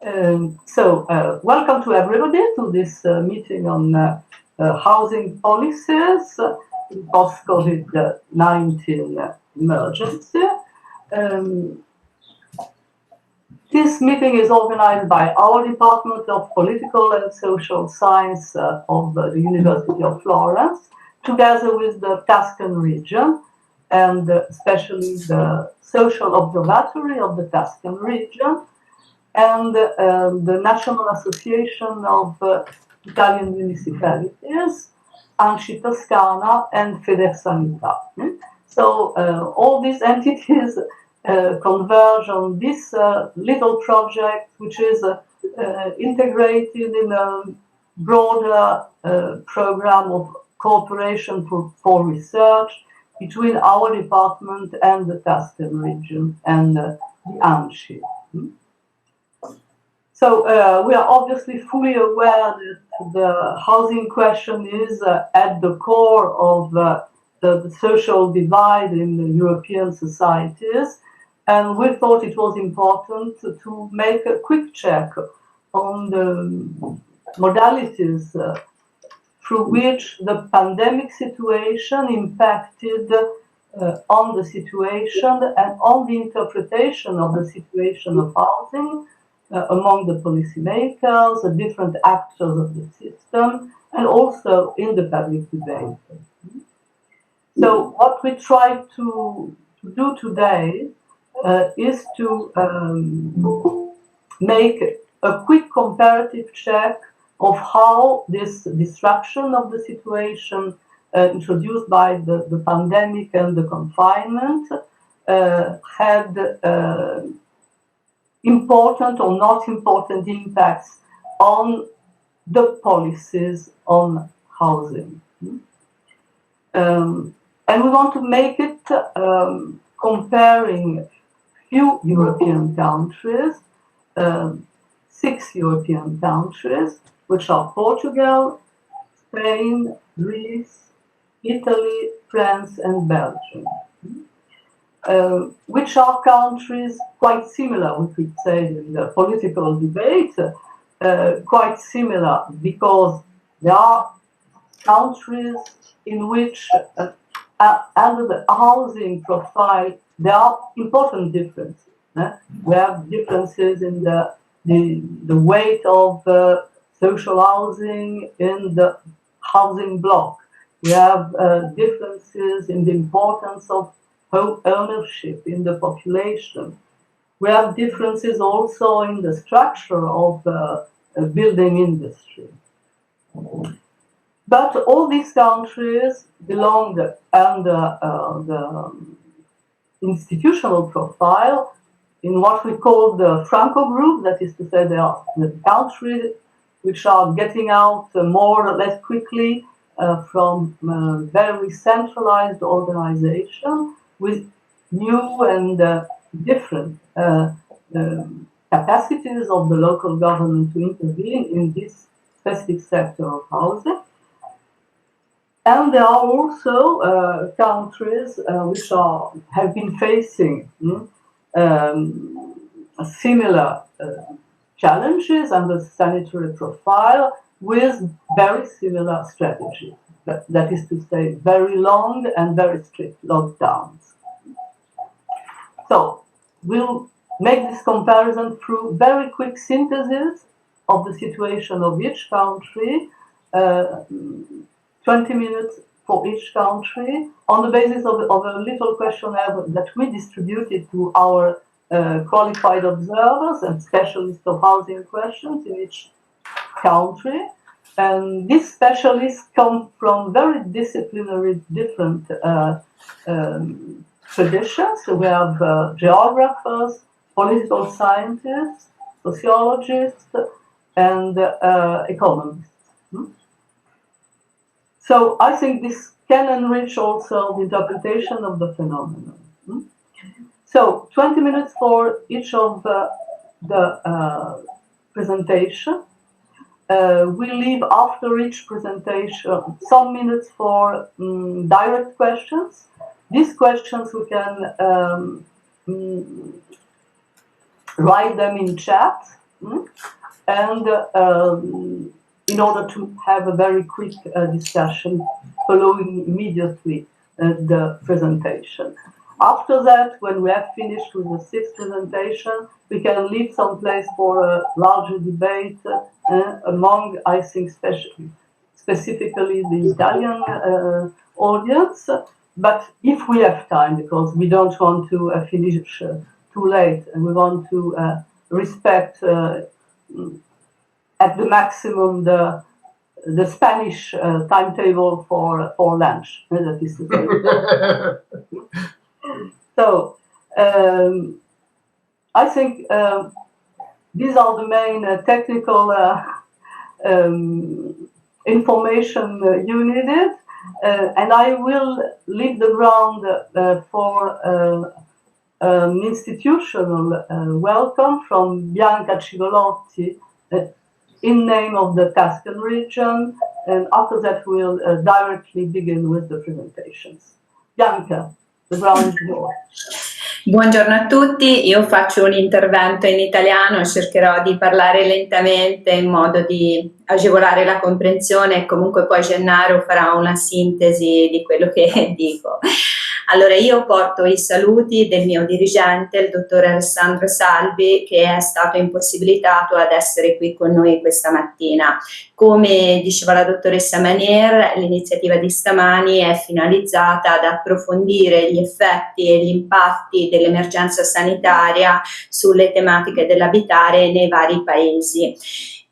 Welcome to everybody to this meeting on housing policies post-COVID-19 emergency. This meeting is organized by our Department of Political and Social Science of the University of Florence, together with the Tuscan region, and especially the Social Observatory of the Tuscan region, and the National Association of Italian Municipalities, ANCI Toscana, and Federsanità. So all these entities converge on this little project, which is integrated in a broader program of cooperation for research between our department and the Tuscan region and the ANCI. So we are obviously fully aware that the housing question is at the core of the social divide in the European societies, and we thought it was important to make a quick check on the modalities through which the pandemic situation impacted on the situation and on the interpretation of the situation of housing among the policymakers, the different actors of the system, and also in the public debate. So what we try to do today is to make a quick comparative check of how this disruption of the situation introduced by the pandemic and the confinement had important or not important impacts on the policies on housing. And we want to make it comparing few European countries, 6 European countries, which are Portugal, Spain, Greece, Italy, France, and Belgium. Which are countries quite similar, we could say, in the political debate, quite similar because there are countries in which, under the housing profile, there are important differences. We have differences in the weight of social housing in the housing block. We have differences in the importance of home ownership in the population. We have differences also in the structure of the building industry. But all these countries belong under the institutional profile in what we call the Franco group, that is to say, they are the countries which are getting out more or less quickly from very centralized organization, with new and different capacities of the local government to intervene in this specific sector of housing. And there are also countries which have been facing similar challenges under the sanitary profile with very similar strategies. That is to say, very long and very strict lockdowns. So we'll make this comparison through very quick synthesis of the situation of each country, 20 minutes for each country, on the basis of a little questionnaire that we distributed to our qualified observers and specialists of housing questions in each country. And these specialists come from very disciplinary different traditions. So we have geographers, political scientists, sociologists, and economists. So I think this can enrich also the interpretation of the phenomenon. So 20 minutes for each of the presentation. We leave after each presentation some minutes for direct questions. These questions we can write them in chat and in order to have a very quick discussion following immediately the presentation. After that, when we have finished with the 6th presentation, we can leave some place for a larger debate among, I think, specifically the Italian audience. But if we have time, because we don't want to finish too late, and we want to respect at the maximum the Spanish timetable for lunch. That is to say. So I think these are the main technical information you needed, and I will leave the ground for institutional welcome from Bianca Cigolotti in name of the Tuscan region, and after that we'll directly begin with the presentations. Bianca, the ground is yours. Buongiorno a tutti, io faccio un intervento in italiano, cercherò di parlare lentamente in modo di agevolare la comprensione e comunque poi Gennaro farà una sintesi di quello che dico. Allora, io porto i saluti del mio dirigente, il dottor Alessandro Salvi, che è stato impossibilitato ad essere qui con noi questa mattina. Come diceva la dottoressa Manier, l'iniziativa di stamani è finalizzata ad approfondire gli effetti e gli impatti dell'emergenza sanitaria sulle tematiche dell'abitare nei vari paesi.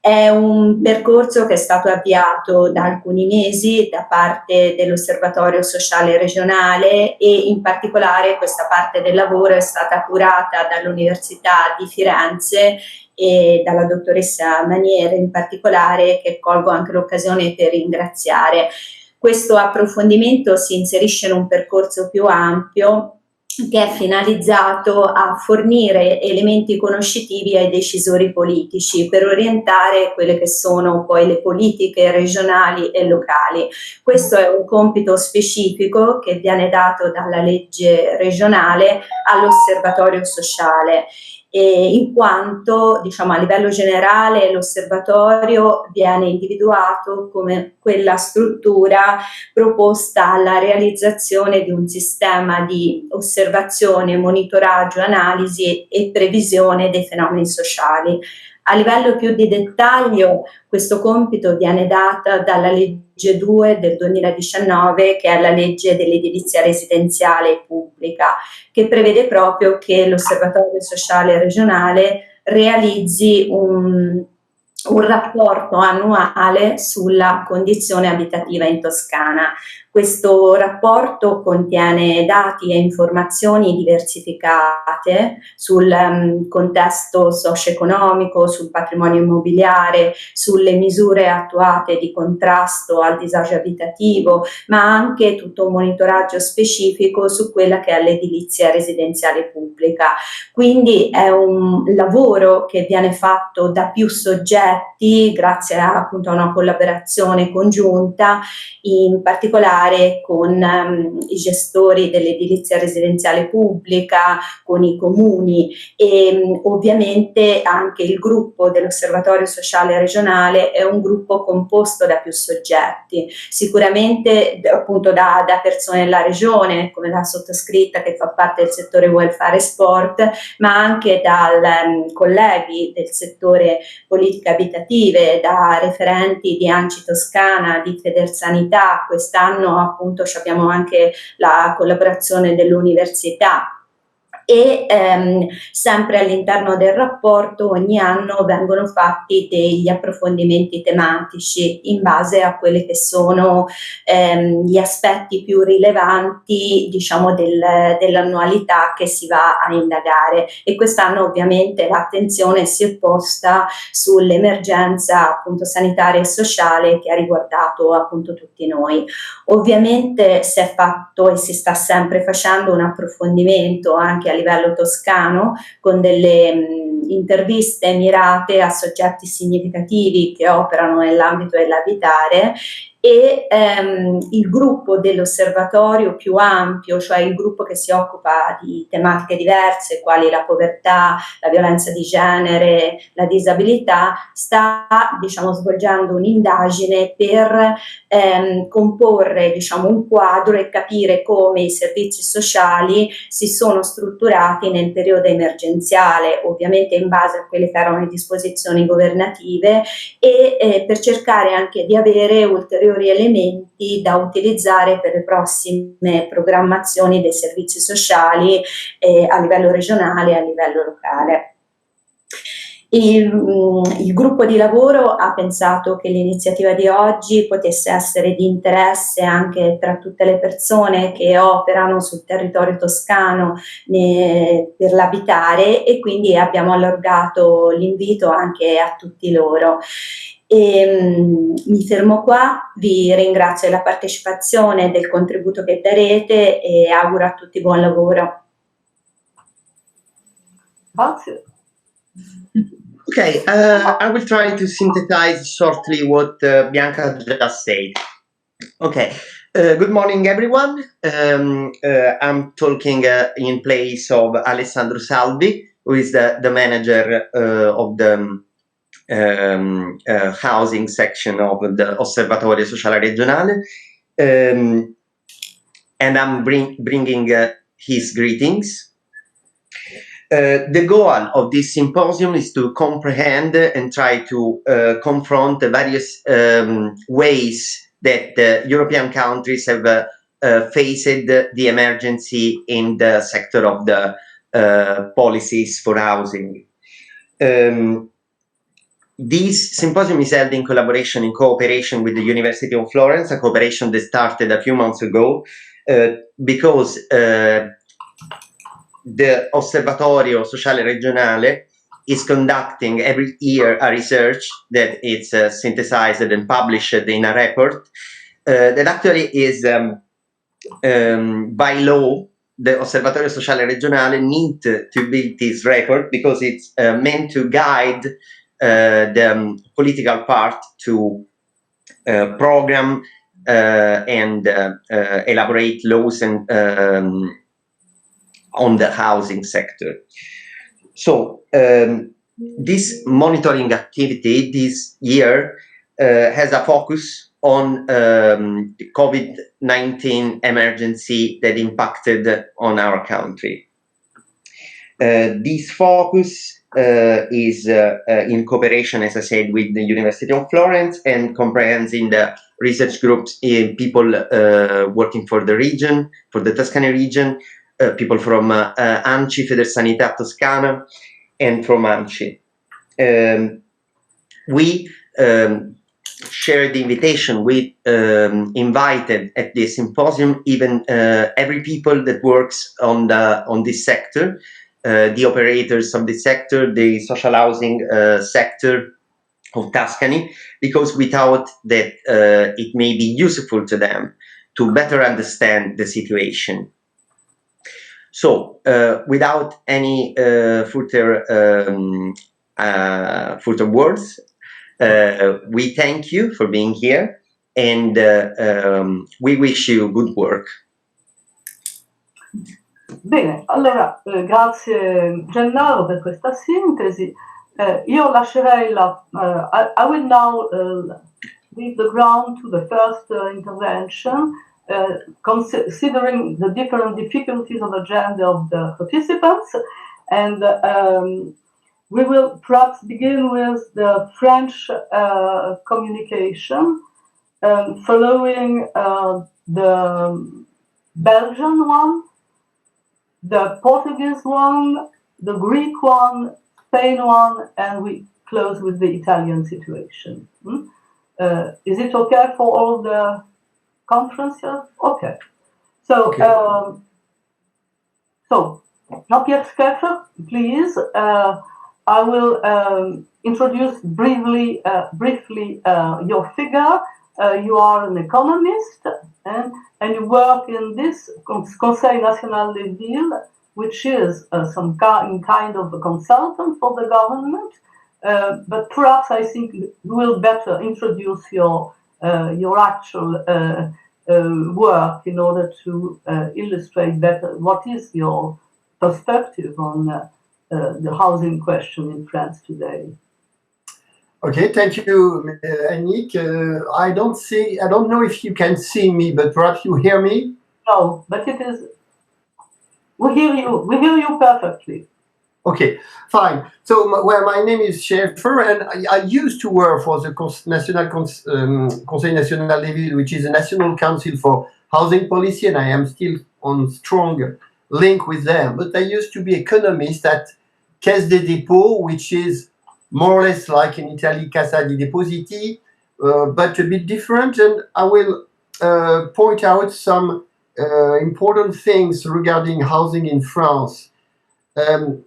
È un percorso che è stato avviato da alcuni mesi da parte dell'Osservatorio Sociale Regionale e in particolare questa parte del lavoro è stata curata dall'Università di Firenze e dalla dottoressa Maniere in particolare, che colgo anche l'occasione per ringraziare. Questo approfondimento si inserisce in un percorso più ampio che è finalizzato a fornire elementi conoscitivi ai decisori politici per orientare quelle che sono poi le politiche regionali e locali. Questo è un compito specifico che viene dato dalla legge regionale all'osservatorio sociale. In quanto, diciamo, a livello generale l'osservatorio viene individuato come quella struttura proposta alla realizzazione di un sistema di osservazione, monitoraggio, analisi e previsione dei fenomeni sociali. A livello più di dettaglio, questo compito viene dato dalla legge 2 del 2019, che è la legge dell'edilizia residenziale pubblica, che prevede proprio che l'Osservatorio Sociale Regionale realizzi un rapporto annuale sulla condizione abitativa in Toscana. Questo rapporto contiene dati e informazioni diversificate sul contesto socio-economico, sul patrimonio immobiliare, sulle misure attuate di contrasto al disagio abitativo, ma anche tutto un monitoraggio specifico su quella che è l'edilizia residenziale pubblica. Quindi è un lavoro che viene fatto da più soggetti grazie appunto a una collaborazione congiunta, in particolare con i gestori dell'edilizia residenziale pubblica, con i comuni e ovviamente anche il gruppo dell'Osservatorio Sociale Regionale è un gruppo composto da più soggetti, sicuramente appunto da persone della regione come la sottoscritta che fa parte del settore welfare e sport, ma anche da colleghi del settore politiche abitative, da referenti di ANCI Toscana, di Federsanità. Quest'anno appunto abbiamo anche la collaborazione dell'università e sempre all'interno del rapporto ogni anno vengono fatti degli approfondimenti tematici in base a quelli che sono gli aspetti più rilevanti, diciamo, dell'annualità che si va a indagare, e quest'anno ovviamente l'attenzione si è posta sull'emergenza appunto sanitaria e sociale che ha riguardato appunto tutti noi. Ovviamente si è fatto e si sta sempre facendo un approfondimento anche a livello toscano con delle interviste mirate a soggetti significativi che operano nell'ambito dell'abitare e il gruppo dell'osservatorio più ampio, cioè il gruppo che si occupa di tematiche diverse quali la povertà, la violenza di genere, la disabilità, sta svolgendo un'indagine per comporre un quadro e capire come i servizi sociali si sono strutturati nel periodo emergenziale, ovviamente in base a quelle che erano le disposizioni governative, e per cercare anche di avere ulteriori elementi da utilizzare per le prossime programmazioni dei servizi sociali a livello regionale e a livello locale. Il gruppo di lavoro ha pensato che l'iniziativa di oggi potesse essere di interesse anche tra tutte le persone che operano sul territorio toscano per l'abitare, e quindi abbiamo allargato l'invito anche a tutti loro. Mi fermo qua, vi ringrazio della partecipazione e del contributo che darete e auguro a tutti buon lavoro. Grazie. Okay, I will try to synthesize shortly what Bianca just said. Okay, good morning, everyone. I'm talking in place of Alessandro Salvi, who is the manager of the housing section of the Osservatorio Sociale Regionale, and I'm bringing his greetings. The goal of this symposium is to comprehend and try to confront the various ways that European countries have faced the emergency in the sector of the policies for housing. This symposium is held in collaboration, in cooperation with the University of Florence, a cooperation that started a few months ago because the Osservatorio Sociale Regionale is conducting every year a research that is synthesized and published in a report that actually is by law. The Osservatorio Sociale Regionale need to build this report because it's meant to guide the political part to program and elaborate laws and on the housing sector. So this monitoring activity this year has a focus on the COVID-19 emergency that impacted on our country. This focus is in cooperation, as I said, with the University of Florence and comprehensing the research groups in people working for the region, for the Tuscany region, people from ANCI, Federsanità Toscana, and from ANCI. We shared the invitation. We invited at this symposium even every people that works on this sector, the operators of the sector, the social housing sector of Tuscany, because we thought that it may be useful to them to better understand the situation. So, without any further words, we thank you for being here, and we wish you good work. Bene, allora grazie Gennaro per questa sintesi. Io lascerei I will now leave the ground to the first intervention. Considering the different difficulties of the gender of the participants, and we will perhaps begin with the French communication, following the Belgian one, the Portuguese one, the Greek one, Spain one, and we close with the Italian situation. Is it okay for all the conferences? Okay. So, okay. So Jean-Pierre Scheffer, please. I will introduce briefly your figure. You are an economist, and you work in this Conseil National des Villes, which is some kind of a consultant for the government. But perhaps I think you will better introduce your your actual work in order to illustrate better what is your perspective on the housing question in France today. Okay, thank you, Annick. I don't know if you can see me, but perhaps you hear me? No, but it is, we hear you perfectly. Okay, fine. So, my name is Schaeffer, and I used to work for the Conseil National des Villes, which is a national council for housing policy, and I am still on strong link with them. But I used to be economist at Caisse des Dépôts, which is more or less like in Italy, Cassa di Depositi, but a bit different. And I will point out some important things regarding housing in France.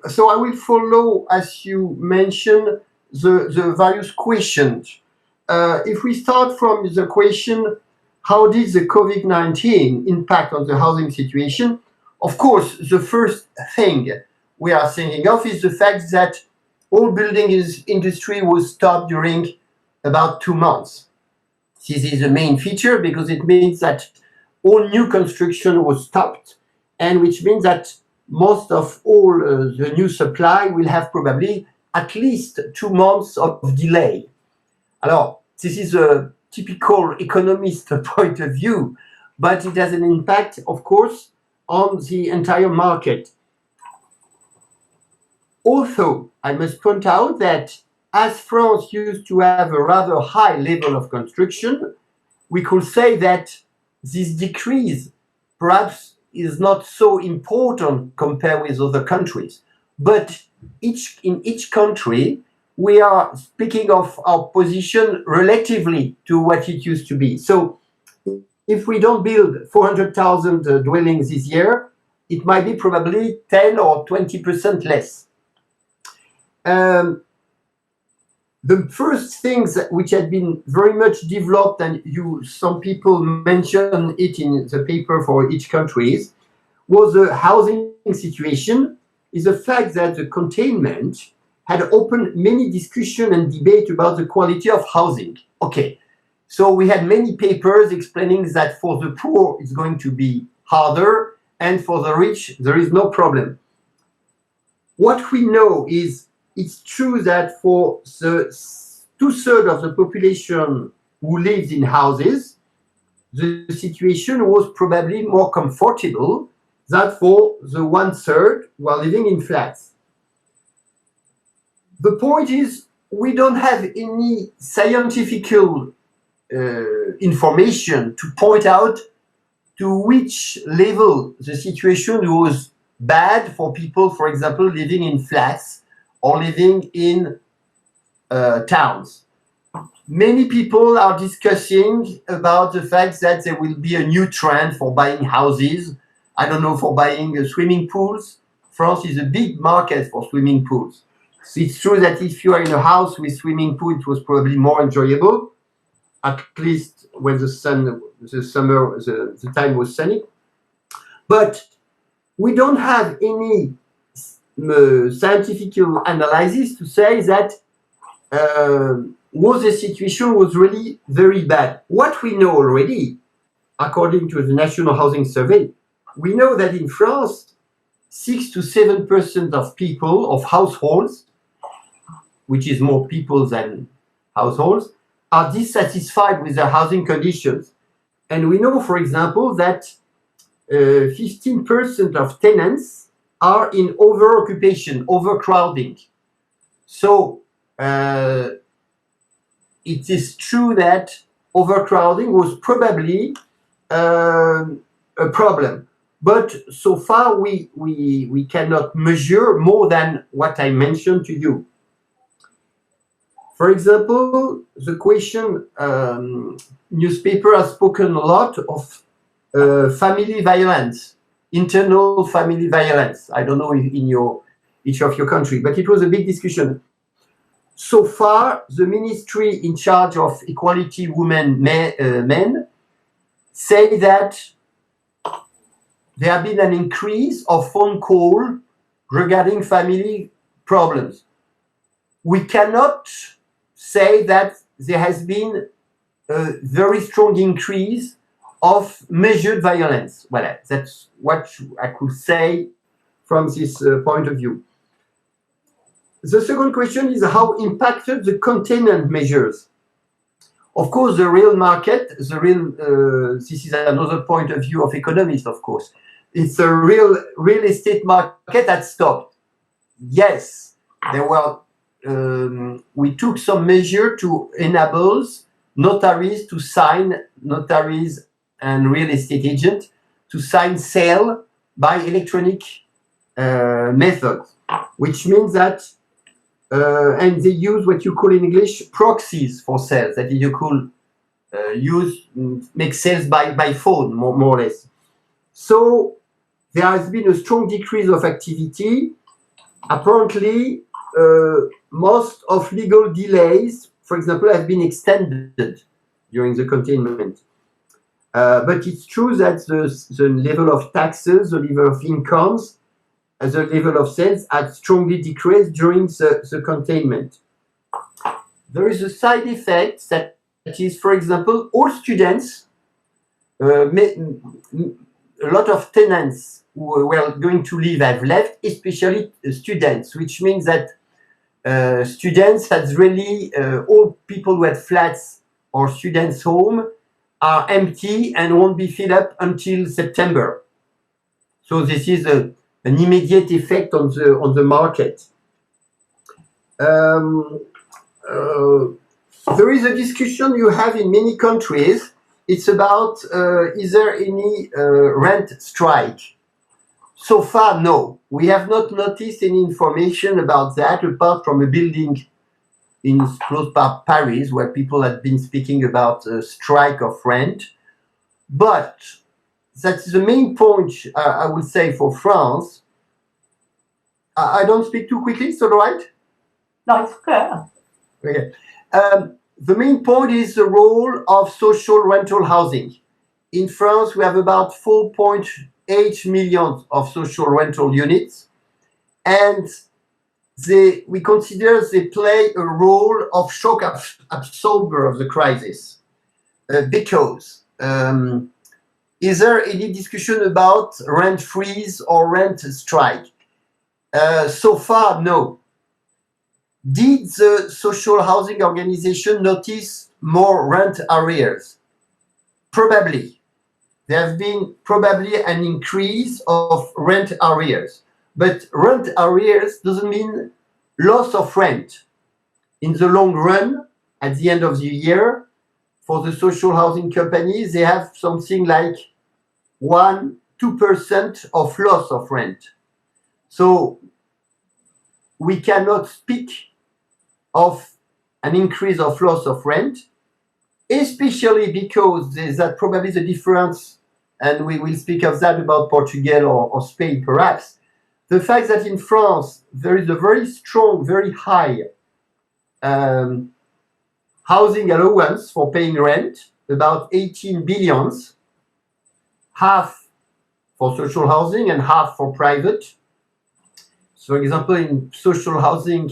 So I will follow, as you mentioned, the various questions. If we start from the question, how did the COVID-19 impact on the housing situation? Of course, the first thing we are thinking of is the fact that all building industry was stopped during about 2 months. This is the main feature because it means that all new construction was stopped, and which means that most of all the new supply will have probably at least 2 months of delay. Alors, this is a typical economist point of view, but it has an impact, of course, on the entire market. Also, I must point out that as France used to have a rather high level of construction, we could say that this decrease perhaps is not so important compared with other countries. But in each country, we are speaking of our position relatively to what it used to be. So if we don't build 400,000 dwellings this year, it might be probably 10 or 20% less. The first things which had been very much developed, and some people mention it in the paper for each country, was the housing situation, is the fact that the containment had opened many discussion and debate about the quality of housing. Okay, so we had many papers explaining that for the poor it's going to be harder, and for the rich there is no problem. What we know is it's true that for the 2/3 of the population who lives in houses, the situation was probably more comfortable than for the 1/3 who are living in flats. The point is, we don't have any scientific information to point out to which level the situation was bad for people, for example, living in flats or living in towns. Many people are discussing about the fact that there will be a new trend for buying houses. I don't know, for buying swimming pools. France is a big market for swimming pools. So it's true that if you are in a house with swimming pool, it was probably more enjoyable, at least when the time was sunny. But we don't have any scientific analysis to say that the situation was really very bad. What we know already, according to the National Housing Survey, we know that in France, 6 to 7% of people, of households, which is more people than households, are dissatisfied with their housing conditions. And we know, for example, that 15% of tenants are in over-occupation, overcrowding. So it is true that overcrowding was probably a problem. But so far, we cannot measure more than what I mentioned to you. For example, the question, newspaper has spoken a lot of family violence, internal family violence. I don't know in each of your country, but it was a big discussion. So far, the ministry in charge of equality, women, men, say that there have been an increase of phone call regarding family problems. We cannot say that there has been a very strong increase of measured violence. Well, that's what I could say from this point of view. The second question is how impacted the containment measures. Of course, the real market, this is another point of view of economists, of course. It's a real estate market that stopped. Yes, there were, we took some measure to enable notaries and real estate agents to sign sale by electronic methods, which means that and they use what you call in English proxies for sales. That is, you could make sales by phone, more or less. So there has been a strong decrease of activity. Apparently, most of legal delays, for example, have been extended during the containment. But it's true that the level of taxes, the level of incomes, the level of sales had strongly decreased during the containment. There is a side effect that is, for example, all students, a lot of tenants who were going to leave have left, especially students, which means that students had really, all people who had flats or students' home are empty and won't be filled up until September. So this is an immediate effect on the market. There is a discussion you have in many countries. It's about is there any rent strike? So far, no. We have not noticed any information about that apart from a building in close by Paris where people had been speaking about a strike of rent. But that's the main point, I would say, for France. I don't speak too quickly, is that all right? No, it's okay. Okay. The main point is the role of social rental housing. In France, we have about 4.8 million of social rental units, and we consider they play a role of shock absorber of the crisis. Because is there any discussion about rent freeze or rent strike? So far, no. Did the social housing organization notice more rent arrears? Probably. There have been probably an increase of rent arrears. But rent arrears doesn't mean loss of rent. In the long run, at the end of the year, for the social housing companies, they have something like 1-2% of loss of rent. So we cannot speak of an increase of loss of rent, especially because that probably the difference, and we will speak of that about Portugal or Spain perhaps, the fact that in France there is a very strong, very high housing allowance for paying rent, about 18 billions, half for social housing and half for private. So, for example, in social housing,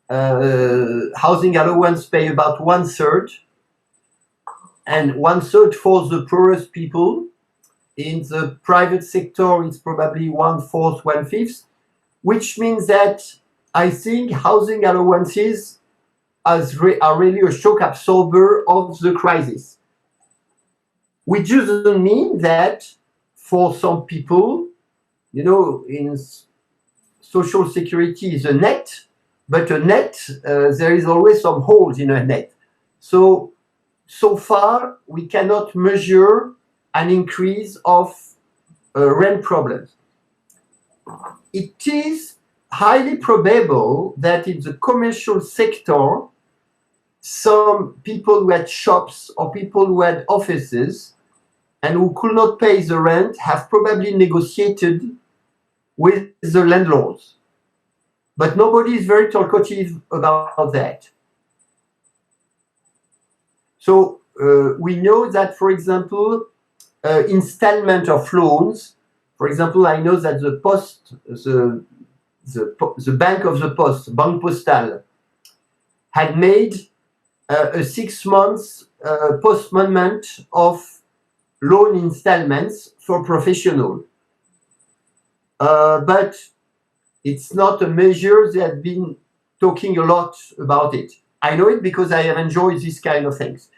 housing allowance pay about 1/3, and 1/3 for the poorest people. In the private sector, it's probably 1/4, 1/5, which means that I think housing allowances are really a shock absorber of the crisis. Which doesn't mean that for some people, you know, in social security is a net, but a net, there is always some holes in a net. So far, we cannot measure an increase of rent problems. It is highly probable that in the commercial sector, some people who had shops or people who had offices and who could not pay the rent have probably negotiated with the landlords. But nobody is very talkative about that. So we know that, for example, installment of loans, for example, I know that the Post, the Bank of the Post, Banque Postale, had made a 6 months postponement of loan installments for professionals. But it's not a measure that has been talking a lot about it. I know it because I have enjoyed this kind of things.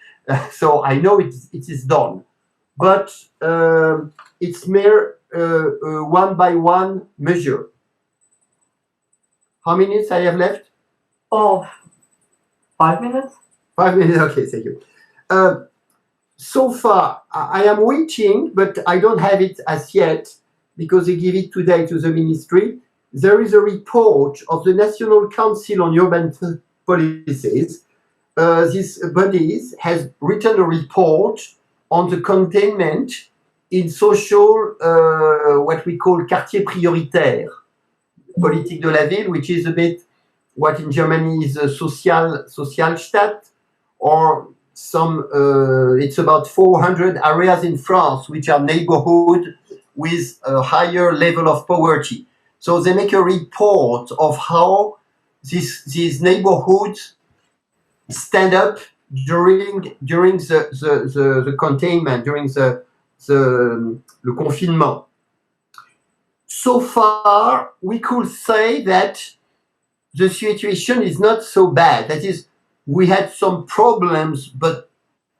So I know it is done. But it's mere one-by-one measure. How many minutes I have left? Oh, 5 minutes? 5 minutes, okay, thank you. So far, I am waiting, but I don't have it as yet because they give it today to the ministry. There is a report of the National Council on Urban Policies. This body has written a report on the containment in social, what we call quartier prioritaire, politique de la ville, which is a bit what in Germany is a Sozialstaat, or some, it's about 400 areas in France which are neighborhood with a higher level of poverty. So they make a report of how these neighborhoods stand up during the containment, during le confinement. So far, we could say that the situation is not so bad. That is, we had some problems, but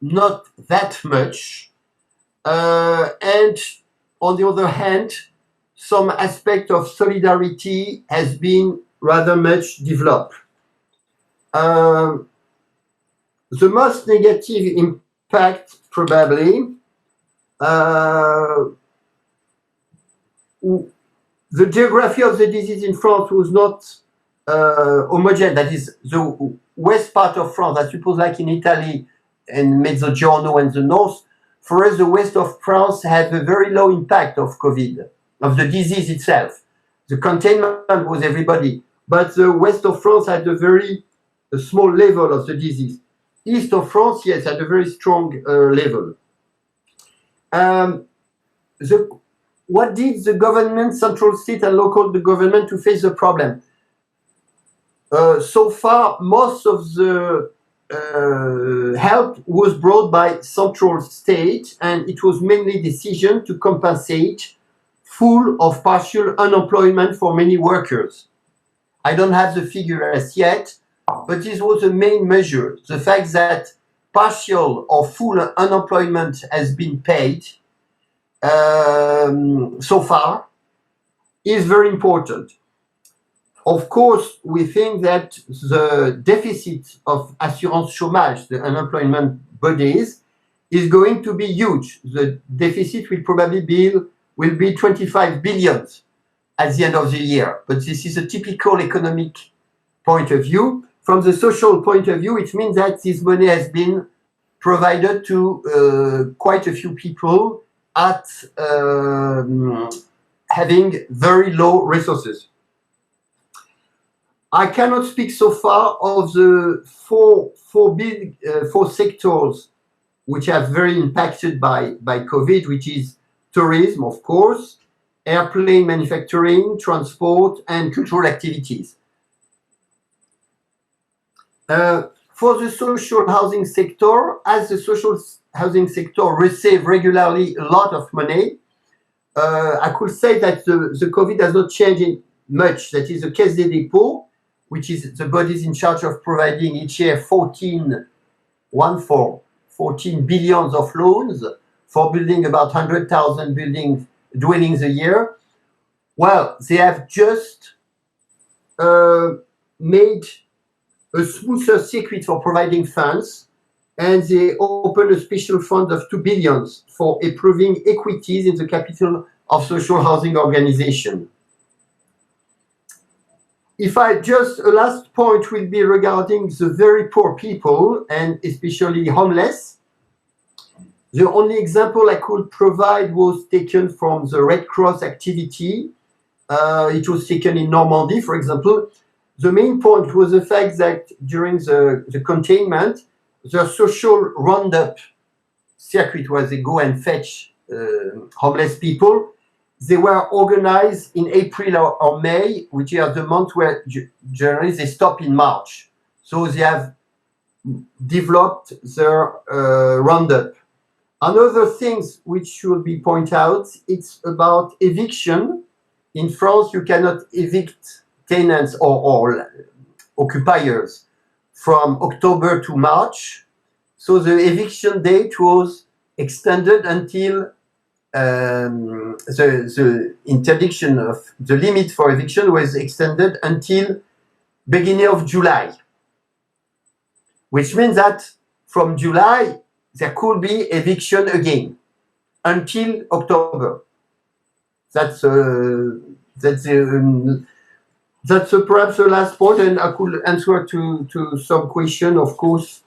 not that much. And on the other hand, some aspect of solidarity has been rather much developed. The most negative impact, probably, the geography of the disease in France was not homogeneous. That is, the west part of France, I suppose like in Italy and Mezzogiorno and the north, for us, the west of France had a very low impact of COVID, of the disease itself. The containment was everybody, but the west of France had a very small level of the disease. East of France, yes, had a very strong level. What did the government, central, state, and local government to face the problem? So far, most of the help was brought by central state, and it was mainly decision to compensate full or partial unemployment for many workers. I don't have the figure as yet, but this was the main measure. The fact that partial or full unemployment has been paid so far is very important. Of course, we think that the deficit of assurance chômage, the unemployment bodies, is going to be huge. The deficit will probably be 25 billion at the end of the year. But this is a typical economic point of view. From the social point of view, it means that this money has been provided to quite a few people at having very low resources. I cannot speak so far of the four sectors which are very impacted by COVID, which is tourism, of course, airplane manufacturing, transport, and cultural activities. For the social housing sector, as the social housing sector receives regularly a lot of money, I could say that the COVID has not changed much. That is the Caisse des Dépôts, which is the bodies in charge of providing each year 14 billions of loans for building about 100,000 dwellings a year. Well, they have just made a smoother circuit for providing funds, and they opened a special fund of 2 billion for approving equities in the capital of social housing organization. If I just, a last point will be regarding the very poor people and especially homeless. The only example I could provide was taken from the Red Cross activity. It was taken in Normandy, for example. The main point was the fact that during the containment, the social roundup circuit where they go and fetch homeless people, they were organized in April or May, which are the months where generally they stop in March. So they have developed their roundup. Another things which should be pointed out, it's about eviction. In France, you cannot evict tenants or occupiers from October to March. So the eviction date was extended until the interdiction of the limit for eviction was extended until beginning of July, which means that from July there could be eviction again until October. That's perhaps the last point, and I could answer to some question, of course,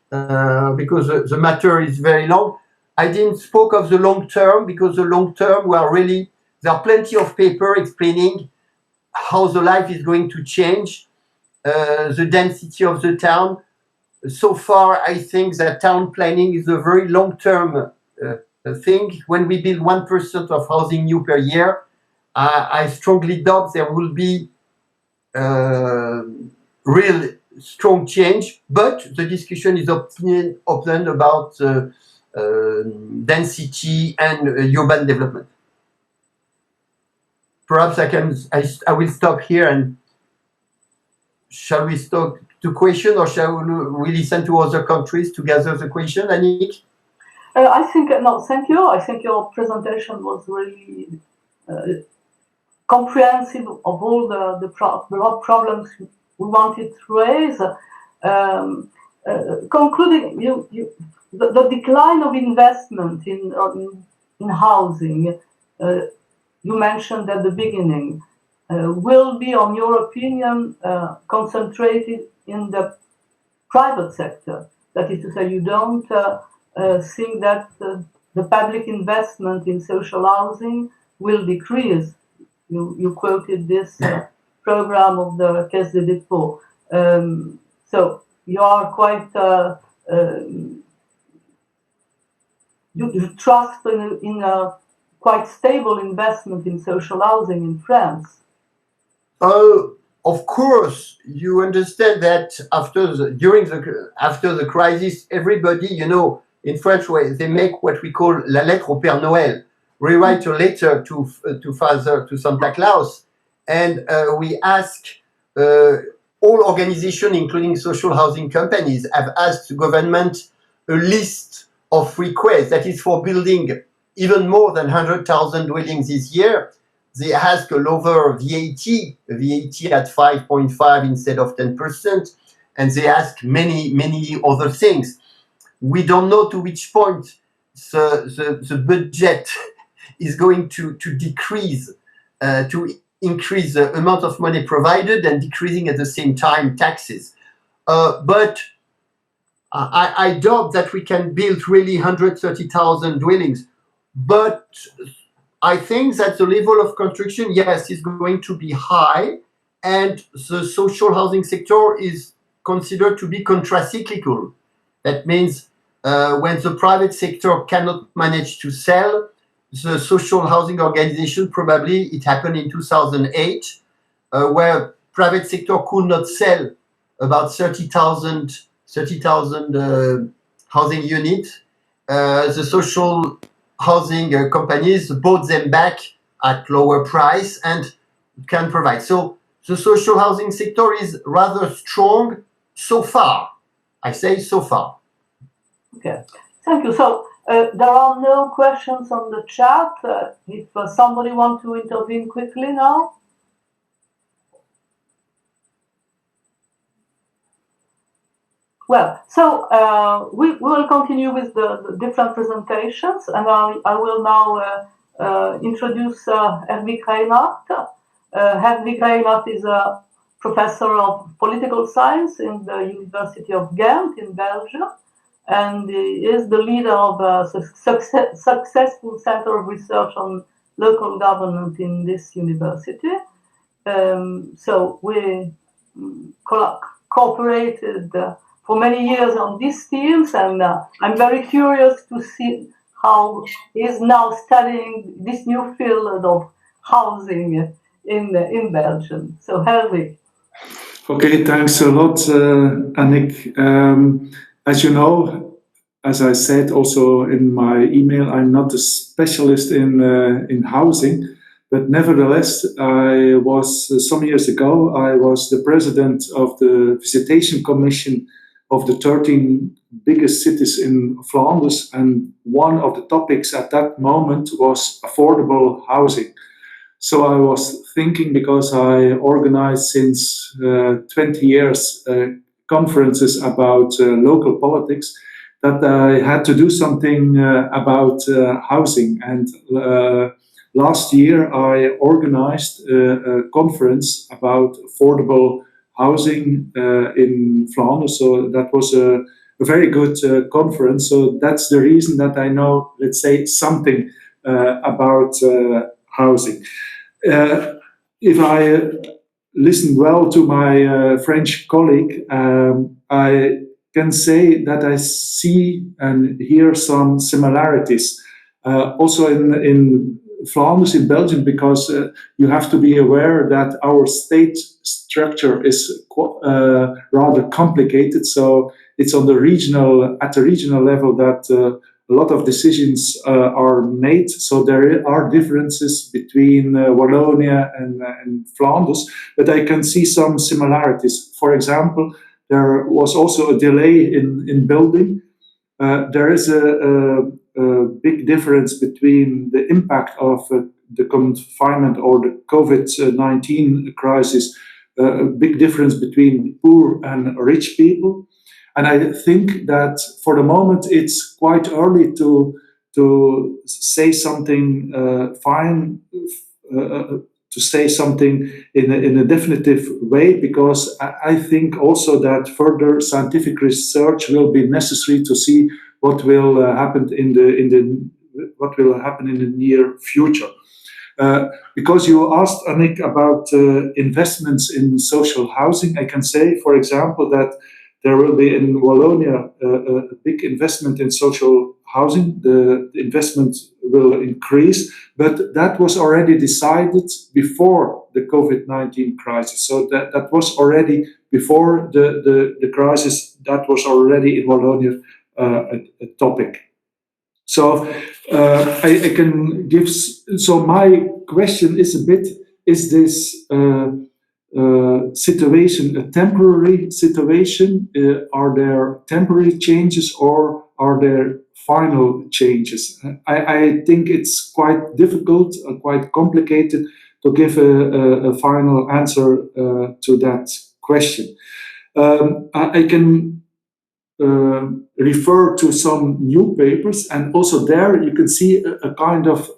because the matter is very long. I didn't spoke of the long term because the long term there are plenty of paper explaining how the life is going to change, the density of the town. So far, I think that town planning is a very long-term thing. When we build 1% of housing new per year, I strongly doubt there will be real strong change, but the discussion is open about density and urban development. Perhaps I will stop here, and shall we stop to question, or shall we listen to other countries to gather the question, Annick? I think, no, thank you. I think your presentation was really comprehensive of all the problems we wanted to raise. Concluding, the decline of investment in housing, you mentioned at the beginning, will be, on your opinion, concentrated in the private sector. That is to say, you don't think that the public investment in social housing will decrease. You quoted this program of the Caisse des Dépôts. So you are quite, you trust in a quite stable investment in social housing in France. Oh, of course, you understand that after the crisis, everybody, in French way, they make what we call la lettre au Père Noël. We write a letter to Santa Claus, and we ask all organizations, including social housing companies, have asked the government a list of requests that is for building even more than 100,000 dwellings this year. They ask a lower VAT at 5.5 instead of 10%, and they ask many, many other things. We don't know to which point the budget is going to decrease, to increase the amount of money provided and decreasing at the same time taxes. But I doubt that we can build really 130,000 dwellings. But I think that the level of construction, yes, is going to be high, and the social housing sector is considered to be contracyclical. That means when the private sector cannot manage to sell, the social housing organization, probably it happened in 2008, where private sector could not sell about 30,000 housing units. The social housing companies bought them back at lower price and can provide. So the social housing sector is rather strong so far. I say so far. Okay, thank you. So there are no questions on the chat. If somebody wants to intervene quickly now. Well, so we will continue with the different presentations, and I will now introduce Hedwig Reinhardt. Hedwig Reinhardt is a professor of political science in the University of Ghent in Belgium, and is the leader of a successful center of research on local government in this university. So we cooperated for many years on these themes, and I'm very curious to see how he's now studying this new field of housing in Belgium. So Hedwig. Okay, thanks a lot, Annick. As you know, as I said also in my email, I'm not a specialist in housing, but nevertheless, I was some years ago. I was the president of the visitation commission of the 13 biggest cities in Flanders, and one of the topics at that moment was affordable housing. So I was thinking, because I organized since 20 years conferences about local politics, that I had to do something about housing. And last year I organized a conference about affordable housing in Flanders. So that was a very good conference. So that's the reason that I know, let's say, something about housing. If I listen well to my French colleague, I can say that I see and hear some similarities. Also in Flanders, in Belgium, because you have to be aware that our state structure is rather complicated. So it's on the at the regional level that a lot of decisions are made. So there are differences between Wallonia and Flanders, but I can see some similarities. For example, there was also a delay in building. There is a big difference between the impact of the confinement or the COVID-19 crisis, a big difference between poor and rich people. And I think that for the moment it's quite early to say something to say something in a definitive way, because I think also that further scientific research will be necessary to see what will happen in the near future. Because you asked, Annick, about investments in social housing, I can say, for example, that there will be in Wallonia a big investment in social housing. The investment will increase, but that was already decided before the COVID-19 crisis. So that was already before the crisis, that was already in Wallonia a topic. So I can give, so my question is a bit, is this situation a temporary situation? Are there temporary changes or are there final changes? I think it's quite difficult, quite complicated to give a final answer to that question. I can refer to some new papers, and also there you can see a kind of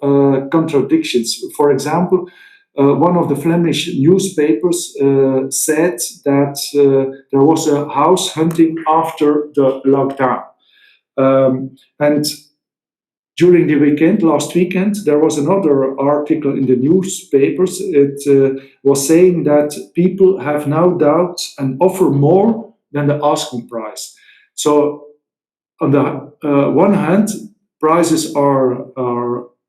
contradictions. For example, one of the Flemish newspapers said that there was a house hunting after the lockdown. And during the weekend, last weekend, there was another article in the newspapers. It was saying that people have now doubts and offer more than the asking price. So on the one hand, prices are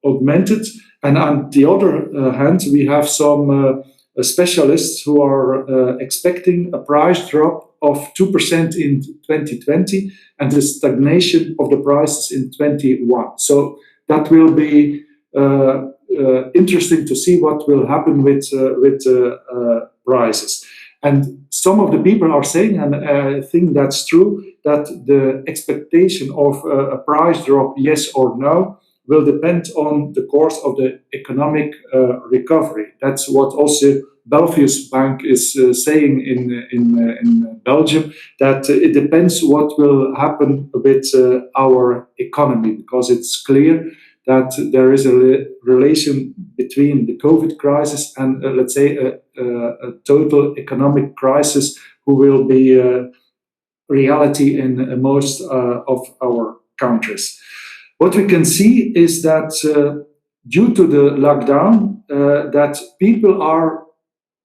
augmented, and on the other hand, we have some specialists who are expecting a price drop of 2% in 2020 and the stagnation of the prices in 2021. So that will be interesting to see what will happen with prices. And some of the people are saying, and I think that's true, that the expectation of a price drop, yes or no, will depend on the course of the economic recovery. That's what also Belfius Bank is saying in Belgium, that it depends what will happen with our economy, because it's clear that there is a relation between the COVID crisis and, let's say, a total economic crisis who will be reality in most of our countries. What we can see is that due to the lockdown, that people are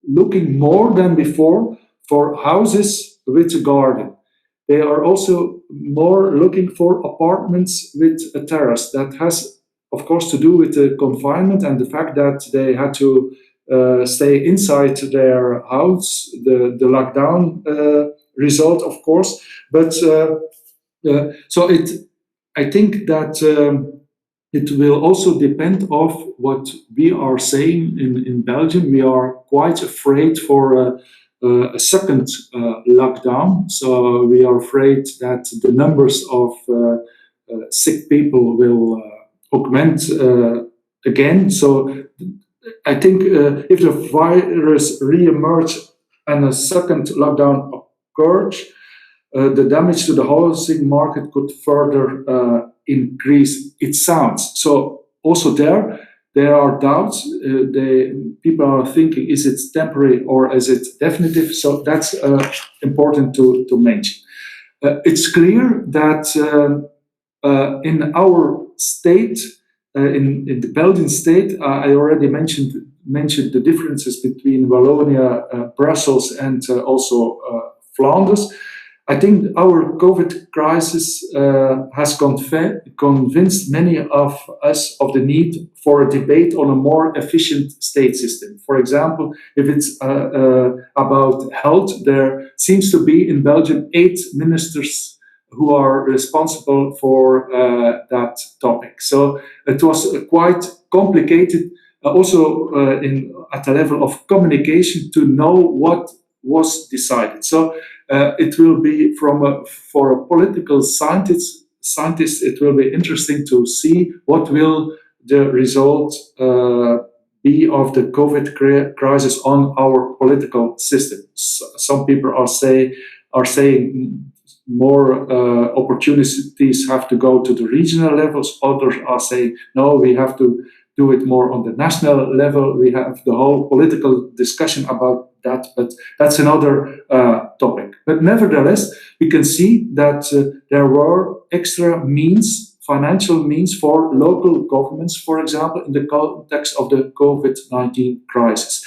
looking more than before for houses with a garden. They are also more looking for apartments with a terrace. That has, of course, to do with the confinement and the fact that they had to stay inside their house, the lockdown result, of course. But I think that it will also depend of what we are saying in Belgium. We are quite afraid for a second lockdown. So we are afraid that the numbers of sick people will augment again. So I think if the virus re-emerges and a second lockdown occurs, the damage to the housing market could further increase. It sounds so. Also, there are doubts. People are thinking: is it temporary or is it definitive? So that's important to mention. It's clear that in our state, in the Belgian state, I already mentioned the differences between Wallonia, Brussels, and also Flanders. I think our COVID crisis has convinced many of us of the need for a debate on a more efficient state system. For example, if it's about health, there seems to be in Belgium 8 ministers who are responsible for that topic. So it was quite complicated, also at the level of communication, to know what was decided. So it will be for a political scientist, it will be interesting to see what will the result be of the COVID crisis on our political system. Some people are saying more opportunities have to go to the regional levels. Others are saying, no, we have to do it more on the national level. We have the whole political discussion about that, but that's another topic. But nevertheless, we can see that there were extra means, financial means for local governments, for example, in the context of the COVID-19 crisis.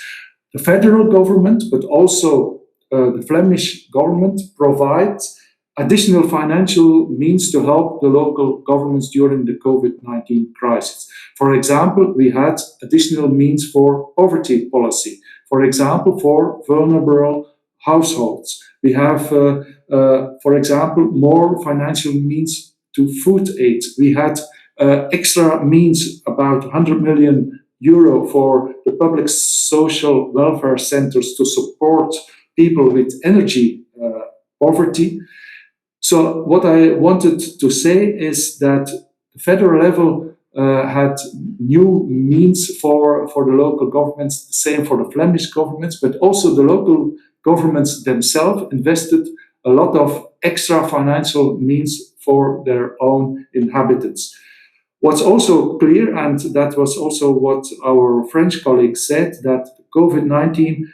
The federal government, but also the Flemish government provides additional financial means to help the local governments during the COVID-19 crisis. For example, we had additional means for poverty policy. For example, for vulnerable households. We have, for example, more financial means to food aid. We had extra means, about 100 million euro for the public social welfare centers to support people with energy poverty. So what I wanted to say is that the federal level had new means for the local governments, the same for the Flemish governments, but also the local governments themselves invested a lot of extra financial means for their own inhabitants. What's also clear, and that was also what our French colleagues said, that the COVID-19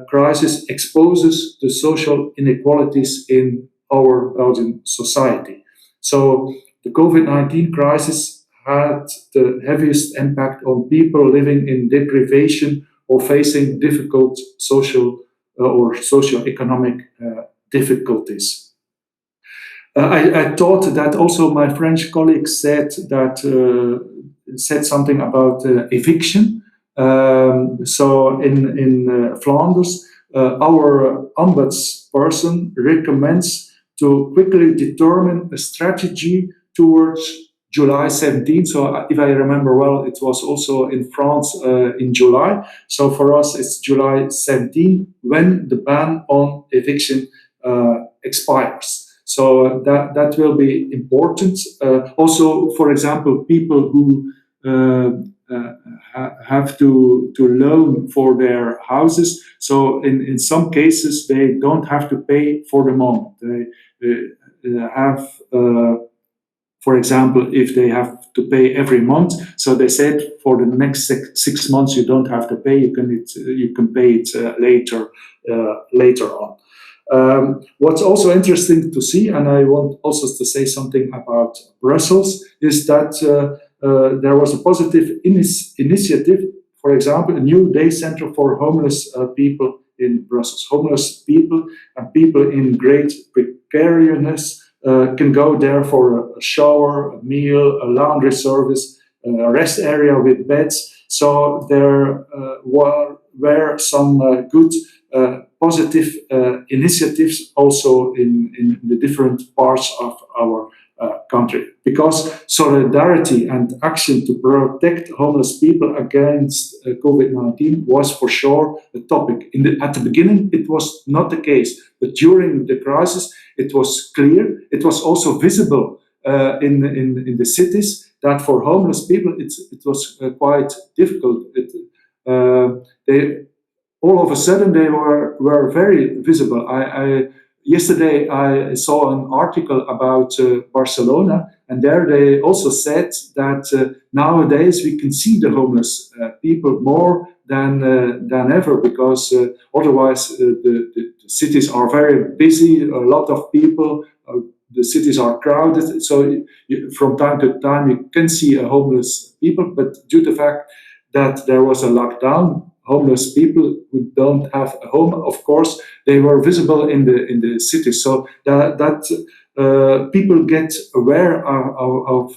crisis exposes the social inequalities in our Belgian society. So the COVID-19 crisis had the heaviest impact on people living in deprivation or facing difficult social or socio-economic difficulties. I thought that also my French colleague said something about eviction. So in Flanders, our ombudsperson recommends to quickly determine a strategy towards July 17. So if I remember well, it was also in France in July. So for us, it's July 17 when the ban on eviction expires. So that will be important. Also, for example, people who have to loan for their houses. So in some cases, they don't have to pay for the moment. They have, for example, if they have to pay every month, so they said for the next six months you don't have to pay. You can pay it later on. What's also interesting to see, and I want also to say something about Brussels, is that there was a positive initiative. For example, a new day center for homeless people in Brussels. Homeless people and people in great precariousness can go there for a shower, a meal, a laundry service, a rest area with beds. So there were some good positive initiatives also in the different parts of our country, because solidarity and action to protect homeless people against COVID-19 was for sure a topic. At the beginning, it was not the case, but during the crisis, it was clear. It was also visible in the cities that for homeless people, it was quite difficult. All of a sudden, they were very visible. Yesterday, I saw an article about Barcelona, and there they also said that nowadays we can see the homeless people more than ever, because otherwise the cities are very busy, a lot of people, the cities are crowded, so from time to time you can see a homeless people, but due to the fact that there was a lockdown, homeless people who don't have a home, of course, they were visible in the city. So that people get aware of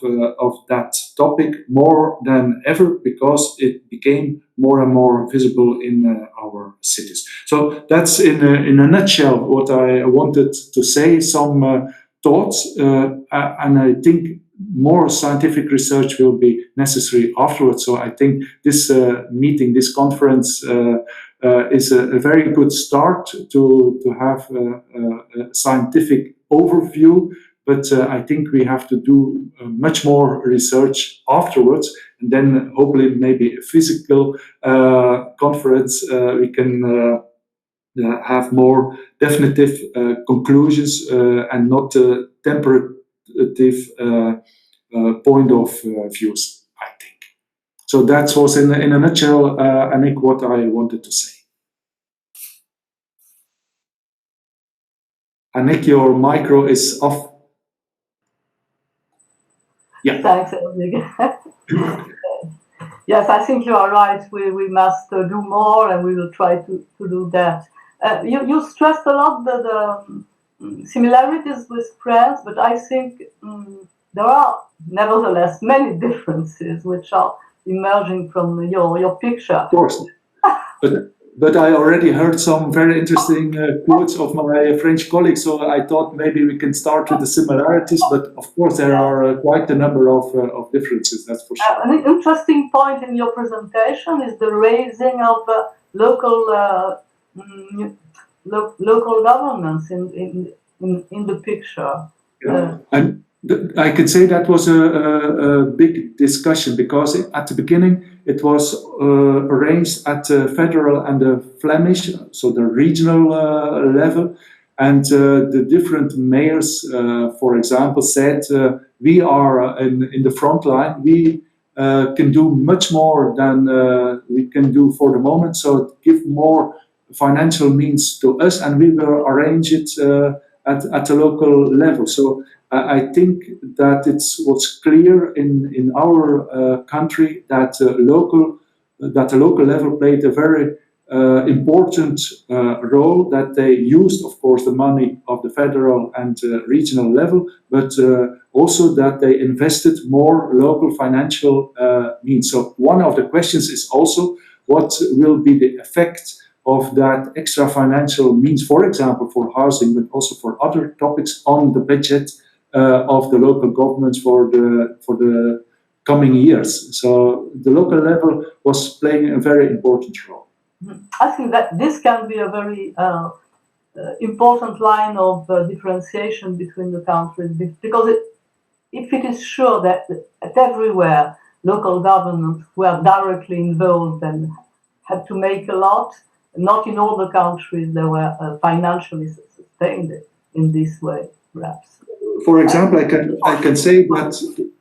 that topic more than ever, because it became more and more visible in our cities. So that's in a nutshell what I wanted to say. Some thoughts, and I think more scientific research will be necessary afterwards. So I think this meeting, this conference, is a very good start to have a scientific overview. But I think we have to do much more research afterwards, and then hopefully maybe a physical conference we can have more definitive conclusions and not temporary point of views, I think. So that was in a nutshell, Annick, what I wanted to say. Annick, your micro is off. Yeah. Thanks, Eric. Yes, I think you are right. We must do more, and we will try to do that. You stressed a lot the similarities with France, but I think there are nevertheless many differences which are emerging from your picture. Of course. But I already heard some very interesting quotes of my French colleagues, so I thought maybe we can start with the similarities, but of course there are quite a number of differences, that's for sure. An interesting point in your presentation is the raising of local governments in the picture. Yeah. And I could say that was a big discussion, because at the beginning it was arranged at the federal and the Flemish, so the regional level, and the different mayors, for example, said we are in the front line, we can do much more than we can do for the moment, so give more financial means to us and we will arrange it at the local level. So I think that it was clear in our country that the local level played a very important role, that they used, of course, the money of the federal and regional level, but also that they invested more local financial means. So one of the questions is also what will be the effect of that extra financial means, for example, for housing, but also for other topics on the budget of the local governments for the coming years. So the local level was playing a very important role. I think that this can be a very important line of differentiation between the countries, because if it is sure that everywhere local governments were directly involved and had to make a lot, not in all the countries they were financially sustained in this way, perhaps. For example, I can say that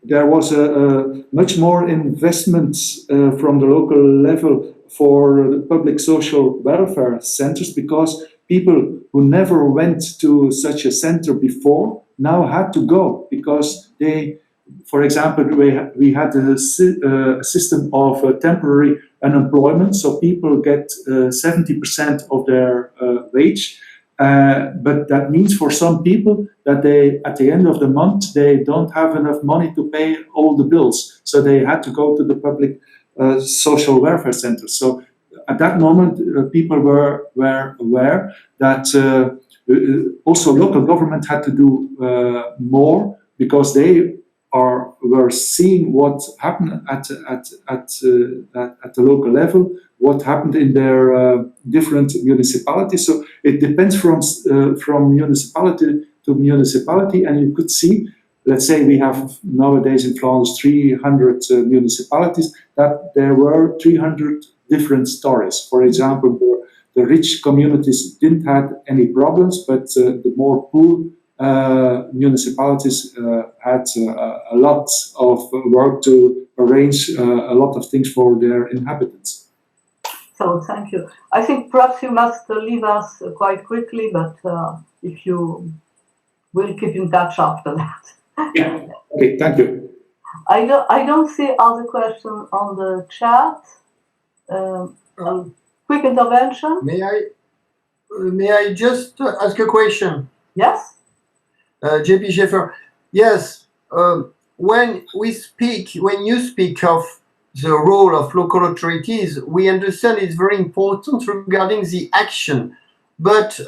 there was a much more investment from the local level for the public social welfare centers, because people who never went to such a center before now had to go, because they, for example, we had a system of temporary unemployment, so people get 70% of their wage. But that means for some people that they, at the end of the month, they don't have enough money to pay all the bills. So they had to go to the public social welfare centers. So at that moment, people were aware that also local government had to do more, because they were seeing what happened at the local level, what happened in their different municipalities. So it depends from municipality to municipality, and you could see, let's say we have nowadays in France 300 municipalities, that there were 300 different stories. For example, the rich communities didn't have any problems, but the more poor municipalities had a lot of work to arrange a lot of things for their inhabitants. So thank you. I think perhaps you must leave us quite quickly, but if you will keep in touch after that. Yeah. Okay. Thank you. I don't see other questions on the chat. Quick intervention. May I just ask a question? Yes. JP Schaeffer. Yes. When you speak of the role of local authorities, we understand it's very important regarding the action. But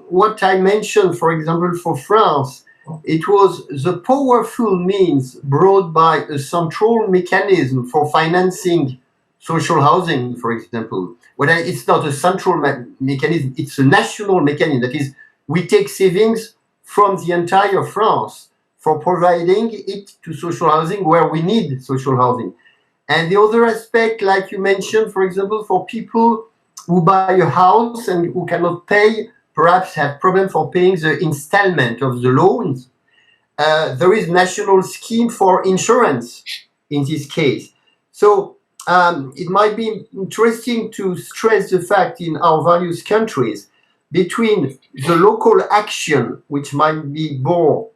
what I mentioned, for example, for France, it was the powerful means brought by a central mechanism for financing social housing, for example. It's not a central mechanism, it's a national mechanism. That is, we take savings from the entire France for providing it to social housing where we need social housing. And the other aspect, like you mentioned, for example, for people who buy a house and who cannot pay, perhaps have problem for paying the installment of the loans, there is national scheme for insurance in this case. So it might be interesting to stress the fact in our various countries between the local action, which might be more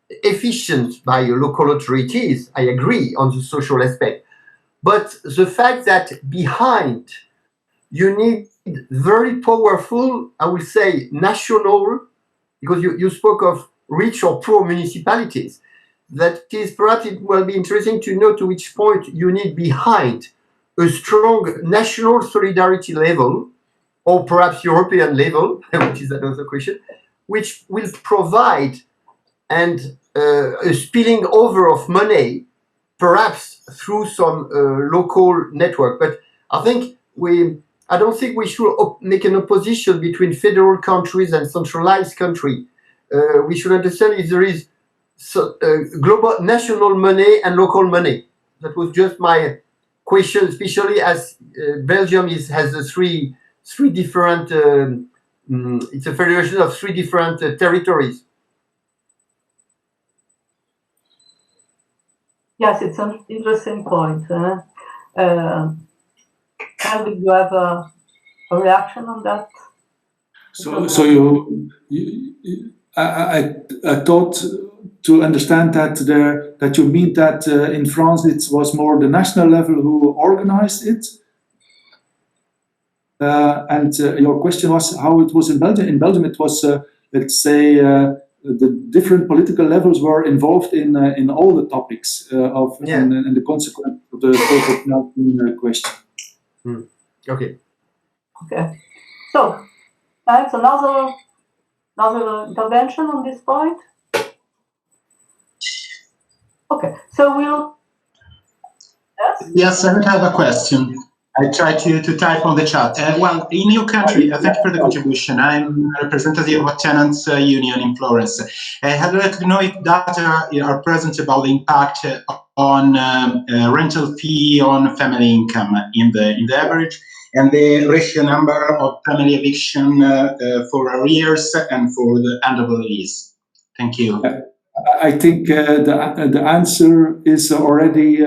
efficient by local authorities, I agree on the social aspect, but the fact that behind you need very powerful, I would say, national, because you spoke of rich or poor municipalities. That is, perhaps it will be interesting to know to which point you need behind a strong national solidarity level, or perhaps European level, which is another question, which will provide and a spilling over of money, perhaps through some local network. But I don't think we should make an opposition between federal countries and centralized country. We should understand if there is global national money and local money. That was just my question, especially as Belgium has the three different. It's a federation of three different territories. Yes, it's an interesting point. Did you have a reaction on that? I thought to understand that you mean that in France it was more the national level who organized it, and your question was how it was in Belgium. In Belgium, it was let's say the different political levels were involved in all the topics and the consequence of the COVID-19 question. Okay. Okay. So that's another intervention on this point. Okay. So we'll. Yes. Yes, I would have a question. I try to type on the chat. Well, in your country, thank you for the contribution. I'm a representative of a tenants union in Florence. I'd like to know if data are present about the impact on rental fee on family income in the average, and the ratio number of family eviction for arrears and for the end of the lease. Thank you. I think the answer is already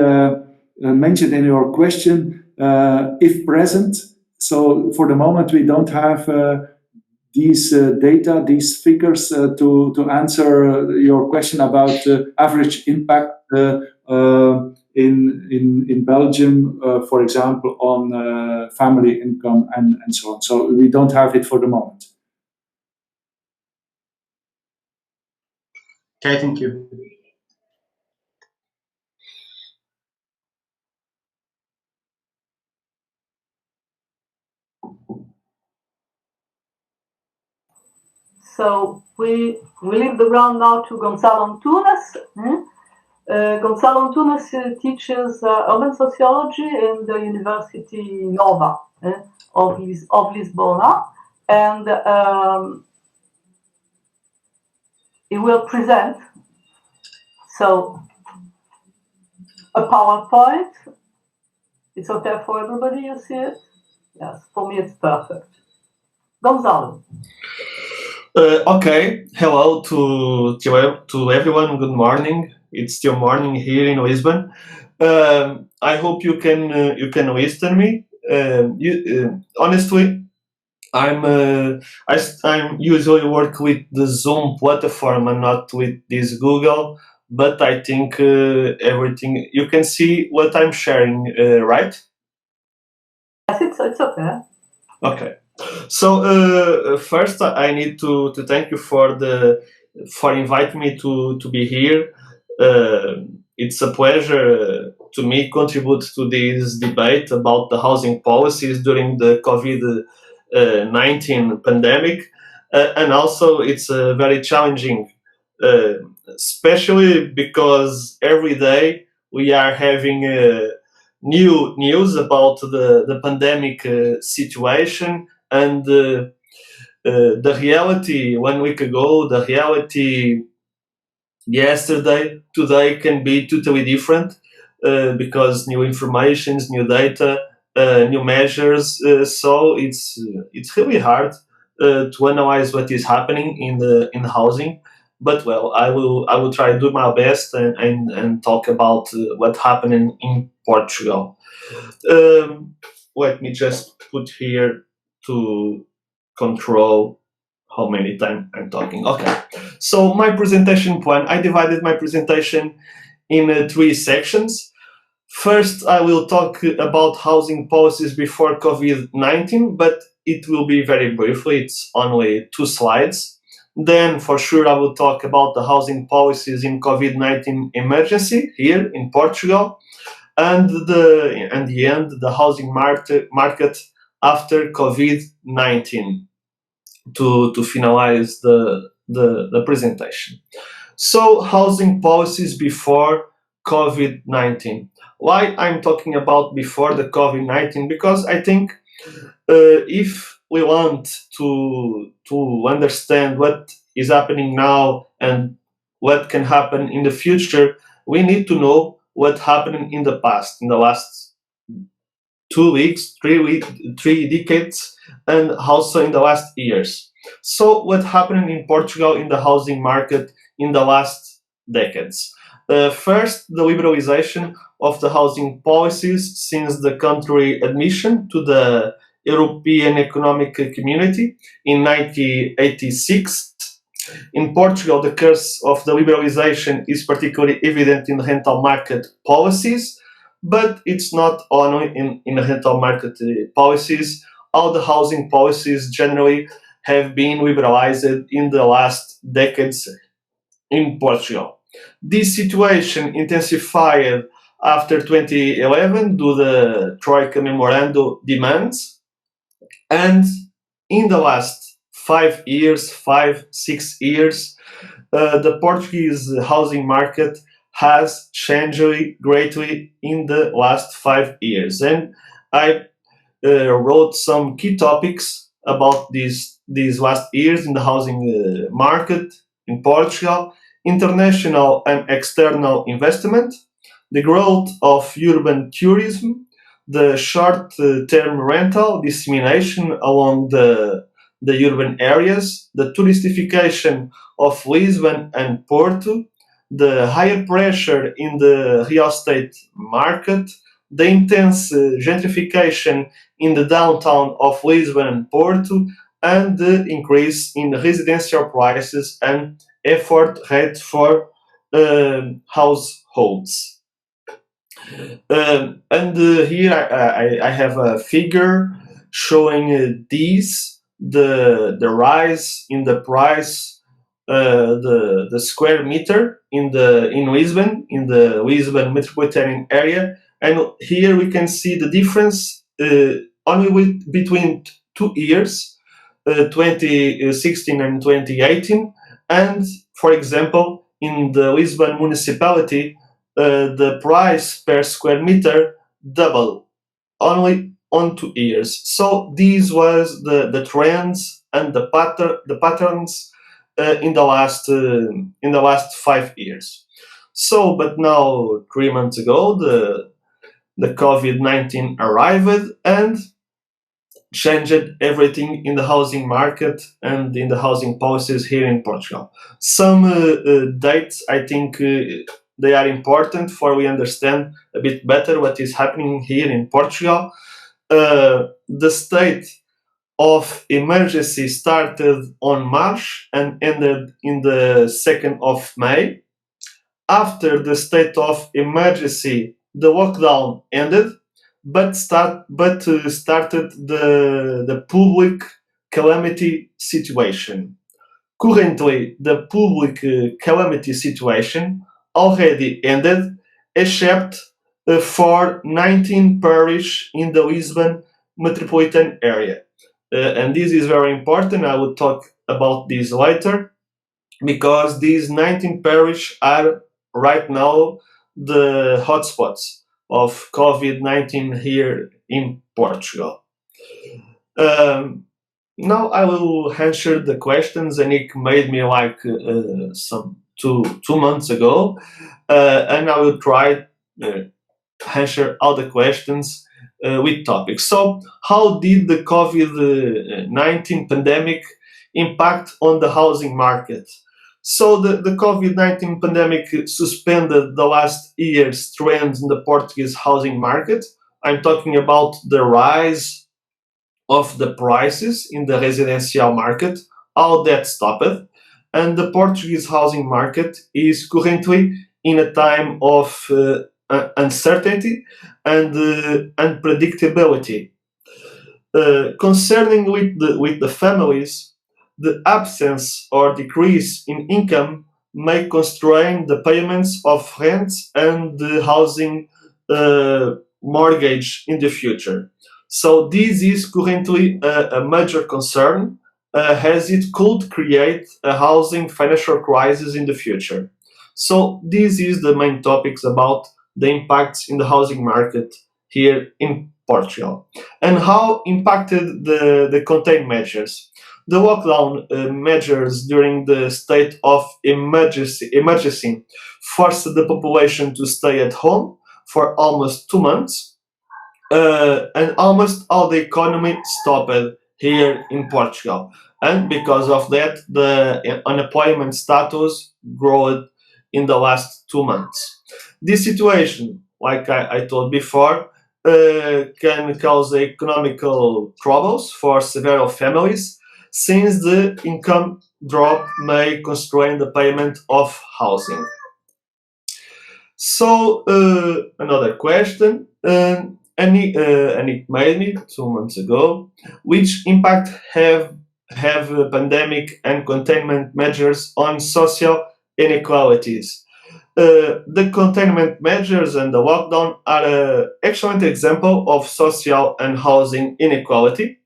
mentioned in your question. If present, so for the moment we don't have these data, these figures to answer your question about average impact in Belgium, for example, on family income and so on. So we don't have it for the moment. Okay, thank you. So we leave the ground now to Gonzalo Antunes. Gonzalo Antunes teaches urban sociology in the University Nova of Lisbona, and he will present a PowerPoint. It's okay for everybody, you see it? Yes, for me it's perfect. Gonzalo. Okay, hello to everyone. Good morning. It's still morning here in Lisbon. I hope you can listen me. Honestly, I'm usually work with the Zoom platform and not with this Google. But I think everything you can see what I'm sharing, right? Yes, it's okay. Okay. So first, I need to thank you for inviting me to be here. It's a pleasure to me contribute to this debate about the housing policies during the COVID-19 pandemic, and also it's very challenging, uh, especially because every day we are having new news about the pandemic situation, and the reality 1 week ago, the reality yesterday, today can be totally different because new informations, new data, new measures. So it's really hard to analyze what is happening in the housing. But well, I will try to do my best and talk about what happened in Portugal. Let me just put here to control how many times I'm talking. Okay. So my presentation plan, I divided my presentation in 3 sections. First, I will talk about housing policies before COVID-19, but it will be very briefly. It's only 2 slides. Then, for sure, I will talk about the housing policies in COVID-19 emergency here in Portugal, and the end, the housing market after COVID-19 to finalize the presentation. So, housing policies before COVID-19. Why I'm talking about before the COVID-19? Because I think if we want to understand what is happening now and what can happen in the future, we need to know what happened in the past, in the last 2 weeks, 3 decades, and also in the last years. So, what happened in Portugal in the housing market in the last decades? First, the liberalization of the housing policies since the country admission to the European Economic Community in 1986. In Portugal, the curse of the liberalization is particularly evident in rental market policies, but it's not only in rental market policies. All the housing policies generally have been liberalized in the last decades in Portugal. This situation intensified after 2011 due to the Troika Memorandum demands, and in the last 6 years, the Portuguese housing market has changed greatly in the last 5 years. And I wrote some key topics about these last years in the housing market in Portugal: international and external investment, the growth of urban tourism, the short-term rental dissemination along the urban areas, the touristification of Lisbon and Porto, the higher pressure in the real estate market, the intense gentrification in the downtown of Lisbon and Porto, and the increase in residential prices and effort rate for households. And here I have a figure showing the rise in the price, the square meter in Lisbon, in the Lisbon metropolitan area, and here we can see the difference only between 2 years. 2016 and 2018. And, for example, in the Lisbon municipality, the price per square meter doubled only on 2 years. So these was the trends and the patterns in the last 5 years. So, but now 3 months ago, the COVID-19 arrived and changed everything in the housing market and in the housing policies here in Portugal. Some dates, I think, they are important for we understand a bit better what is happening here in Portugal. The state of emergency started on March and ended in the 2nd of May. After the state of emergency, the lockdown ended, but started the public calamity situation. Currently, the public calamity situation already ended, except for 19 parishes in the Lisbon metropolitan area. And this is very important. I will talk about this later, because these 19 parishes are right now the hotspots of COVID-19 here in Portugal. Now I will answer the questions Nick made me like some two months ago, and I will try answer all the questions with topics. So, how did the COVID-19 pandemic impact on the housing market? So the COVID-19 pandemic suspended the last year's trends in the Portuguese housing market. I'm talking about the rise of the prices in the residential market. All that stopped, and the Portuguese housing market is currently in a time of uncertainty and unpredictability. Concerning with the families, the absence or decrease in income may constrain the payments of rents and the housing mortgage in the future. So this is currently a major concern, as it could create a housing financial crisis in the future. So this is the main topics about the impacts in the housing market here in Portugal. And how impacted the containment measures? The lockdown measures during the state of emergency forced the population to stay at home for almost 2 months, and almost all the economy stopped here in Portugal. And because of that, the unemployment status grew in the last 2 months. This situation, like I told before, can cause economical troubles for several families, since the income drop may constrain the payment of housing. So another question, and it made me 2 months ago, which impact have pandemic and containment measures on social inequalities? The containment measures and the lockdown are an excellent example of social and housing inequality.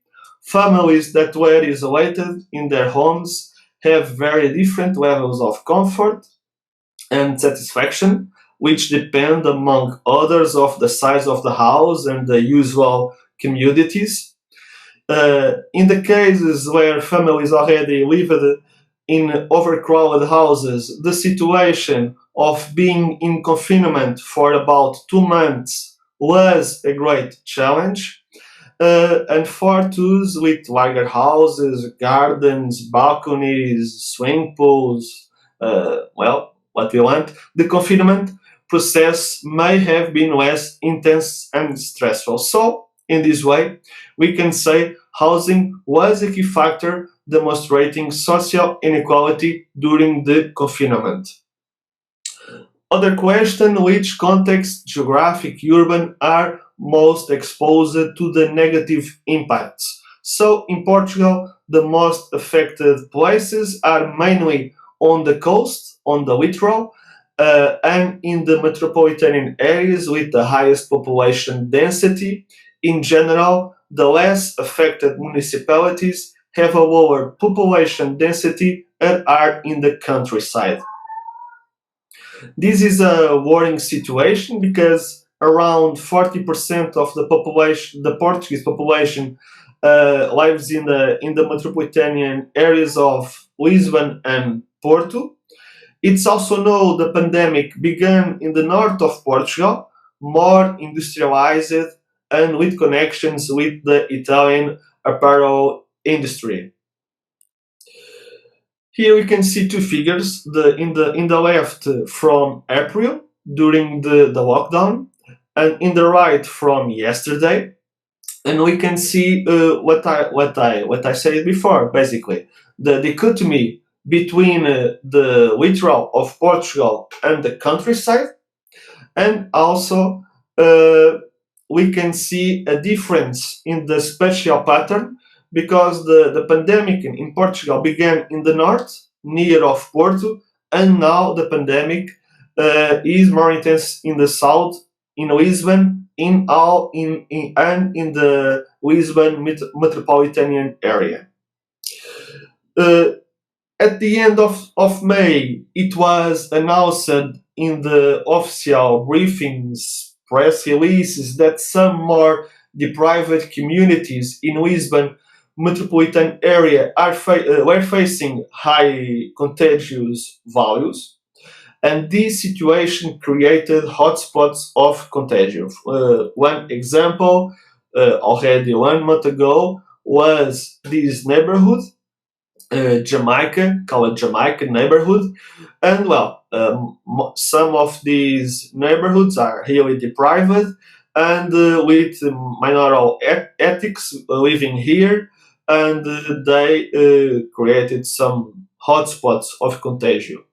Families that were isolated in their homes have very different levels of comfort and satisfaction, which depend, among others, of the size of the house and the usual commodities. In the cases where families already lived in overcrowded houses, the situation of being in confinement for about 2 months was a great challenge. And for those with larger houses, gardens, balconies, swimming pools, well, what we want, the confinement process may have been less intense and stressful. So, in this way, we can say housing was a key factor demonstrating social inequality during the confinement. Other question, which context, geographic, urban, are most exposed to the negative impacts? So in Portugal, the most affected places are mainly on the coast, on the littoral, and in the metropolitan areas with the highest population density. In general, the less affected municipalities have a lower population density and are in the countryside. This is a worrying situation because around 40% of the population, the Portuguese population, lives in the metropolitan areas of Lisbon and Porto. It's also known the pandemic began in the north of Portugal, more industrialized and with connections with the Italian apparel industry. Here we can see two figures. In the left from April during the lockdown, and in the right from yesterday. And we can see what I said before. Basically, the dichotomy between the littoral of Portugal and the countryside, and also we can see a difference in the spatial pattern because the pandemic in Portugal began in the north, near of Porto, and now the pandemic is more intense in the south, in Lisbon, and in the Lisbon metropolitan area. At the end of May, it was announced in the official briefings, press releases, that some more deprived communities in Lisbon metropolitan area were facing high contagious values, and this situation created hotspots of contagion. One example, already 1 month ago, was this neighborhood, Jamaica, called Jamaica neighborhood, and well, some of these neighborhoods are really deprived and with minority ethics living here, and they created some hotspots of contagion.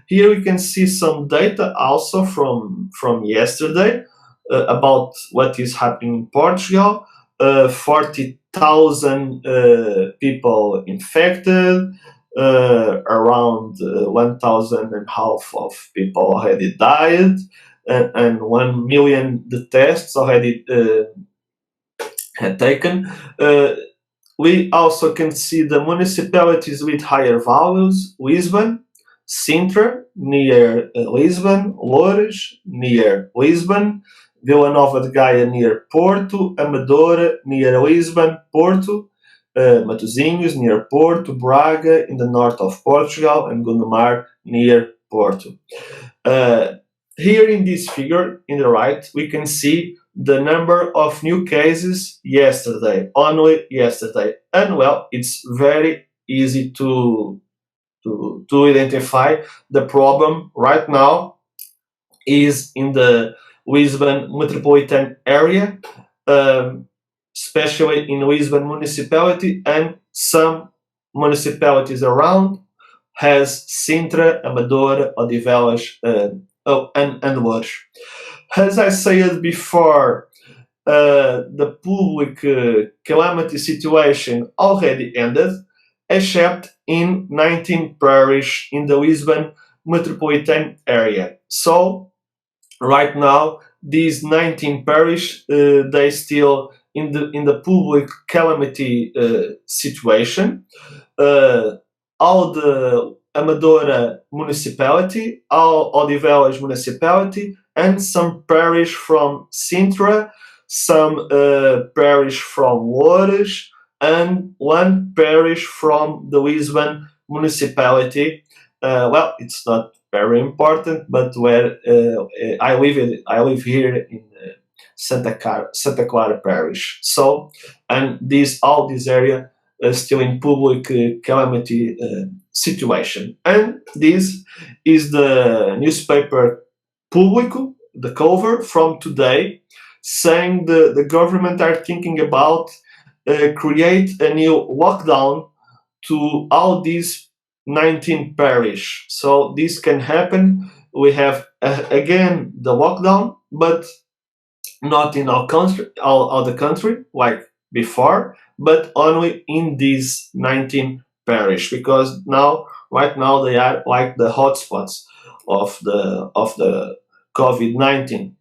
Here we can see some data also from yesterday about what is happening in Portugal. 40,000 people infected, around 1,000 and half of people already died, and 1 million the tests already had taken. We also can see the municipalities with higher values: Lisbon, Sintra, near Lisbon, Loures, near Lisbon, Vila Nova de Gaia, near Porto, Amadora, near Lisbon, Porto, Matosinhos, near Porto, Braga, in the north of Portugal, and Gondomar, near Porto. Here in this figure, in the right, we can see the number of new cases yesterday, only yesterday. And well, it's very easy to identify the problem right now is in the Lisbon metropolitan area, especially in Lisbon municipality, and some municipalities around has Sintra, Amadora, Odivelas, and Loures. As I said before, the public calamity situation already ended, except in 19 parishes in the Lisbon metropolitan area. So right now, these 19 parishes, they still in the public calamity situation. All the Amadora municipality, all Odivelas municipality, and some parish from Sintra, some parish from Loures, and one parish from the Lisbon municipality. Well, it's not very important, but where I live here in Santa Clara parish. So, and all this area still in public calamity situation. And this is the newspaper Público, the cover from today, saying the government are thinking about create a new lockdown to all these 19 parish. So this can happen. We have again the lockdown, but not in all the country like before, but only in these 19 parish, because right now they are like the hotspots of the COVID-19,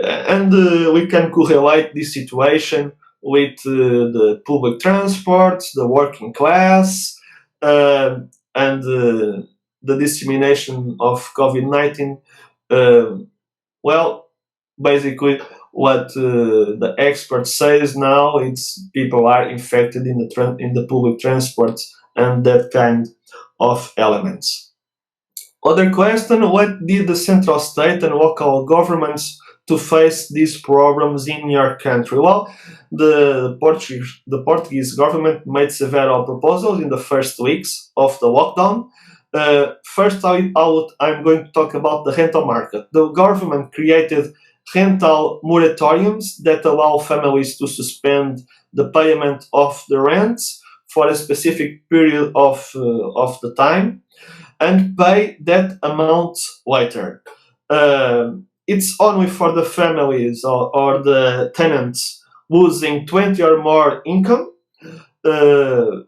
and we can correlate this situation with the public transport, the working class, and the dissemination of COVID-19. Well, basically, what the expert says now, it's people are infected in the public transport and that kind of elements. Other question: what did the central state and local governments to face these problems in your country? Well, the Portuguese government made several proposals in the first weeks of the lockdown. First, I'm going to talk about the rental market. The government created rental moratoriums that allow families to suspend the payment of the rents for a specific period of the time and pay that amount later. It's only for the families or the tenants losing 20 or more income.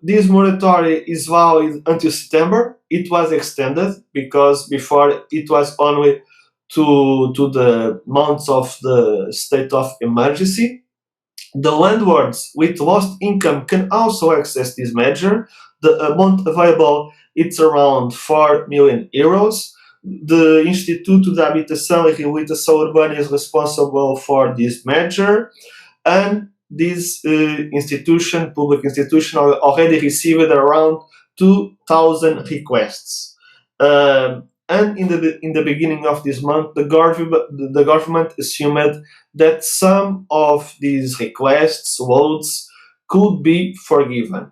This moratorium is valid until September. It was extended because before it was only to the months of the state of emergency. The landlords with lost income can also access this measure. The amount available it's around 4 million euros. The Instituto de Habitação e Reabilitação Urbana is responsible for this measure, and this public institution, already received around 2,000 requests. And in the beginning of this month, the government assumed that some of these requests, votes, could be forgiven.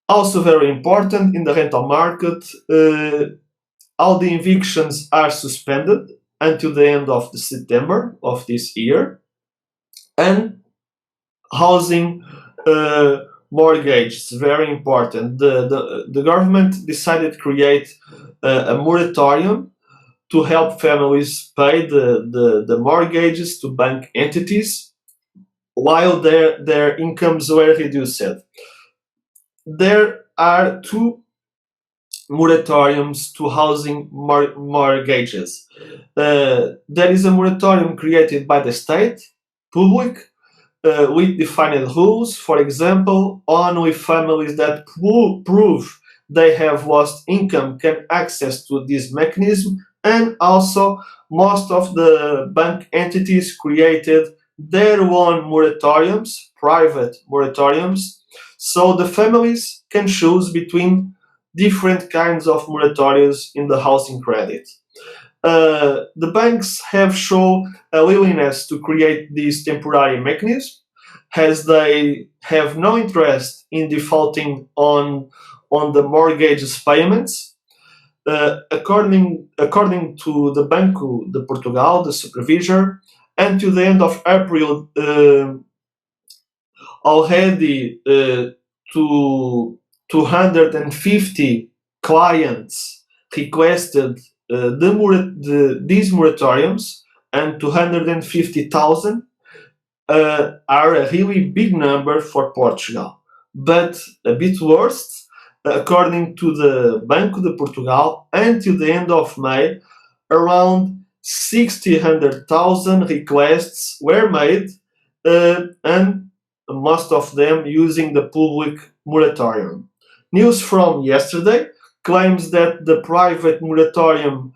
Also very important in the rental market, all the evictions are suspended until the end of September of this year, and housing mortgage is very important. The government decided to create a moratorium to help families pay the mortgages to bank entities while their incomes were reduced. There are two moratoriums to housing mortgages. There is a moratorium created by the state, public, with defined rules. For example, only families that prove they have lost income can access to this mechanism, and also most of the bank entities created their own moratoriums, private moratoriums, so the families can choose between different kinds of moratoriums in the housing credit. The banks have shown a willingness to create this temporary mechanism, as they have no interest in defaulting on the mortgages payments. According to the Banco de Portugal, the supervisor, and to the end of April, already to 250 clients requested these moratoriums, and 250,000 are a really big number for Portugal. But a bit worse, according to the Banco de Portugal, until the end of May, around 600,000 requests were made, and most of them using the public moratorium. News from yesterday claims that the private moratorium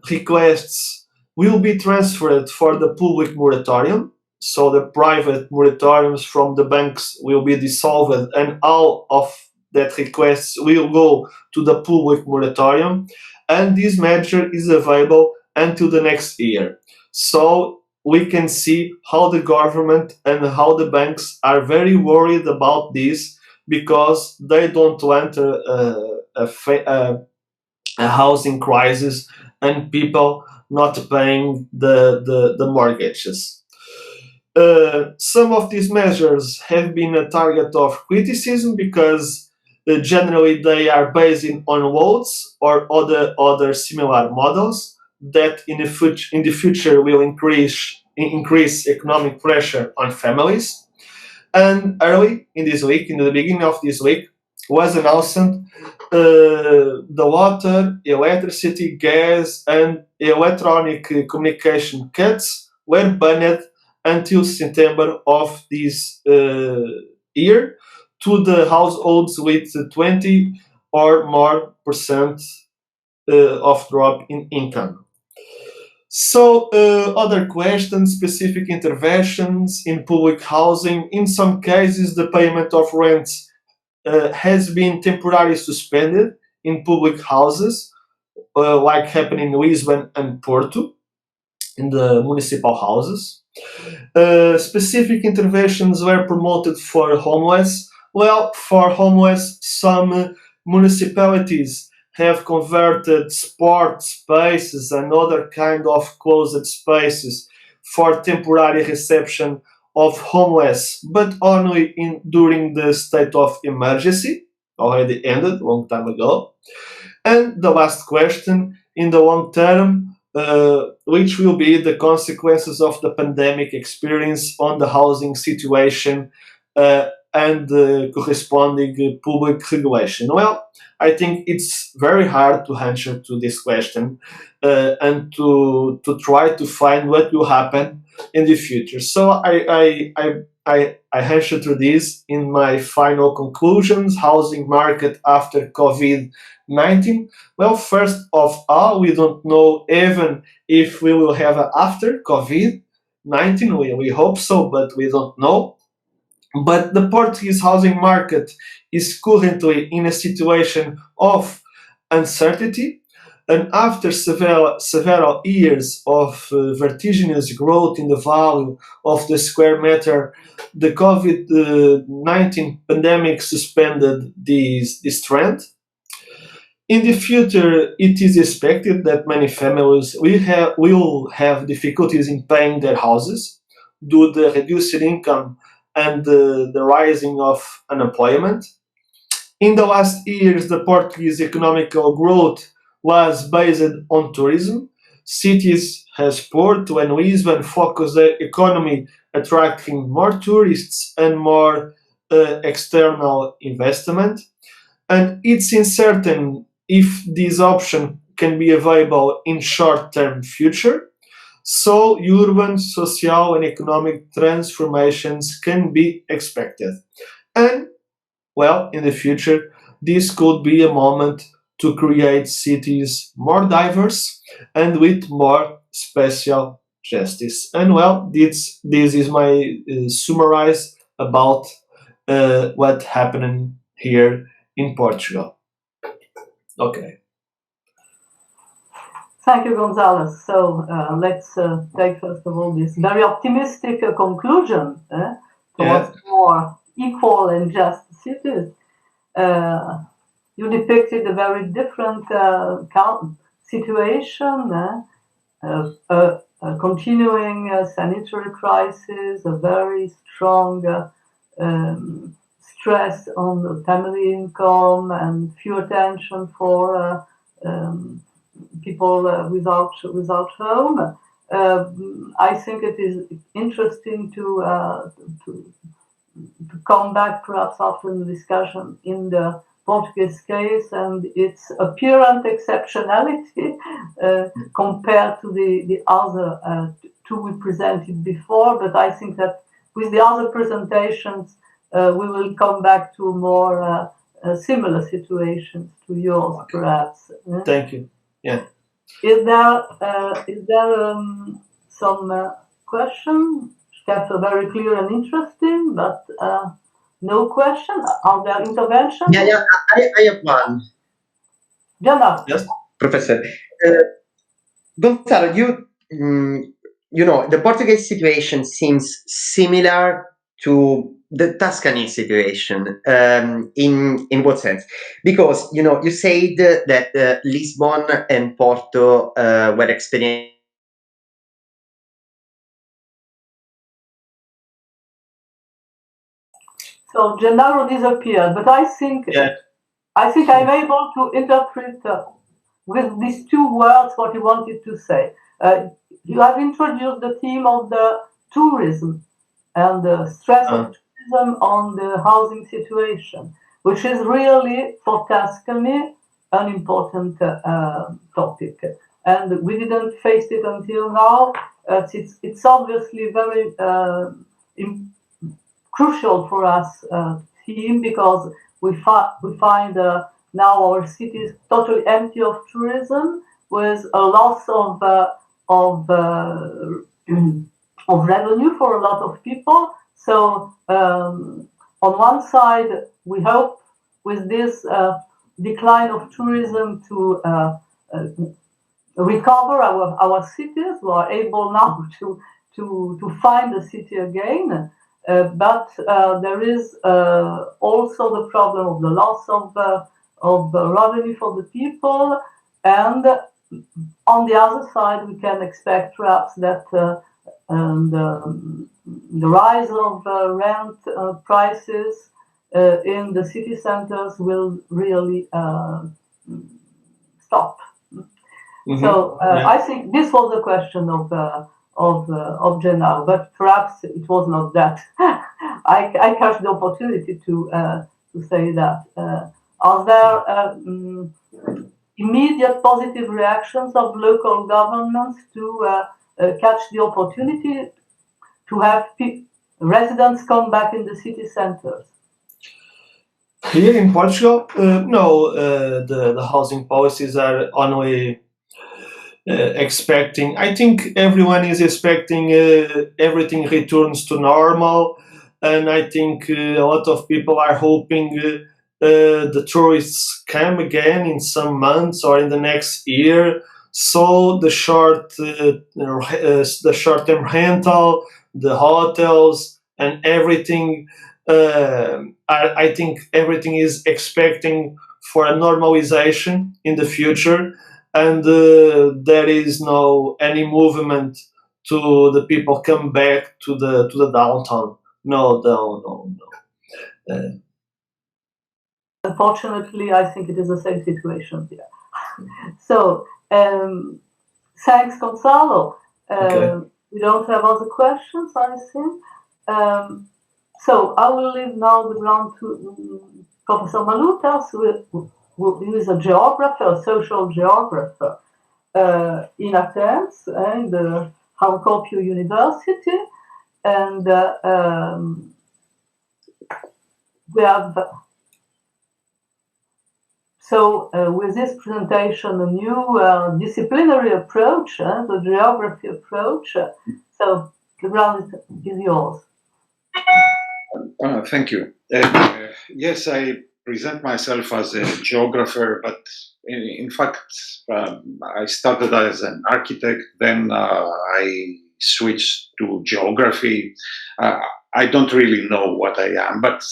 requests will be transferred for the public moratorium. So the private moratoriums from the banks will be dissolved, and all of that requests will go to the public moratorium. And this measure is available until the next year. So we can see how the government and how the banks are very worried about this, because they don't want a housing crisis and people not paying the mortgages. Some of these measures have been a target of criticism because generally they are based on loans or other similar models that in the future will increase economic pressure on families. And early in this week, in the beginning of this week, was announced the water, electricity, gas, and electronic communication cuts were banned until September of this year to the households with 20 or more percent of drop in income. So other questions, specific interventions in public housing. In some cases, the payment of rents has been temporarily suspended in public houses, like happened in Lisbon and Porto, in the municipal houses. Specific interventions were promoted for homeless. Well, for homeless, some municipalities have converted sport spaces and other kind of closed spaces for temporary reception of homeless, but only during the state of emergency, already ended a long time ago. And the last question, in the long term, which will be the consequences of the pandemic experience on the housing situation and the corresponding public regulation? Well, I think it's very hard to answer to this question and to try to find what will happen in the future. So I answer to this in my final conclusions. Housing market after COVID-19. Well, first of all, we don't know even if we will have an after COVID-19. We hope so, but we don't know. But the Portuguese housing market is currently in a situation of uncertainty. And after several years of vertiginous growth in the value of the square meter, the COVID-19 pandemic suspended this trend. In the future, it is expected that many families will have difficulties in paying their houses due to the reduced income and the rising of unemployment. In the last years, the Portuguese economical growth was based on tourism. Cities as Porto and Lisbon focus their economy, attracting more tourists and more external investment. And it's uncertain if this option can be available in short-term future. So urban, social, and economic transformations can be expected. And, well, in the future, this could be a moment to create cities more diverse and with more special justice. And, well, this is my summarize about what happened here in Portugal. Okay. Thank you, Gonzalez. So let's take first of all this very optimistic conclusion towards more equal and just cities. You depicted a very different situation, a continuing sanitary crisis, a very strong stress on the family income and few attention for people without home. I think it is interesting to come back perhaps after the discussion in the Portuguese case and its apparent exceptionality compared to the other two we presented before. But I think that with the other presentations, we will come back to more similar situations to yours, perhaps. Thank you. Yeah. Is there some question? That's very clear and interesting, but no question. Are there interventions? Yeah, I have one. Yes, Professor. Gonzalo, you know, the Portuguese situation seems similar to the Tuscany situation. In what sense? Because, you know, you said that Lisbon and Porto were experiencing. So Gennaro disappeared, but I think I'm able to interpret with these two words what he wanted to say. You have introduced the theme of the tourism and the stress of tourism on the housing situation, which is really for Tuscany an important topic. And we didn't face it until now. it's obviously very crucial for us team, because we find now our city is totally empty of tourism, with a loss of revenue for a lot of people. So on one side, we hope with this decline of tourism to recover our cities. We are able now to find the city again. But there is also the problem of the loss of revenue for the people, and on the other side, we can expect perhaps that the rise of rent prices in the city centers will really stop. Mm-hmm. So I think this was a question of Gennaro, but perhaps it was not that. I catch the opportunity to say that. Are there immediate positive reactions of local governments to catch the opportunity to have residents come back in the city centers? Here in Portugal, no, the housing policies are only expecting. I think everyone is expecting everything returns to normal, and I think a lot of people are hoping the tourists come again in some months or in the next year. So the short-term rental, the hotels, and everything. I think everything is expecting for a normalization in the future, and there is no any movement to the people come back to the downtown. No. Unfortunately, I think it is the same situation here. So thanks, Gonzalo. Okay. We don't have other questions, I think. So I will leave now the ground to Professor Malutas, who is a geographer, a social geographer in Athens and the Harkopio University. And we have, with this presentation, a new disciplinary approach, the geography approach. So the ground is yours. Thank you. Yes, I present myself as a geographer, but in fact, I started as an architect, then I switched to geography. I don't really know what I am, but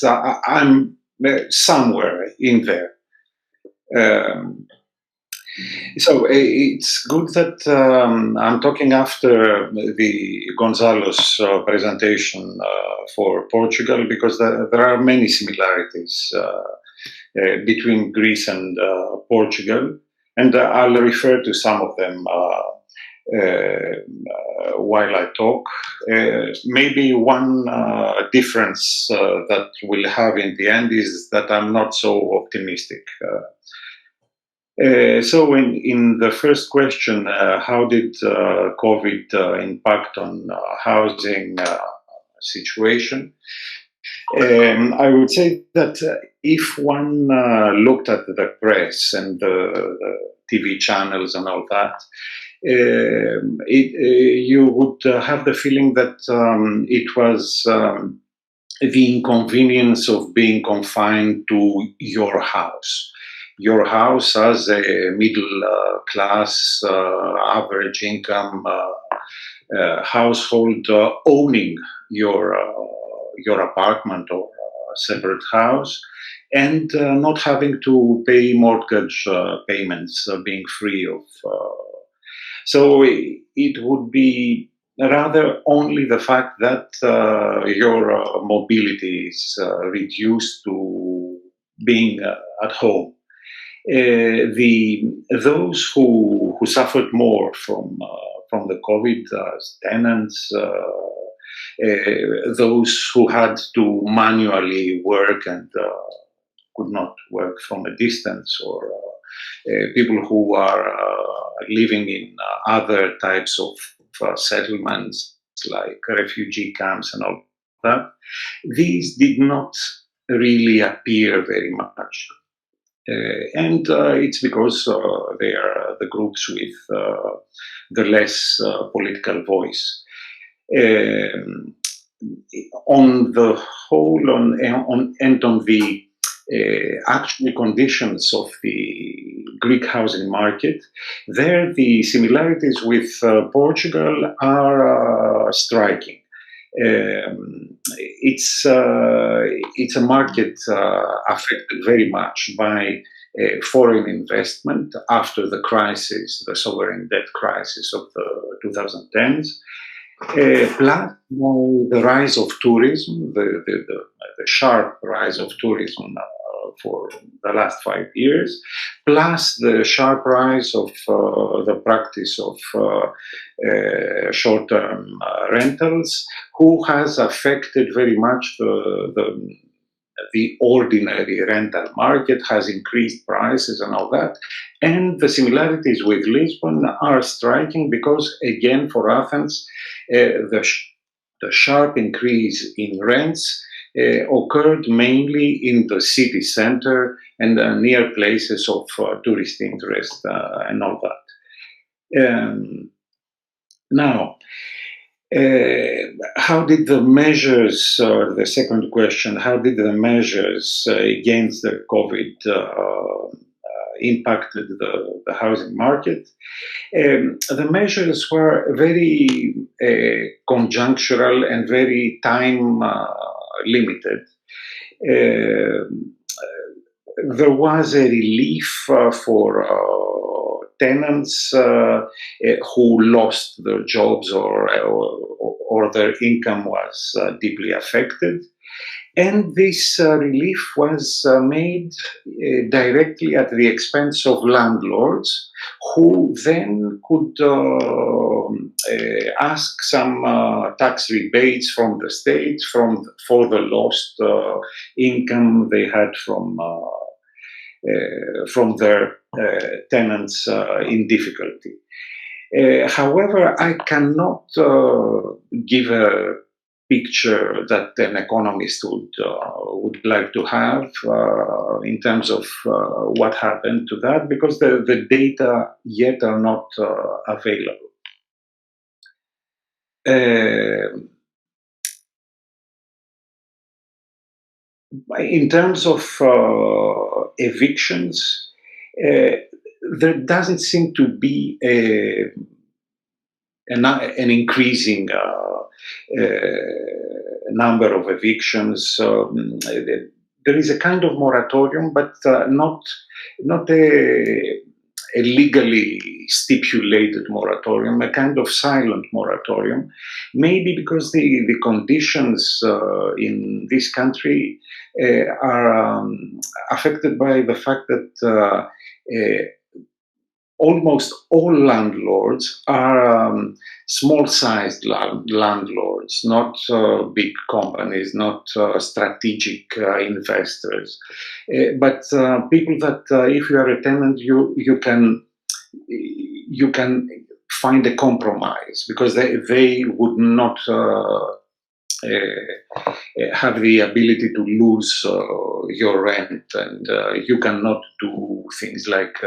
I'm somewhere in there. So it's good that I'm talking after the Gonzalo's presentation for Portugal, because there are many similarities between Greece and Portugal, and I'll refer to some of them while I talk. Maybe one difference that we'll have in the end is that I'm not so optimistic. So in the first question, how did COVID impact on housing situation? I would say that if one looked at the press and the TV channels and all that, you would have the feeling that it was the inconvenience of being confined to your house. Your house as a middle class, average income household owning your apartment or separate house, and not having to pay mortgage payments, being free of. So it would be rather only the fact that your mobility is reduced to being at home. Those who suffered more from the COVID tenants, those who had to manually work and could not work from a distance, or people who are living in other types of settlements like refugee camps and all that, these did not really appear very much. And it's because they are the groups with the less political voice. On the whole, on the actual conditions of the Greek housing market, there the similarities with Portugal are striking. It's a market affected very much by foreign investment after the crisis, the sovereign debt crisis of the 2010s. Plus the rise of tourism, the sharp rise of tourism for the last 5 years, plus the sharp rise of the practice of short-term rentals, who has affected very much the ordinary rental market, has increased prices and all that. And the similarities with Lisbon are striking because, again, for Athens, the sharp increase in rents occurred mainly in the city center and near places of tourist interest and all that. Now, how did the measures, the second question, how did the measures against the COVID impacted the housing market? The measures were very conjunctural and very time limited. There was a relief for tenants who lost their jobs or their income was deeply affected. And this relief was made directly at the expense of landlords, who then could ask some tax rebates from the state for the lost income they had from their tenants in difficulty. However, I cannot give a picture that an economist would like to have in terms of what happened to that, because the data yet are not available. In terms of evictions, there doesn't seem to be an increasing number of evictions. There is a kind of moratorium, but not a legally stipulated moratorium, a kind of silent moratorium, maybe because the conditions in this country are affected by the fact that almost all landlords are small-sized landlords, not big companies, not strategic investors, but people that, if you are a tenant, you can find a compromise, because they would not have the ability to lose your rent, and you cannot do things like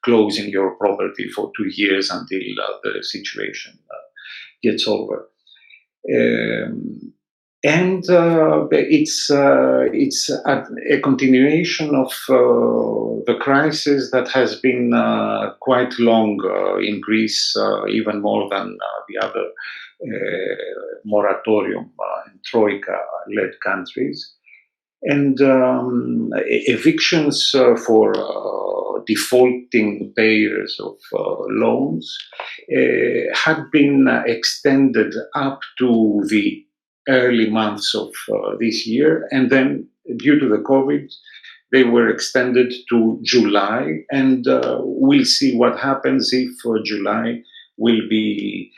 closing your property for 2 years until the situation gets over. And it's a continuation of the crisis that has been quite long in Greece, even more than the other moratorium in Troika-led countries. And evictions for defaulting payers of loans had been extended up to the early months of this year, and then due to the COVID, they were extended to July, and we'll see what happens if July will be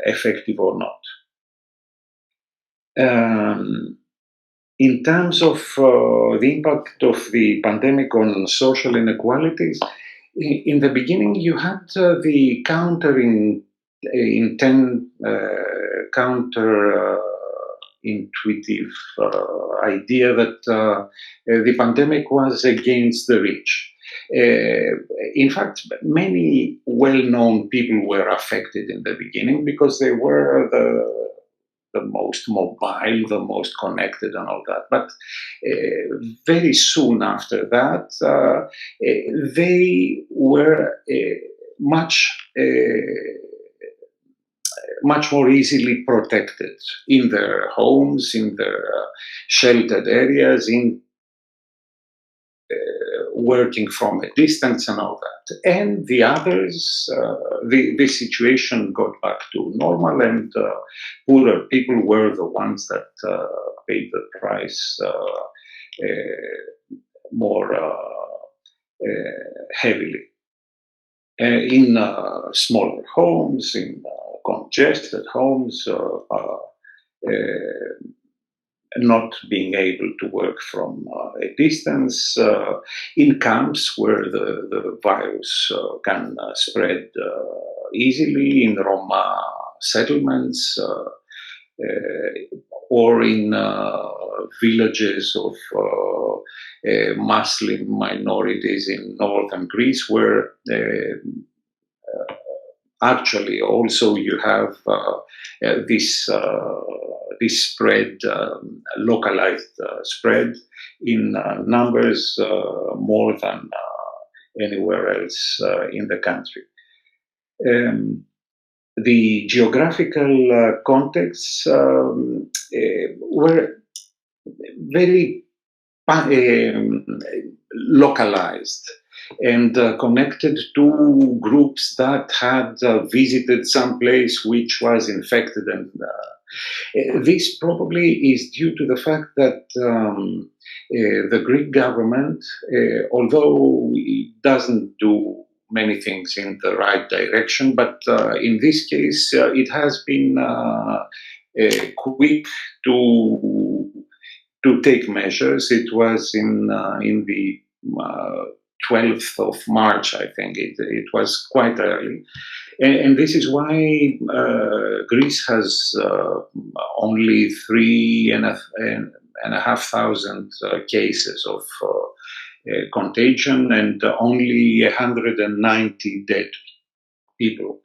effective or not. In terms of the impact of the pandemic on social inequalities, in the beginning you had the countering in 10 counter intuitive idea that the pandemic was against the rich. In fact, many well-known people were affected in the beginning because they were the most mobile, the most connected, and all that. But very soon after that, they were much more easily protected in their homes, in their sheltered areas, in working from a distance and all that. And the others, the situation got back to normal, and poorer people were the ones that paid the price more heavily. In smaller homes, in congested homes, not being able to work from a distance, in camps where the virus can spread easily, in Roma settlements, or in villages of Muslim minorities in northern Greece, where actually also you have this spread, localized spread in numbers more than anywhere else in the country. The geographical contexts were very localized and connected to groups that had visited some place which was infected, and this probably is due to the fact that the Greek government, although it doesn't do many things in the right direction, but in this case it has been quick to take measures. It was in the 12th of March, I think. It was quite early. And this is why Greece has only 3,500 cases of contagion and only 190 dead people.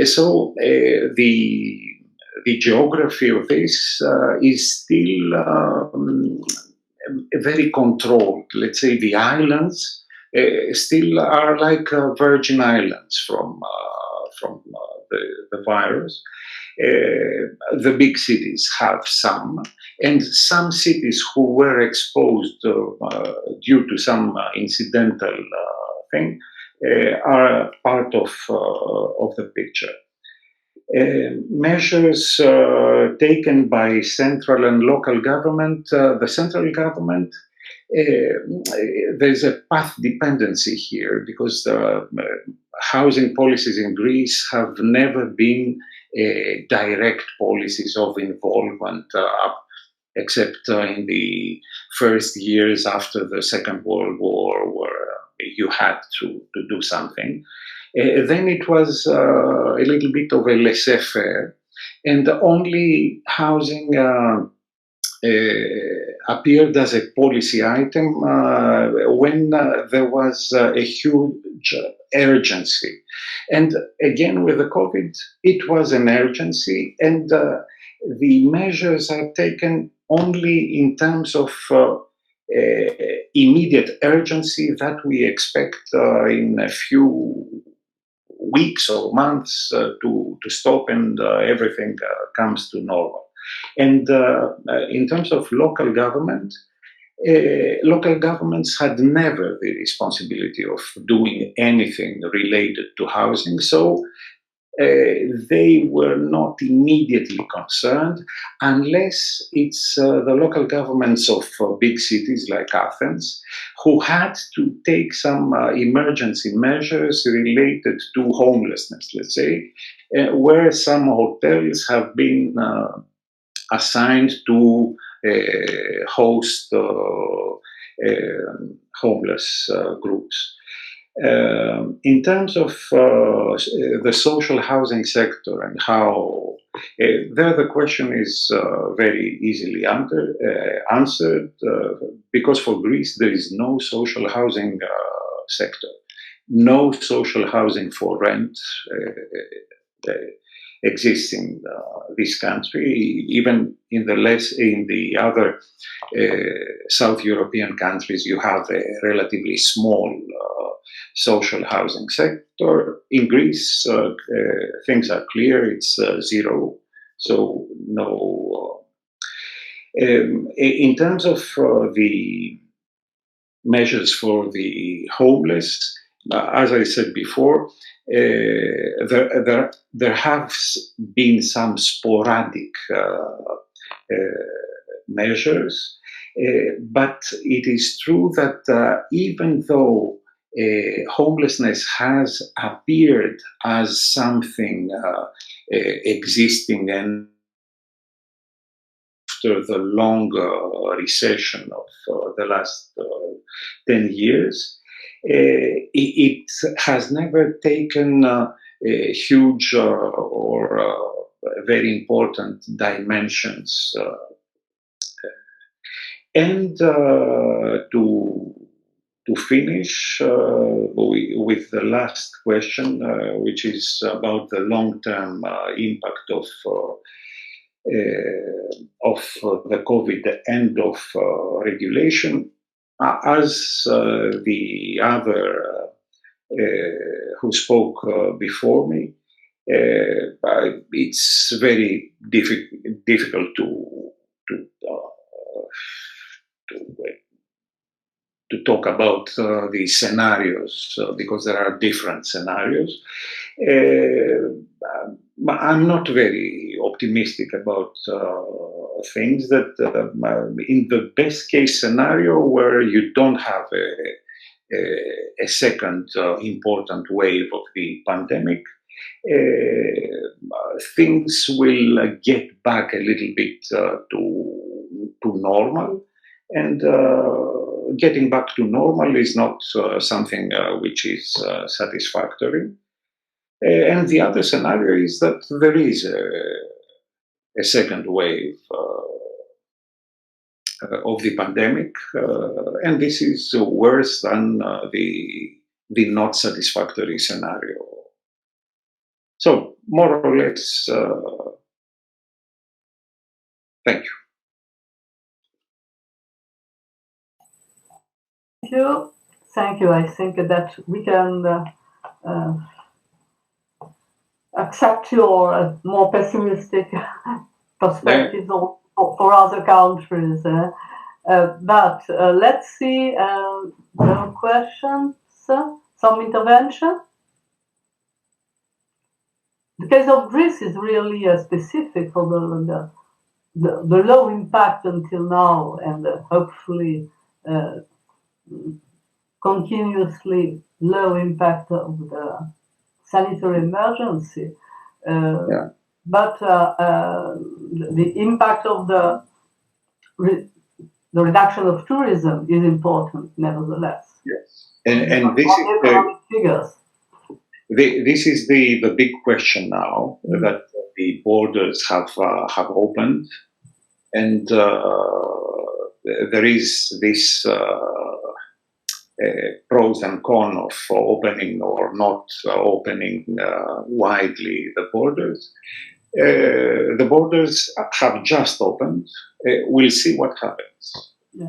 So the geography of this is still very controlled. Let's say the islands still are like Virgin Islands from the virus. The big cities have some, and some cities who were exposed due to some incidental thing are part of the picture. Measures taken by central and local government. The central government, there's a path dependency here, because the housing policies in Greece have never been direct policies of involvement, except in the first years after the Second World War, where you had to do something. Then it was a little bit of a laissez-faire, and only housing appeared as a policy item when there was a huge urgency. And again, with the COVID, it was an urgency, and the measures are taken only in terms of immediate urgency that we expect in a few weeks or months to stop, and everything comes to normal. And in terms of local government, local governments had never the responsibility of doing anything related to housing, so they were not immediately concerned, unless it's the local governments of big cities like Athens, who had to take some emergency measures related to homelessness, let's say, where some hotels have been assigned to host homeless groups. In terms of the social housing sector and how there the question is very easily answered because for Greece there is no social housing sector, no social housing for rent exists in this country. Even in the other South European countries, you have a relatively small social housing sector. In Greece, things are clear; it's zero. So no. In terms of the measures for the homeless, as I said before, there have been some sporadic measures, but it is true that even though homelessness has appeared as something existing and after the long recession of the last 10 years, it has never taken huge or very important dimensions. And to finish with the last question, which is about the long-term impact of the COVID and of regulation, as the other who spoke before me, it's very difficult to talk about the scenarios because there are different scenarios. I'm not very optimistic about things that in the best case scenario where you don't have a second important wave of the pandemic, things will get back a little bit to normal, and getting back to normal is not something which is satisfactory. And the other scenario is that there is a second wave of the pandemic, and this is worse than the not satisfactory scenario. So, more or less, thank you. Thank you. I think that we can accept your more pessimistic perspectives for other countries. But let's see the questions, some intervention. The case of Greece is really specific for the low impact until now, and hopefully continuously low impact of the sanitary emergency. But the impact of the reduction of tourism is important, nevertheless. Yes, and this is economic figures. This is the big question now that the borders have opened, and there is this pros and cons of opening or not opening widely the borders. The borders have just opened. We'll see what happens. Yeah.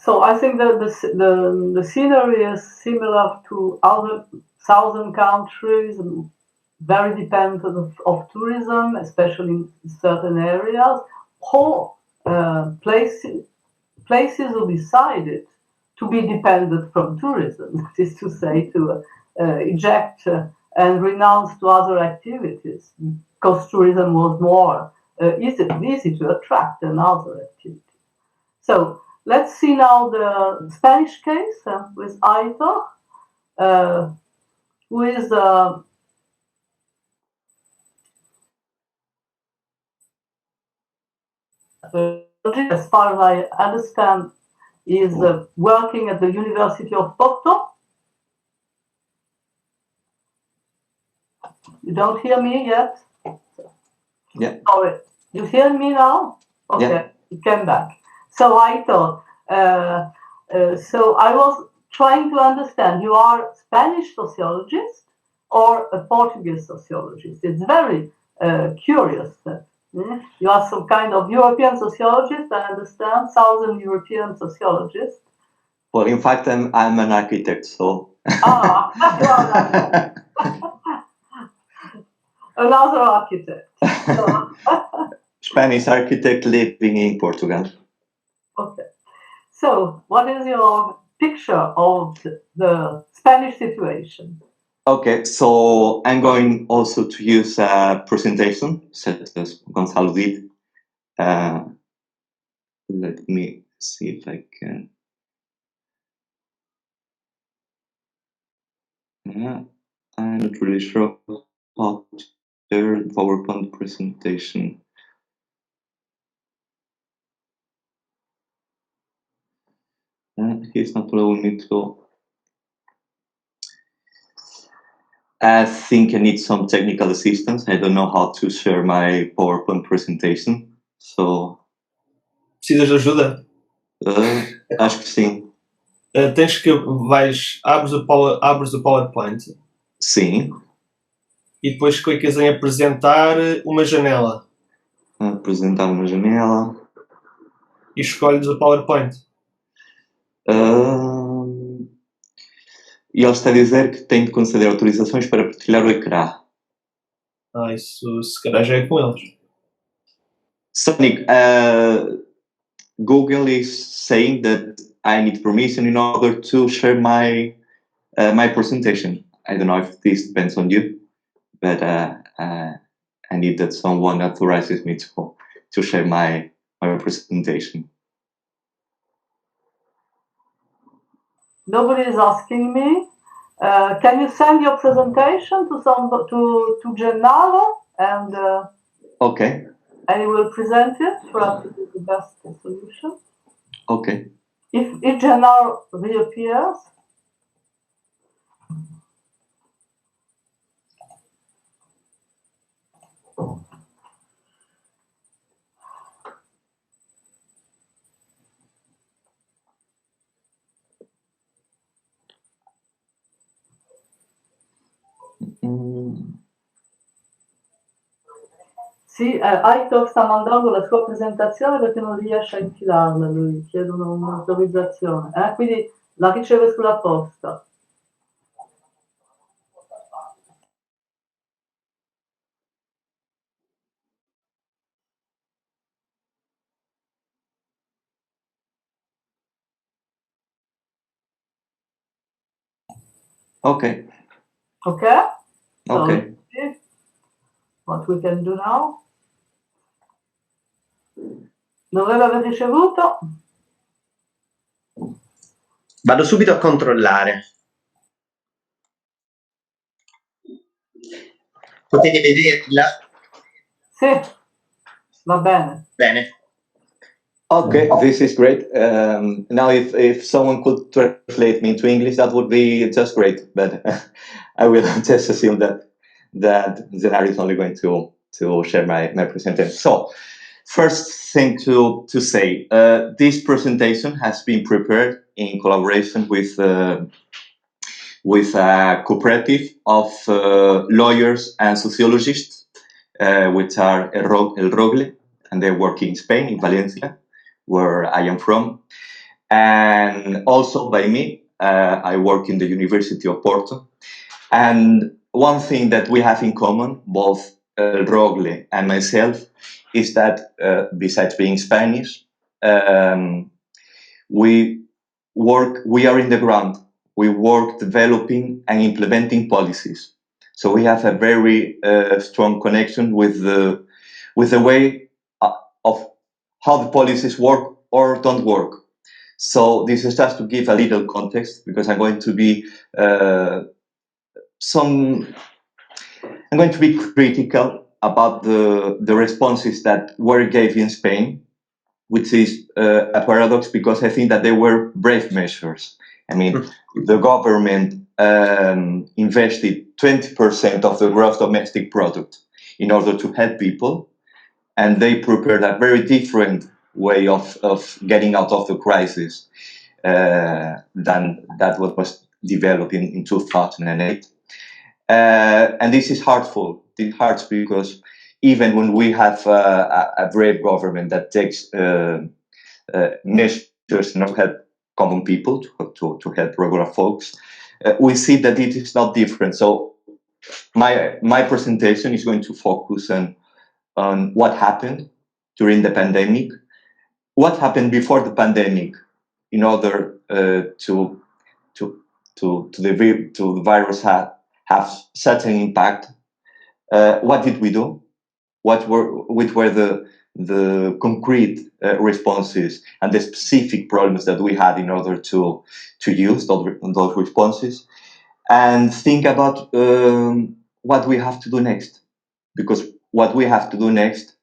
So I think that the scenery is similar to other southern countries, very dependent of tourism, especially in certain areas. Whole places who decided to be dependent from tourism, that is to say, to eject and renounce to other activities, because tourism was more easy to attract than other activities. So let's see now the Spanish case with Aitor, who is as far as I understand, is working at the University of Porto. You don't hear me yet? Yeah. Sorry. You hear me now? Okay, yeah. You came back. So I thought, so I was trying to understand, you are Spanish sociologist or a Portuguese sociologist? It's very curious. You are some kind of European sociologist, I understand, Southern European sociologist. Well, in fact, I'm an architect, so. Ah, another architect. Spanish architect living in Portugal. Okay. So, what is your picture of the Spanish situation? Okay, so I'm going also to use a presentation, such as Gonzalo did. Let me see if I can. I'm not really sure how to share the PowerPoint presentation. He's not allowing me to. I think I need some technical assistance. I don't know how to share my PowerPoint presentation, so. Precisas de ajuda? Acho que sim. Tens que abres o PowerPoint. Sim. E depois clicas em apresentar uma janela. Apresentar uma janela. E escolhes o PowerPoint. E ele está a dizer que tem de conceder autorizações para partilhar o ecrã. Isso se calhar já é com eles. Sonic, Google is saying that I need permission in order to share my presentation. I don't know if this depends on you, but I need that someone authorizes me to share my presentation. Nobody is asking me. Can you send your presentation to Gennaro and okay. And he will present it for us to do the best solution. Okay. If Gennaro reappears, Sì, Aitor sta mandando la sua presentazione perché non riesce a infilarla, lui chiedono un'autorizzazione, quindi la riceve sulla posta. Okay. Okay? Okay. So, what we can do now? Dovrebbe aver ricevuto. Vado subito a controllare. Potete vederla? Sì, va bene. Bene. Okay, this is great. Now, if someone could translate me into English, that would be just great. But I will just assume that Zenari is only going to share my presentation. So, first thing to say, this presentation has been prepared in collaboration with a cooperative of lawyers and sociologists, which are El Rogle, and they work in Spain, in Valencia, where I am from, and also by me. I work in the University of Porto. And one thing that we have in common, both El Rogle and myself, is that besides being Spanish, we are in the ground. We work developing and implementing policies. So we have a very strong connection with the way of how the policies work or don't work. So this is just to give a little context, because I'm going to be critical about the responses that were given in Spain, which is a paradox because I think that they were brave measures. I mean, the government invested 20% of the gross domestic product in order to help people, and they prepared a very different way of getting out of the crisis than that what was developed in 2008. And this is hurtful. It hurts because even when we have a brave government that takes measures to help common people, to help regular folks, we see that it is not different. So my presentation is going to focus on what happened during the pandemic, what happened before the pandemic, in order to the virus have such an impact. What did we do? Which were the concrete responses and the specific problems that we had in order to use those responses, and think about what we have to do next. Because what we have to do next,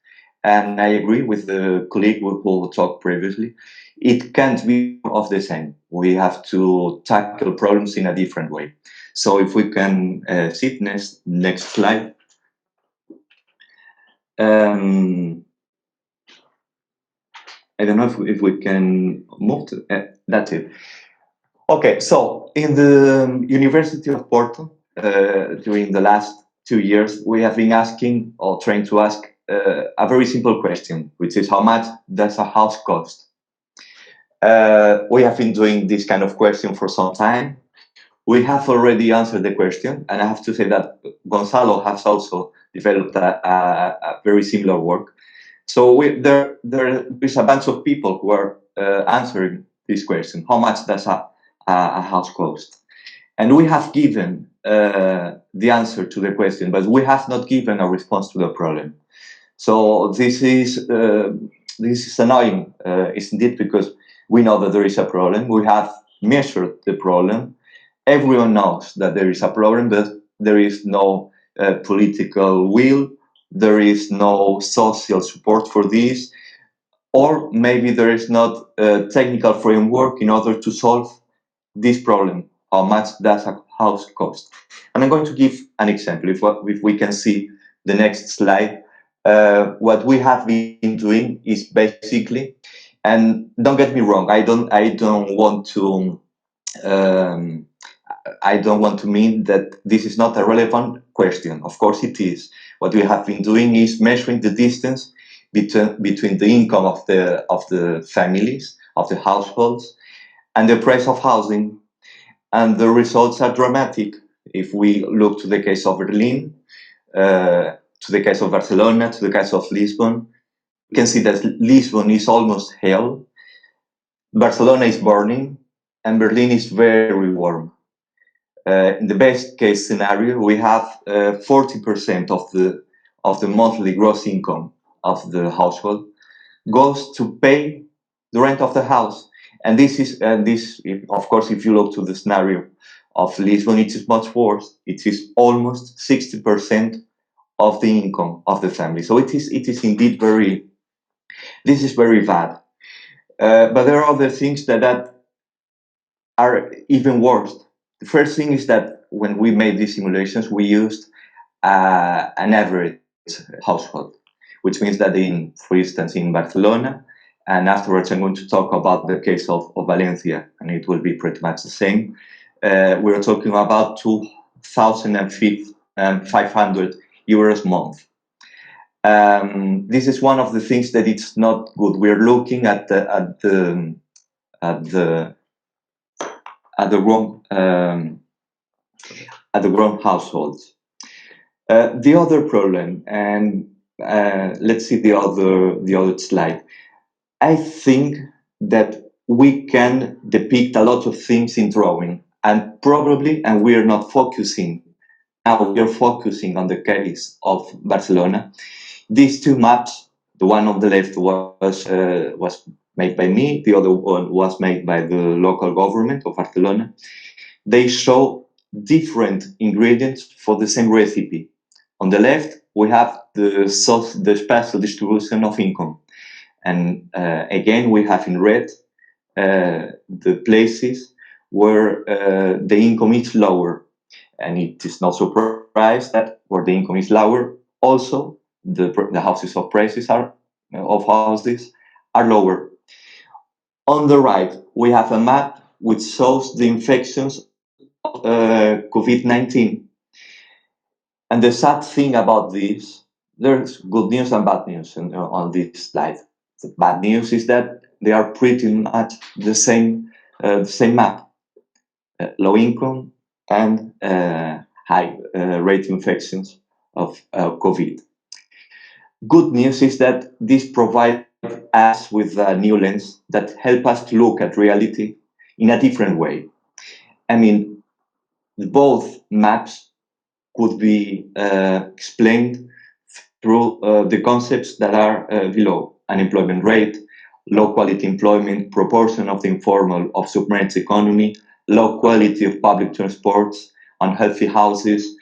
and I agree with the colleague who talked previously, it can't be of the same. We have to tackle problems in a different way. So if we can see next slide. I don't know if we can move to that's it. Okay, so in the University of Porto, during the last 2 years, we have been asking or trying to ask a very simple question, which is how much does a house cost? We have been doing this kind of question for some time. We have already answered the question, and I have to say that Gonzalo has also developed a very similar work. So there is a bunch of people who are answering this question: how much does a house cost? And we have given the answer to the question, but we have not given a response to the problem. So this is annoying, isn't it? Because we know that there is a problem. We have measured the problem. Everyone knows that there is a problem, but there is no political will. There is no social support for this, or maybe there is not a technical framework in order to solve this problem. How much does a house cost? And I'm going to give an example. If we can see the next slide, what we have been doing is basically, and don't get me wrong, I don't want to mean that this is not a relevant question. Of course it is. What we have been doing is measuring the distance between the income of the families, of the households, and the price of housing. And the results are dramatic. If we look to the case of Berlin, to the case of Barcelona, to the case of Lisbon, we can see that Lisbon is almost hell, Barcelona is burning, and Berlin is very warm. In the best case scenario, we have 40% of the monthly gross income of the household goes to pay the rent of the house. And this, of course, if you look to the scenario of Lisbon, it is much worse. It is almost 60% of the income of the family. So it is indeed this is very bad. But there are other things that are even worse. The first thing is that when we made these simulations, we used an average household, which means that for instance, in Barcelona, and afterwards I'm going to talk about the case of Valencia, and it will be pretty much the same. We're talking about 2,500 euros a month. This is one of the things that it's not good. We're looking at the wrong households. The other problem, and let's see the other slide. I think that we can depict a lot of things in drawing, and we are not focusing. Now we are focusing on the case of Barcelona. These two maps, the one on the left was made by me, the other one was made by the local government of Barcelona. They show different ingredients for the same recipe. On the left, we have the spatial distribution of income. And again, we have in red the places where the income is lower. And it is no surprise that where the income is lower, also the houses of prices of houses are lower. On the right, we have a map which shows the infections of COVID-19. And the sad thing about this, there's good news and bad news on this slide. The bad news is that they are pretty much the same map, low income and high rate infections of COVID. Good news is that this provides us with a new lens that help us to look at reality in a different way. I mean, both maps could be explained through the concepts that are below: unemployment rate, low quality employment, proportion of the informal of submerged economy, low quality of public transports, unhealthy houses,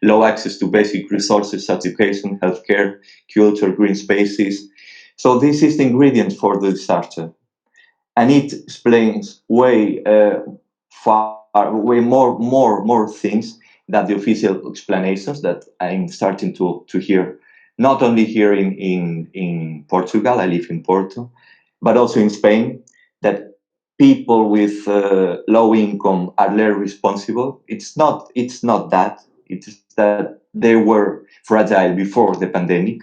low access to basic resources, education, healthcare, culture, green spaces. So this is the ingredient for the disaster. And it explains way more things than the official explanations that I'm starting to hear, not only here in Portugal, I live in Porto, but also in Spain, that people with low income are less responsible. It's not that. It is that they were fragile before the pandemic,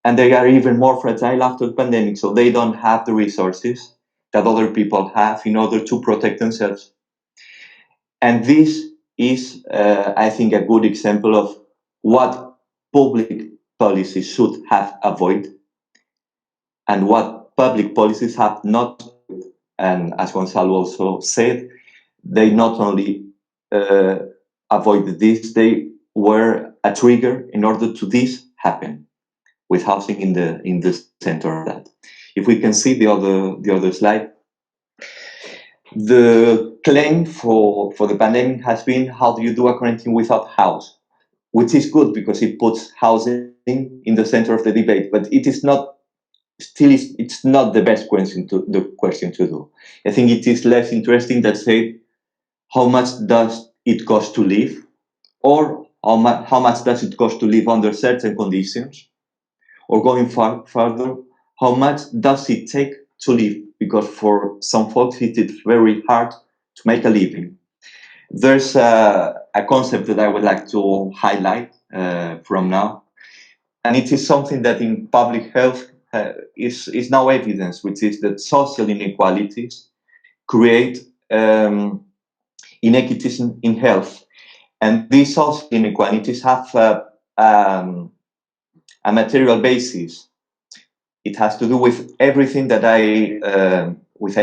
and they are even more fragile after the pandemic. So they don't have the resources that other people have in order to protect themselves. And this is, I think, a good example of what public policies should have avoided and what public policies have not. And as Gonzalo also said, they not only avoided this, they were a trigger in order to this happen, with housing in the center of that. If we can see the other slide. The claim for the pandemic has been, how do you do a quarantine without house? Which is good because it puts housing in the center of the debate, but it is not. It's not the best question to do. I think it is less interesting that say, how much does it cost to live, or how much does it cost to live under certain conditions, or going further, how much does it take to live? Because for some folks it is very hard to make a living. There's a concept that I would like to highlight from now, and it is something that in public health is now evidence, which is that social inequalities create inequities in health. And these social inequalities have a material basis. It has to do with everything that I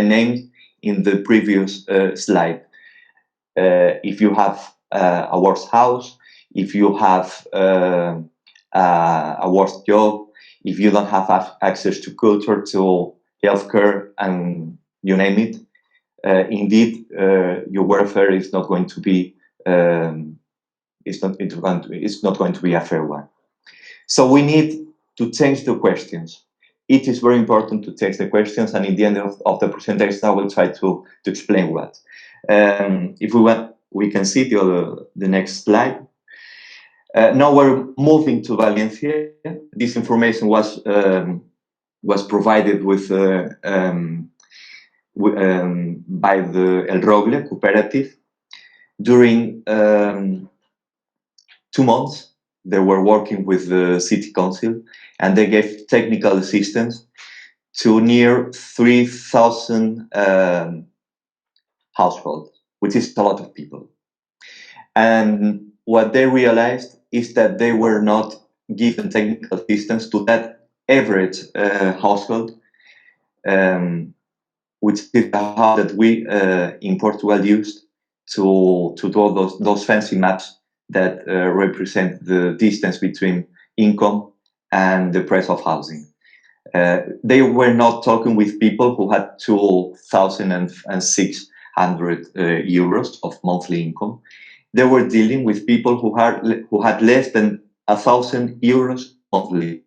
named in the previous slide. If you have a worse house, if you have a worse job, if you don't have access to culture, to healthcare, and you name it, indeed, your welfare is not going to be it's not going to be a fair one. So we need to change the questions. It is very important to change the questions, and in the end of the presentation, I will try to explain what. If we want, we can see the next slide. Now we're moving to Valencia. This information was provided with by the El Rogle cooperative. During 2 months, they were working with the city council, and they gave technical assistance to near 3,000 households, which is a lot of people. And what they realized is that they were not given technical assistance to that average household, which is how that we in Portugal used to do those fancy maps that represent the distance between income and the price of housing. They were not talking with people who had 2,600 euros of monthly income. They were dealing with people who had less than 1,000 euros monthly.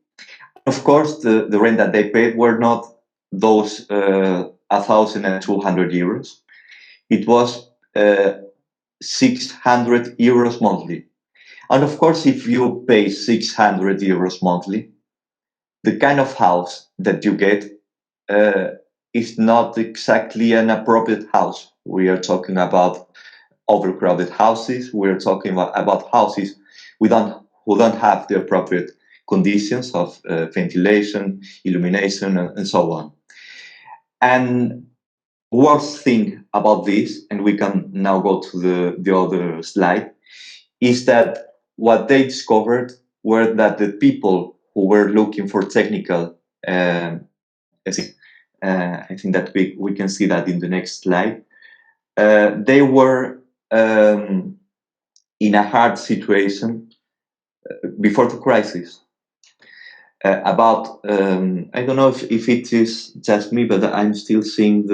Of course, the rent that they paid were not those 1,200 euros. It was 600 euros monthly. And of course, if you pay 600 euros monthly, the kind of house that you get is not exactly an appropriate house. We are talking about overcrowded houses. We're talking about houses who don't have the appropriate conditions of ventilation, illumination, and so on. And worst thing about this, and we can now go to the other slide, is that what they discovered were that the people who were looking for technical, I think that we can see that in the next slide, they were in a hard situation before the crisis. I don't know if it is just me, but I'm still seeing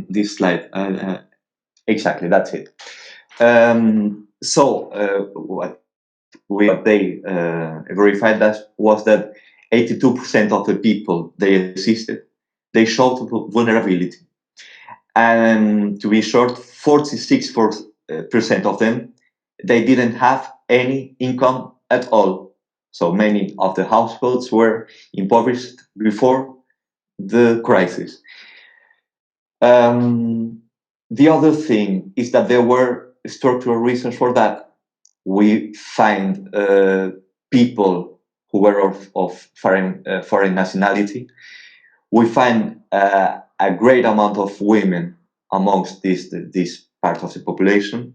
this slide. Exactly, that's it. What they verified that was that 82% of the people they assisted, they showed vulnerability. And to be short, 46% of them, they didn't have any income at all. So many of the households were impoverished before the crisis. The other thing is that there were structural reasons for that. We find people who were of foreign nationality. We find a great amount of women amongst this part of the population.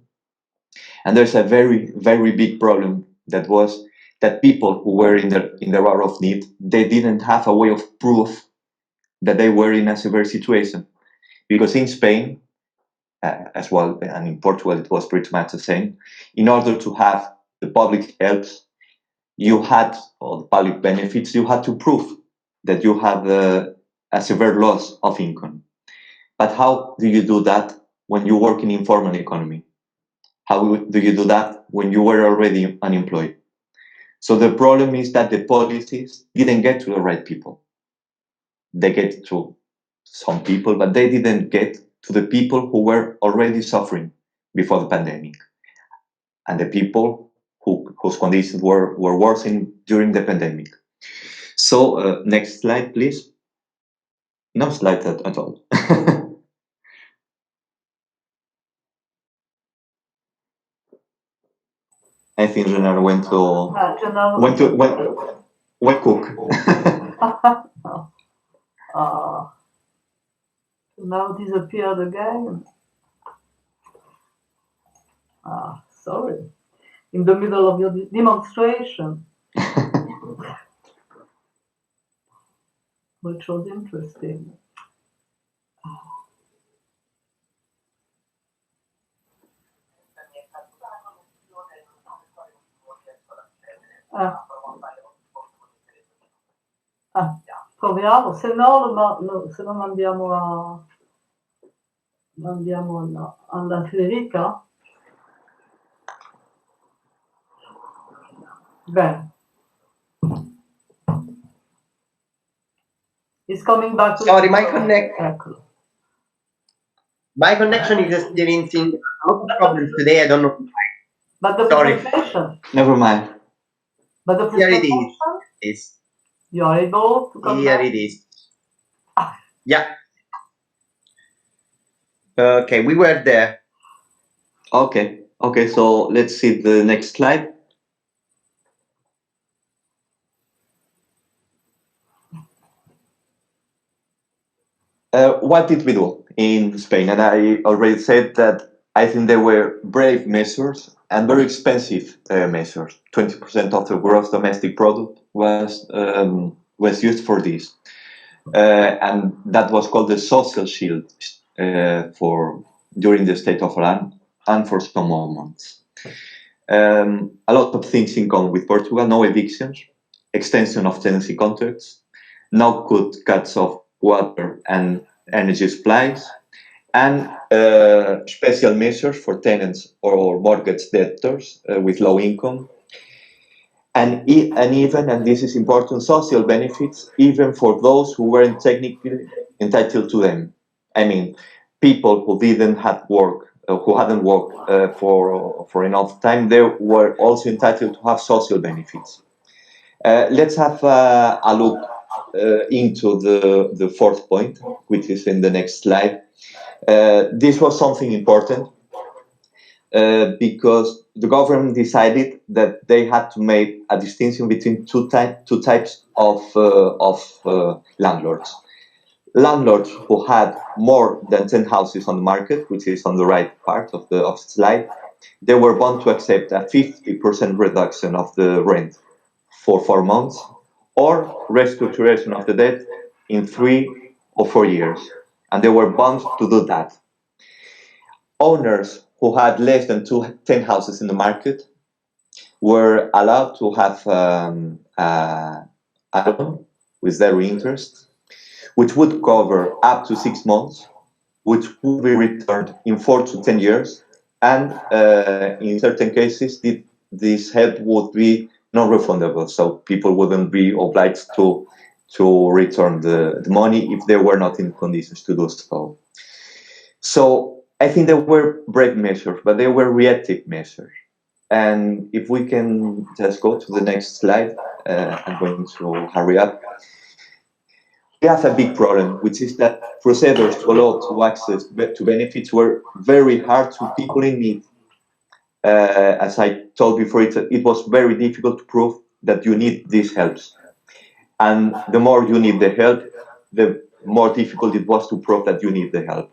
And there's a very, very big problem that was that people who were in the hour of need, they didn't have a way of proof that they were in a severe situation. Because in Spain, as well, and in Portugal it was pretty much the same, in order to have the public helps, or the public benefits, you had to prove that you had a severe loss of income. But how do you do that when you work in informal economy? How do you do that when you were already unemployed? So the problem is that the policies didn't get to the right people. They get to some people, but they didn't get to the people who were already suffering before the pandemic, and the people whose conditions were worsening during the pandemic. So next slide, please. No slide at all. I think Gennaro went cook. Now disappeared again. Sorry. In the middle of your demonstration. Which was interesting. Proviamo, se no mandiamo alla Federica. Bene. It's coming back to Sorry, my connection is experiencing a lot of problems today. I don't know why. But the presentation. Never mind. But the Here presentation. it is. You are able to come Here back? it is. Yeah. Okay, we were there. Okay, so let's see the next slide. What did we do in Spain? And I already said that I think there were brave measures and very expensive measures. 20% of the gross domestic product was used for this. And that was called the social shield during the state of alarm and for some moments. A lot of things in common with Portugal: no evictions, extension of tenancy contracts, no cuts of water and energy supplies, and special measures for tenants or mortgage debtors with low income. and even, and this is important, social benefits, even for those who weren't technically entitled to them. I mean, people who didn't have work, who hadn't worked for enough time, they were also entitled to have social benefits. Let's have a look into the fourth point, which is in the next slide. This was something important because the government decided that they had to make a distinction between two types of landlords. Landlords who had more than 10 houses on the market, which is on the right part of the slide, they were bound to accept a 50% reduction of the rent for 4 months, or restructuration of the debt in 3 or 4 years. And they were bound to do that. Owners who had less than 10 houses in the market were allowed to have a loan with zero interest, which would cover up to 6 months, which would be returned in 4 to 10 years, and in certain cases, this help would be non-refundable, so people wouldn't be obliged to return the money if they were not in conditions to do so. So I think they were brave measures, but they were reactive measures. And if we can just go to the next slide, I'm going to hurry up. We have a big problem, which is that procedures to allow to access to benefits were very hard to people in need. As I told before, it was very difficult to prove that you need these helps. And the more you need the help, the more difficult it was to prove that you need the help.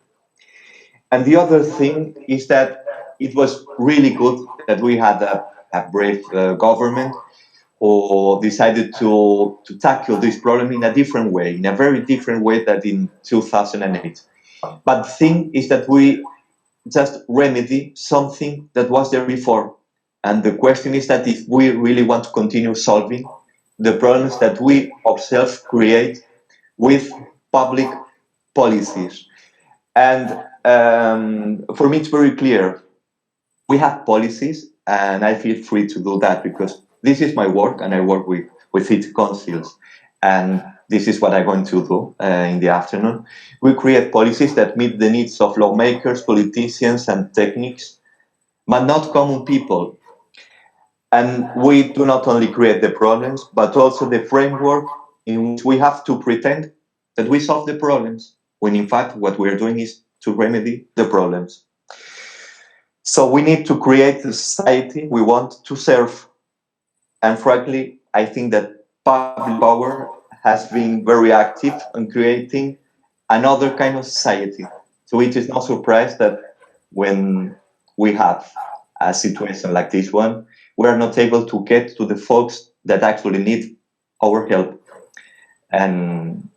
And the other thing is that it was really good that we had a brave government who decided to tackle this problem in a different way, in a very different way than in 2008. But the thing is that we just remedy something that was there before. And the question is that if we really want to continue solving the problems that we ourselves create with public policies. And for me, it's very clear. We have policies, and I feel free to do that because this is my work, and I work with city councils. And this is what I'm going to do in the afternoon. We create policies that meet the needs of lawmakers, politicians, and techniques, but not common people. And we do not only create the problems, but also the framework in which we have to pretend that we solve the problems, when in fact what we're doing is to remedy the problems. So we need to create the society we want to serve. And frankly, I think that public power has been very active in creating another kind of society. So it is no surprise that when we have a situation like this one, we are not able to get to the folks that actually need our help. And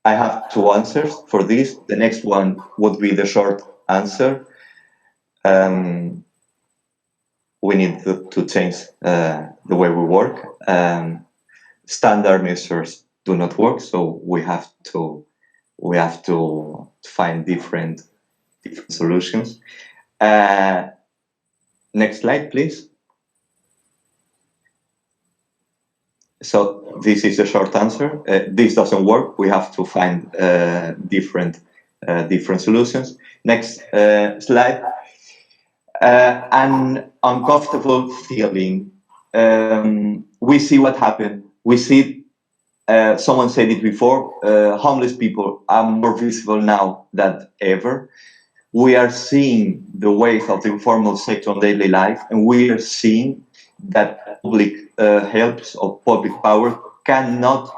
I have 2 answers for this. The next one would be the short answer. We need to change the way we work. Standard measures do not work, so we have to find different solutions. Next slide, please. So this is a short answer. This doesn't work. We have to find different solutions. Next slide. An uncomfortable feeling. We see what happened. We see, someone said it before, homeless people are more visible now than ever. We are seeing the weight of the informal sector on daily life, and we are seeing that public helps of public power cannot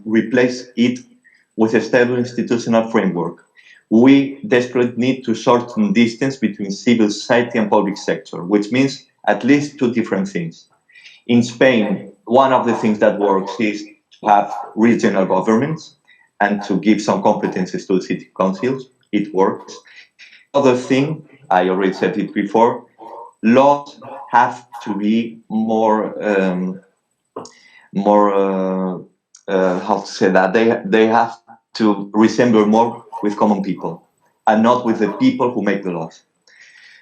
replace it with a stable institutional framework. We desperately need to shorten distance between civil society and public sector, which means at least 2 different things. In Spain, one of the things that works is to have regional governments and to give some competences to the city councils. It works. Other thing, I already said it before, laws have to be more, how to say that, they have to resemble more with common people and not with the people who make the laws.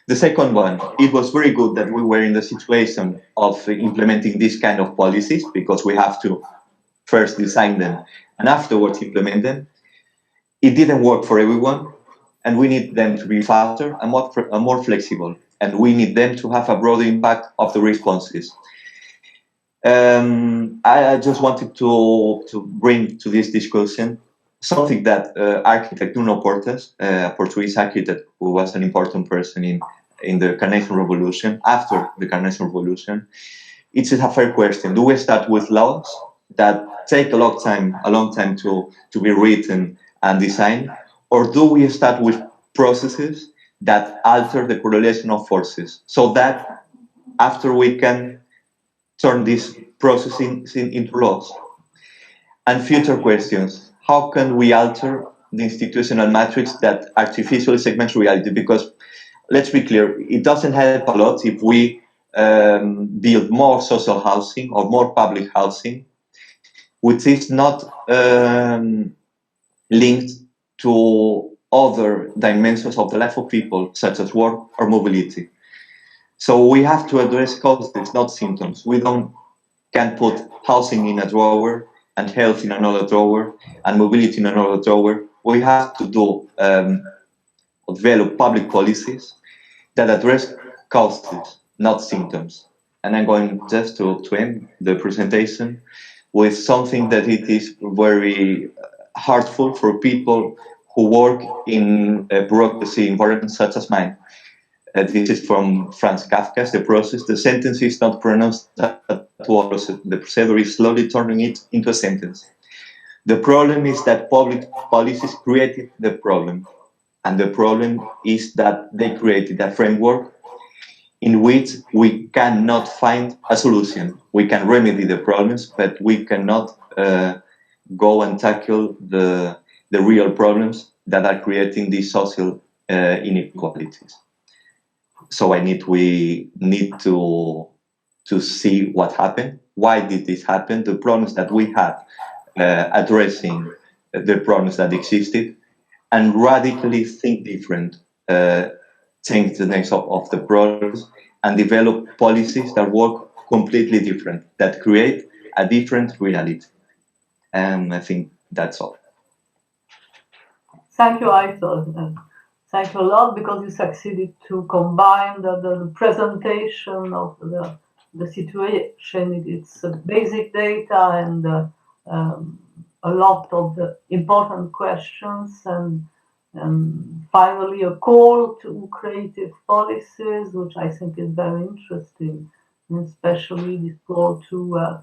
The second one, it was very good that we were in the situation of implementing this kind of policies, because we have to first design them and afterwards implement them. It didn't work for everyone, and we need them to be faster and more flexible, and we need them to have a broader impact of the responses. I just wanted to bring to this discussion something that architect Nuno Portas, a Portuguese architect who was an important person in the Carnation Revolution, after the Carnation Revolution, it's a fair question. Do we start with laws that take a long time to be written and designed, or do we start with processes that alter the correlation of forces, so that after we can turn this process into laws? And future questions: how can we alter the institutional matrix that artificially segments reality? Because let's be clear, it doesn't help a lot if we build more social housing or more public housing, which is not linked to other dimensions of the life of people, such as work or mobility. So we have to address causes, not symptoms. We can't put housing in a drawer and health in another drawer and mobility in another drawer. We have to develop public policies that address causes, not symptoms. And I'm going just to end the presentation with something that it is very hurtful for people who work in a bureaucracy environment such as mine. This is from Franz Kafka's The Process. The sentence is not pronounced at all. The procedure is slowly turning it into a sentence. The problem is that public policies created the problem. And the problem is that they created a framework in which we cannot find a solution. We can remedy the problems, but we cannot go and tackle the real problems that are creating these social inequalities. So we need to see what happened. Why did this happen? The problems that we had, addressing the problems that existed, and radically think different, change the names of the problems, and develop policies that work completely different, that create a different reality. And I think that's all. Thank you, Aitor. Thank you a lot, because you succeeded to combine the presentation of the situation, its basic data, and a lot of the important questions, and finally a call to creative policies, which I think is very interesting, especially this call to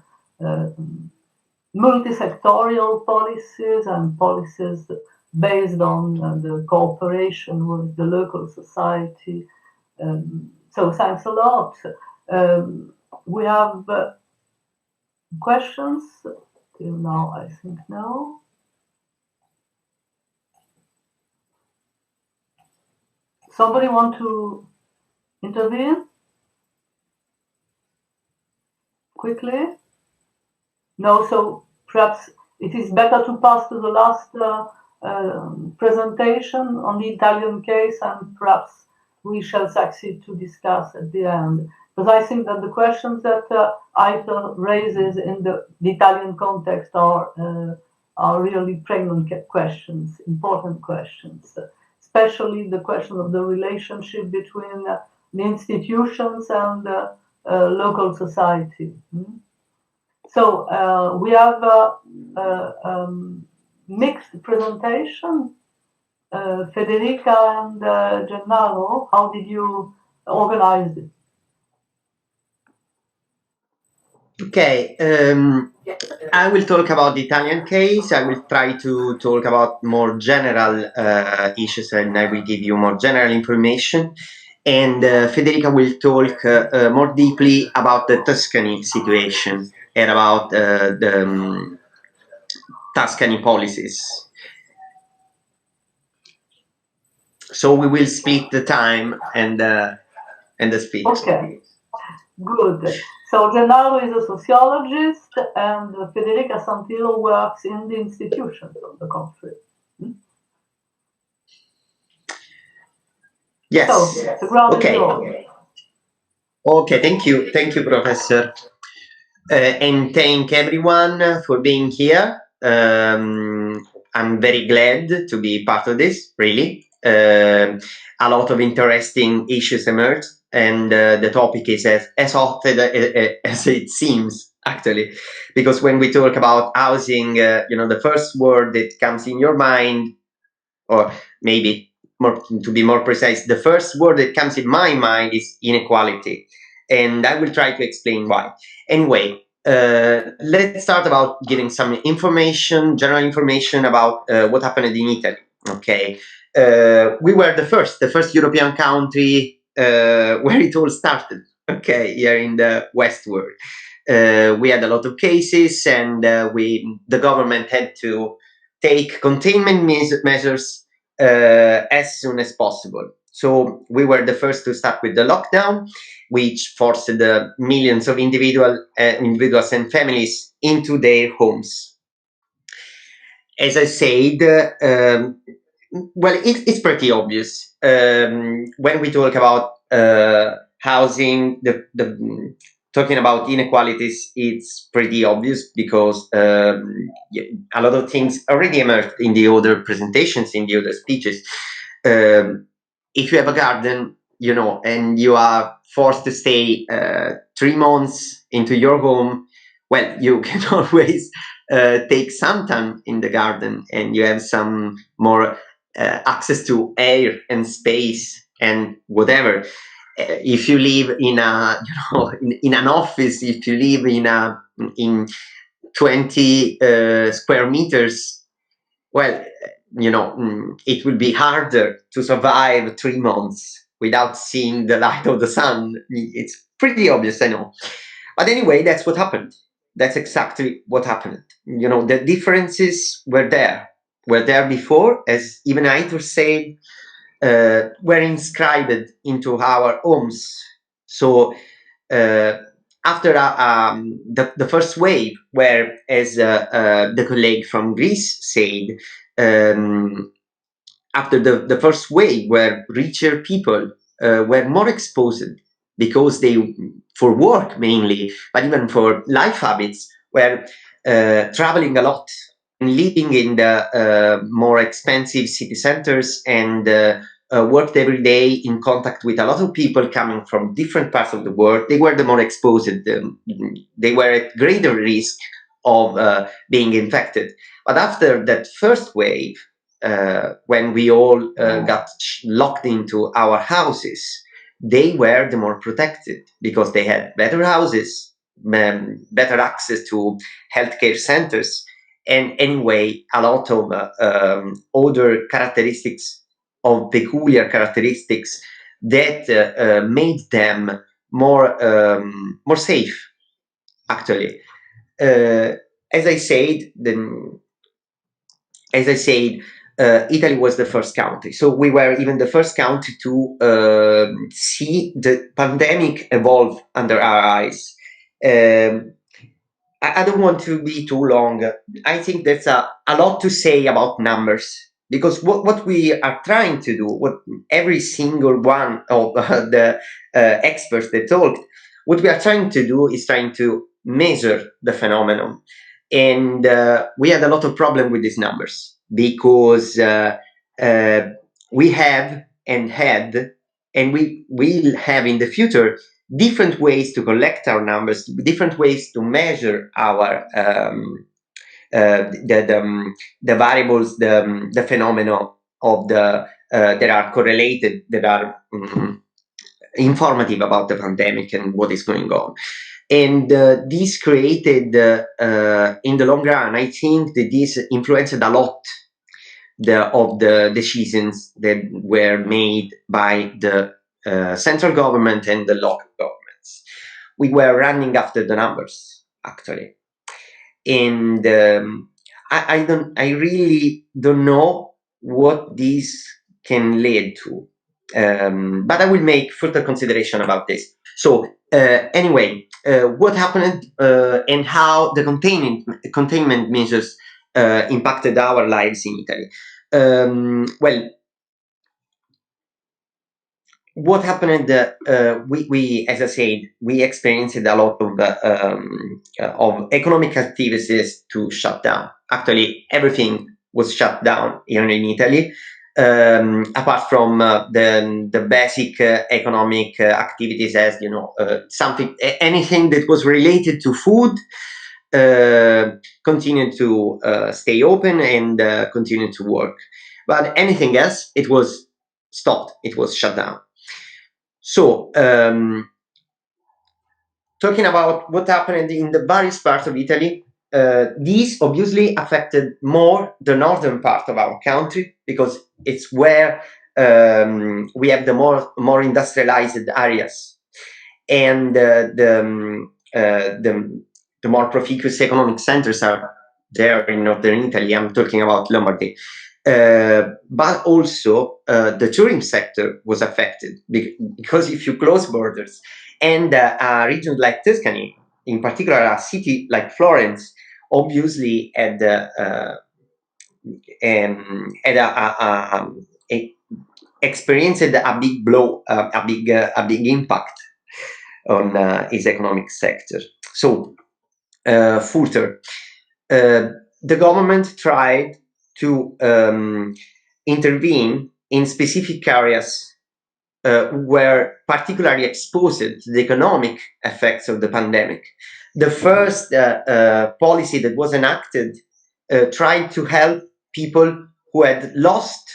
multi-sectorial policies and policies based on the cooperation with the local society. So thanks a lot. We have questions till now, I think no. Somebody want to intervene quickly? No, so perhaps it is better to pass to the last presentation on the Italian case, and perhaps we shall succeed to discuss at the end. Because I think that the questions that Aitor raises in the Italian context are really pregnant questions, important questions, especially the question of the relationship between the institutions and local society. So we have a mixed presentation. Federica and Gennaro, how did you organize it? Okay, I will talk about the Italian case. I will try to talk about more general issues, and I will give you more general information. And Federica will talk more deeply about the Tuscany situation and about the Tuscany policies. So we will split the time and the speech. Okay, good. So Gennaro is a sociologist, and Federica Santillo works in the institutions of the country. Yes. So the ground is Okay. yours. Okay, thank you, Professor, and thank everyone for being here. I'm very glad to be part of this. Really, a lot of interesting issues emerged, and the topic is as hot as it seems, actually, because when we talk about housing, the first word that comes in your mind, or maybe to be more precise, the first word that comes in my mind is inequality, and I will try to explain why. Anyway, let's start about giving some information, general information about what happened in Italy. Okay, we were the first European country where it all started. Okay, here in the West world, we had a lot of cases, and the government had to take containment measures as soon as possible. So we were the first to start with the lockdown, which forced the millions of individuals and families into their homes. As I said, well, it's pretty obvious when we talk about housing. Talking about inequalities, it's pretty obvious because a lot of things already emerged in the other presentations, in the other speeches. If you have a garden, and you are forced to stay 3 months into your home, well, you can always take some time in the garden, and you have some more access to air and space and whatever. If you live in a in an office, if you live in 20 square meters, well, it will be harder to survive 3 months without seeing the light of the sun. It's pretty obvious, I know. But anyway, that's what happened. That's exactly what happened. The differences were there before, as even Aitor said, were inscribed into our homes. So after the first wave, where, as the colleague from Greece said, after the first wave, where richer people were more exposed because they, for work mainly, but even for life habits, were traveling a lot and living in the more expensive city centers, and worked every day in contact with a lot of people coming from different parts of the world. They were the more exposed. They were at greater risk of being infected. But after that first wave, when we all got locked into our houses, they were the more protected because they had better houses, better access to healthcare centers, and anyway, a lot of other characteristics, of peculiar characteristics that made them more safe. Actually, as I said, Italy was the first country. So we were even the first country to see the pandemic evolve under our eyes. I don't want to be too long. I think there's a lot to say about numbers, because what we are trying to do, what every single one of the experts that talked, what we are trying to do is trying to measure the phenomenon. And we had a lot of problem with these numbers, because we have and had, and we will have in the future, different ways to collect our numbers, different ways to measure our the variables, the phenomena of the that are correlated, that are informative about the pandemic and what is going on. And this created, in the long run, I think that this influenced a lot of the decisions that were made by the central government and the local governments. We were running after the numbers, actually, and I really don't know what this can lead to, but I will make further consideration about this. So anyway, what happened and how the containment measures impacted our lives in Italy? Well, what happened? We, as I said, we experienced a lot of economic activities to shut down. Actually, everything was shut down here in Italy, apart from the basic economic activities, as you know, anything that was related to food continued to stay open and continue to work. But anything else, it was stopped. It was shut down. So, talking about what happened in the various parts of Italy, these obviously affected more the northern part of our country, because it's where we have the more industrialized areas, and the more profuse economic centers are there in northern Italy. I'm talking about Lombardy. But also the tourism sector was affected, because if you close borders, and a region like Tuscany, in particular a city like Florence, obviously experienced a big blow, a big impact on its economic sector. So further, the government tried to intervene in specific areas were particularly exposed to the economic effects of the pandemic. The first policy that was enacted tried to help people who had lost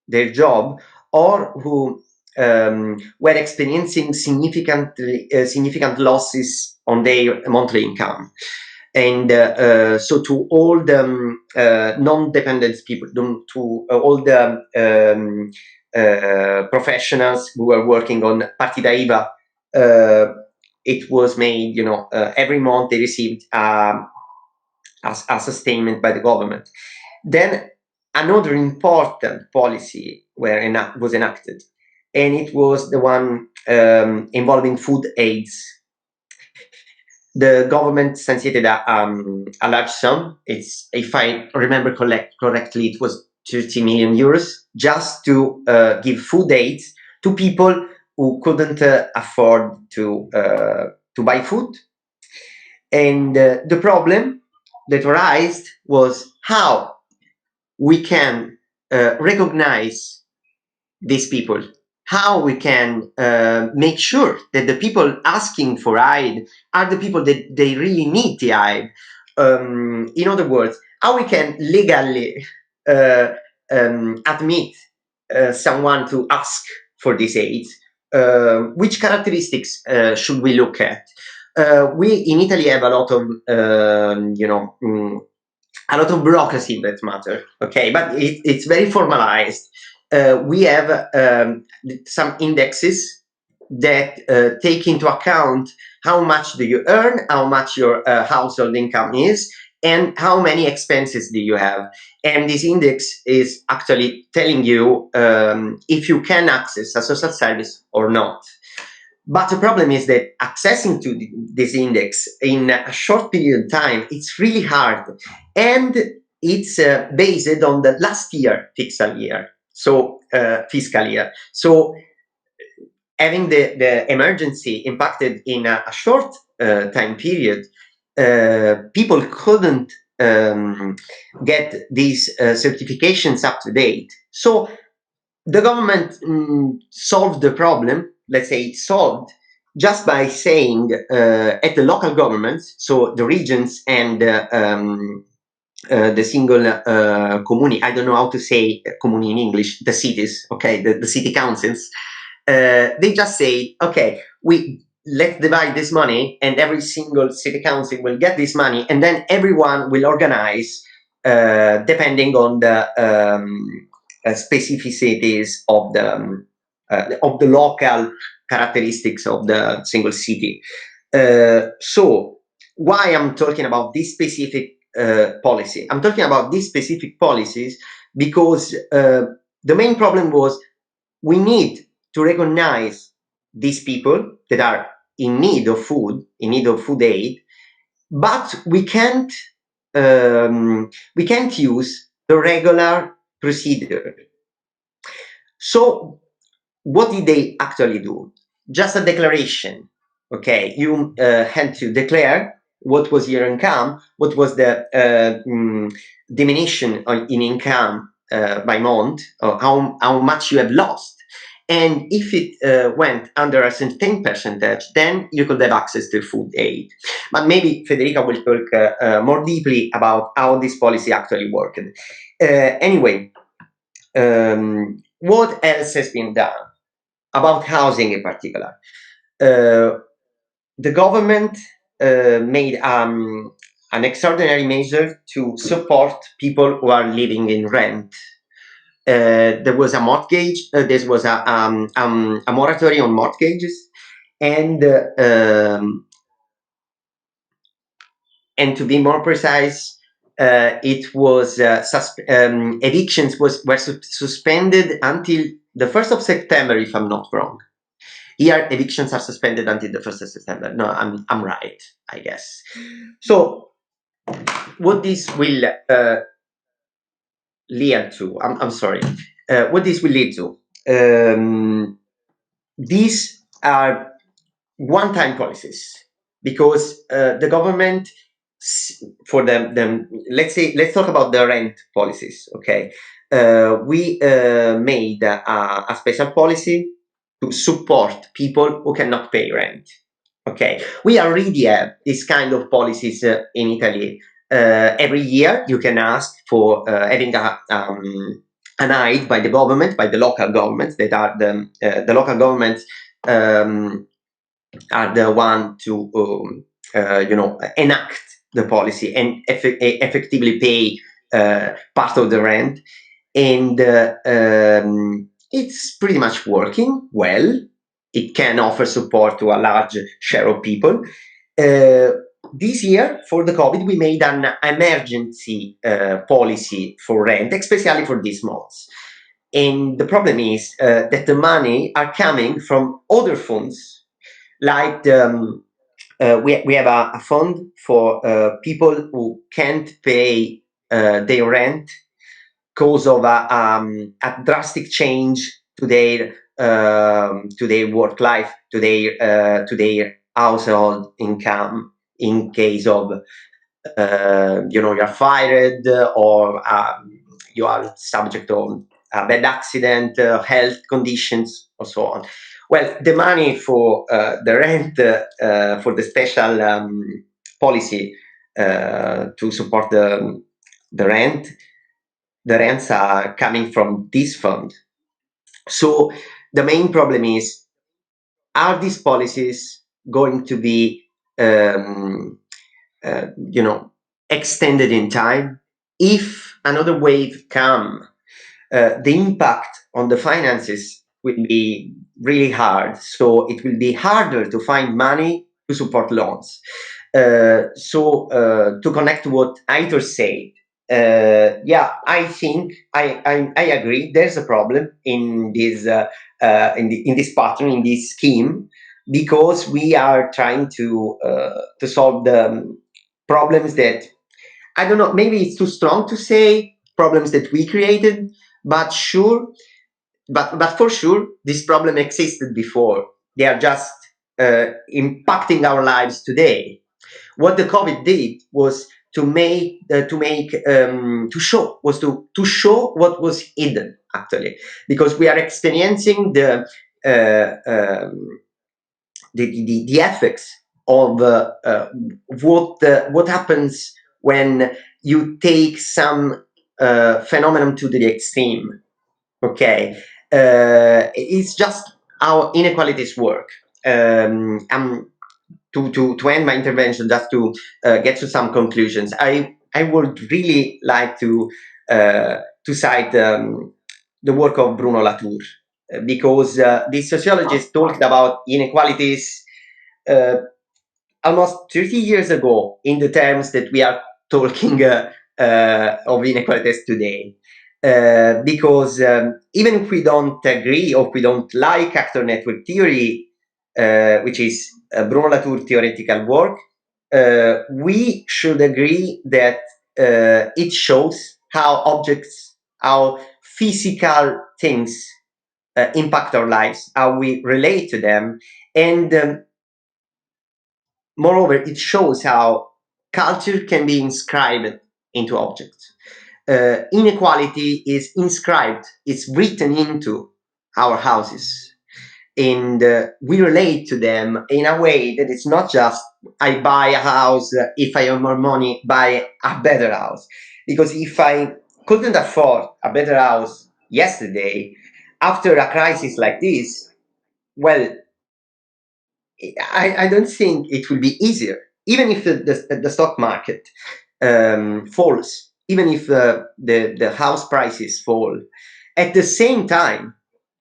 their job, or who were experiencing significant losses on their monthly income. And so to all the non-dependent people, to all the professionals who were working on partita IVA, it was made, you know, every month they received a sustainment by the government. Then another important policy was enacted, and it was the one involving food aids. The government sanctioned a large sum. It's, if I remember correctly, it was 30 million euros, just to give food aids to people who couldn't afford to buy food. And the problem that arose was how we can recognize these people, how we can make sure that the people asking for aid are the people that they really need the aid. In other words, how we can legally admit someone to ask for this aid. Which characteristics should we look at? We in Italy have a lot of a lot of bureaucracy in that matter, okay, but it's very formalized. We have some indexes that take into account how much do you earn, how much your household income is, and how many expenses do you have. And this index is actually telling you if you can access a social service or not. But the problem is that accessing to this index in a short period of time, it's really hard. And it's based on the last year fiscal year. So having the emergency impacted in a short time period, people couldn't get these certifications up to date. So the government solved the problem, let's say solved, just by saying at the local governments, so the regions and the single comuni, I don't know how to say comuni in English, the cities, okay, the city councils, they just say, okay, let's divide this money, and every single city council will get this money, and then everyone will organize depending on the specificities of the local characteristics of the single city. So why I'm talking about this specific policy? I'm talking about these specific policies because the main problem was we need to recognize these people that are in need of food aid, but we can't use the regular procedure. So what did they actually do? Just a declaration. Okay, you had to declare what was your income, what was the diminution in income by month, or how much you have lost. And if it went under a certain percentage, then you could have access to food aid. But maybe Federica will talk more deeply about how this policy actually worked. Anyway, what else has been done about housing in particular? The government made an extraordinary measure to support people who are living in rent. There was a mortgage. There was a moratorium on mortgages, and to be more precise, it was evictions were suspended until the 1st of September, if I'm not wrong. Here, evictions are suspended until the 1st of September. No, I'm right, I guess. So, what this will lead to? I'm sorry. What this will lead to? These are one-time policies because the government, for them, let's talk about the rent policies. Okay, we made a special policy to support people who cannot pay rent. Okay, we already have this kind of policies in Italy. Every year you can ask for having an aid by the government, by the local governments, that are the local governments are the one to enact the policy and effectively pay part of the rent. And it's pretty much working well. It can offer support to a large share of people. This year, for the COVID, we made an emergency policy for rent, especially for these months. And the problem is that the money are coming from other funds, like we have a fund for people who can't pay their rent because of a drastic change to their work life, to their household income, in case of you're fired or you are subject to a bad accident, health conditions, or so on. Well, the money for the rent, for the special policy to support the rent, the rents are coming from this fund. So the main problem is, are these policies going to be extended in time? If another wave comes, the impact on the finances will be really hard. So it will be harder to find money to support loans. So to connect to what Aitor said, I think I agree. There's a problem in this in this pattern, in this scheme, because we are trying to solve the problems that, I don't know, maybe it's too strong to say problems that we created, but for sure this problem existed before. They are just impacting our lives today. What the COVID did was to show what was hidden, actually, because we are experiencing the effects of what happens when you take some phenomenon to the extreme. Okay, it's just how inequalities work. To end my intervention, just to get to some conclusions, I would really like to cite the work of Bruno Latour, because this sociologist talked about inequalities almost 30 years ago in the terms that we are talking of inequalities today. Because even if we don't agree or we don't like actor network theory, which is Bruno Latour theoretical work, we should agree that it shows how objects, how physical things impact our lives, how we relate to them, and moreover, it shows how culture can be inscribed into objects. Inequality is inscribed, it's written into our houses, and we relate to them in a way that it's not just I buy a house, if I have more money, buy a better house. Because if I couldn't afford a better house yesterday, after a crisis like this, well, I don't think it will be easier, even if the stock market falls, even if the house prices fall. At the same time,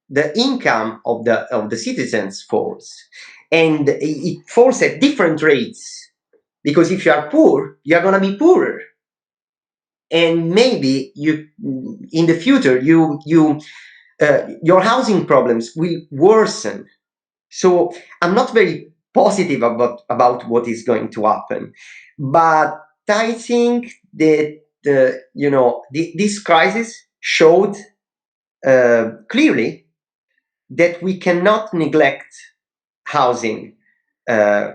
the income of the citizens falls, and it falls at different rates. Because if you are poor, you are going to be poorer, and maybe you in the future your housing problems will worsen. So I'm not very positive about what is going to happen, but I think that this crisis showed clearly that we cannot neglect housing,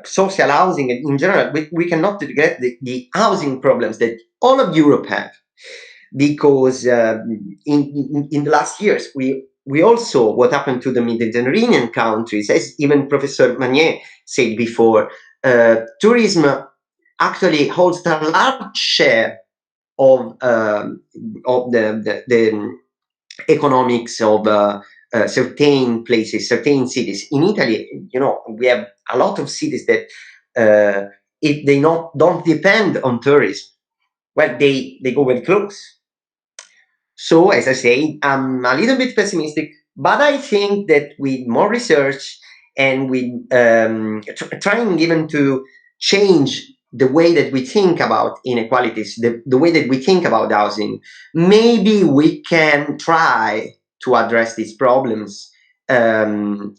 social housing in general. We cannot neglect the housing problems that all of Europe have, because in the last years we all saw what happened to the Mediterranean countries, as even Professor Magnier said before. Tourism actually holds a large share of the economics of certain places, certain cities. In Italy, we have a lot of cities that if they don't depend on tourism, well, they go very close. So, as I say, I'm a little bit pessimistic, but I think that with more research and with trying even to change the way that we think about inequalities, the way that we think about housing, maybe we can try to address these problems, or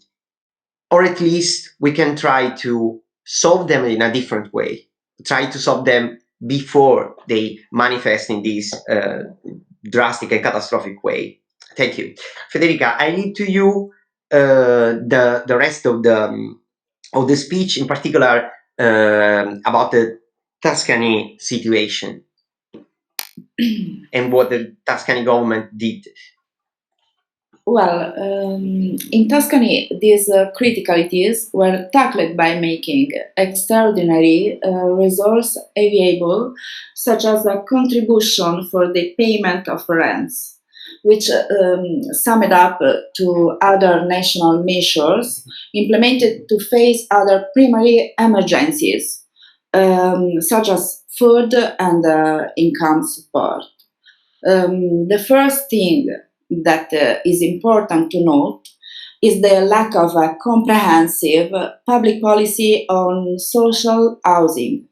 at least we can try to solve them in a different way, try to solve them before they manifest in this drastic and catastrophic way. Thank you. Federica, I leave to you the rest of the speech, in particular about the Tuscany situation and what the Tuscany government did. Well, in Tuscany, these criticalities were tackled by making extraordinary resources available, such as a contribution for the payment of rents, which summed up to other national measures implemented to face other primary emergencies, such as food and income support. The first thing that is important to note is the lack of a comprehensive public policy on social housing.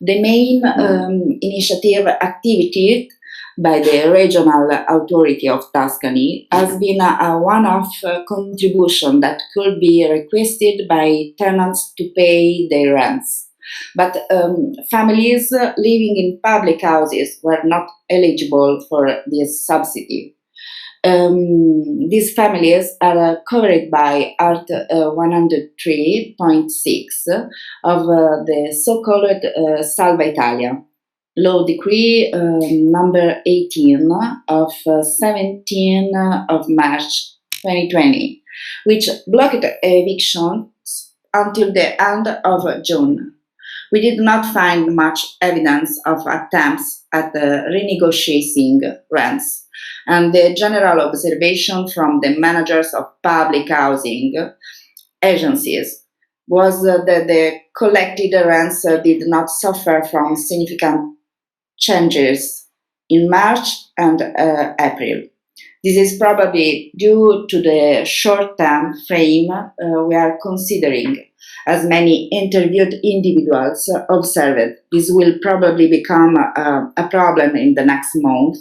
The main initiative activity by the regional authority of Tuscany has been a one-off contribution that could be requested by tenants to pay their rents. But families living in public houses were not eligible for this subsidy. These families are covered by Art 103.6 of the so-called Salva Italia Law Decree number 18 of 17 of March 2020, which blocked evictions until the end of June. We did not find much evidence of attempts at renegotiating rents, and the general observation from the managers of public housing agencies was that the collected rents did not suffer from significant changes in March and April. This is probably due to the short-term frame we are considering. As many interviewed individuals observed, this will probably become a problem in the next month,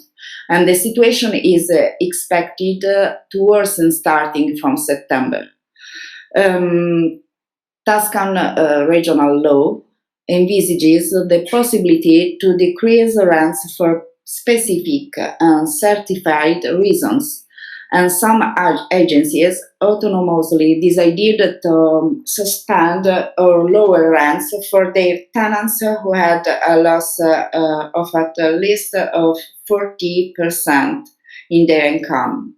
and the situation is expected to worsen starting from September. Tuscan regional law envisages the possibility to decrease rents for specific and certified reasons, and some agencies autonomously decided to suspend or lower rents for their tenants who had a loss of at least of 40% in their income.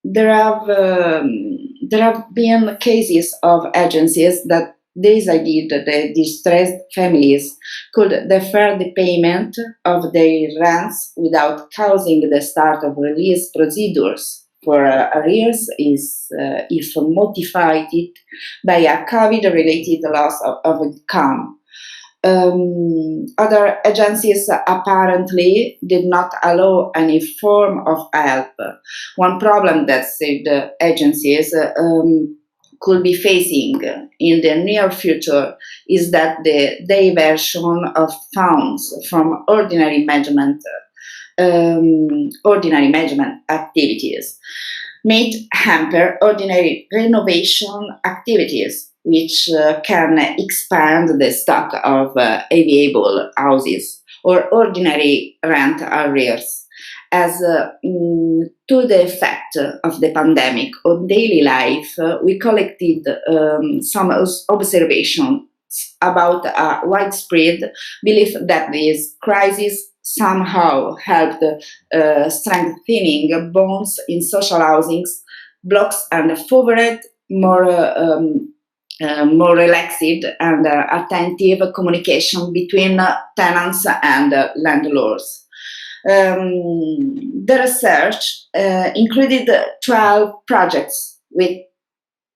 There have been cases of agencies that decided that the distressed families could defer the payment of their rents without causing the start of release procedures for arrears if motivated by a COVID-related loss of income. Other agencies apparently did not allow any form of help. One problem that the agencies could be facing in the near future is that the diversion of funds from ordinary management activities may hamper ordinary renovation activities, which can expand the stock of available houses or ordinary rent arrears. As to the effect of the pandemic on daily life, we collected some observations about a widespread belief that this crisis somehow helped strengthening bonds in social housings, blocks, and favored more relaxed and attentive communication between tenants and landlords. The research included 12 projects with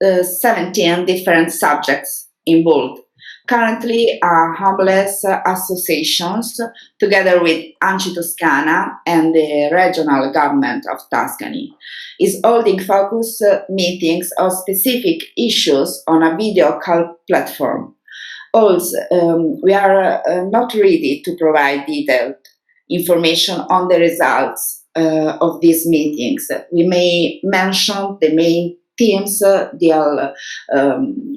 17 different subjects involved. Currently, homeless associations, together with Anci Toscana and the regional government of Tuscany, is holding focus meetings on specific issues on a video call platform. Also, we are not ready to provide detailed information on the results of these meetings. We may mention the main themes deal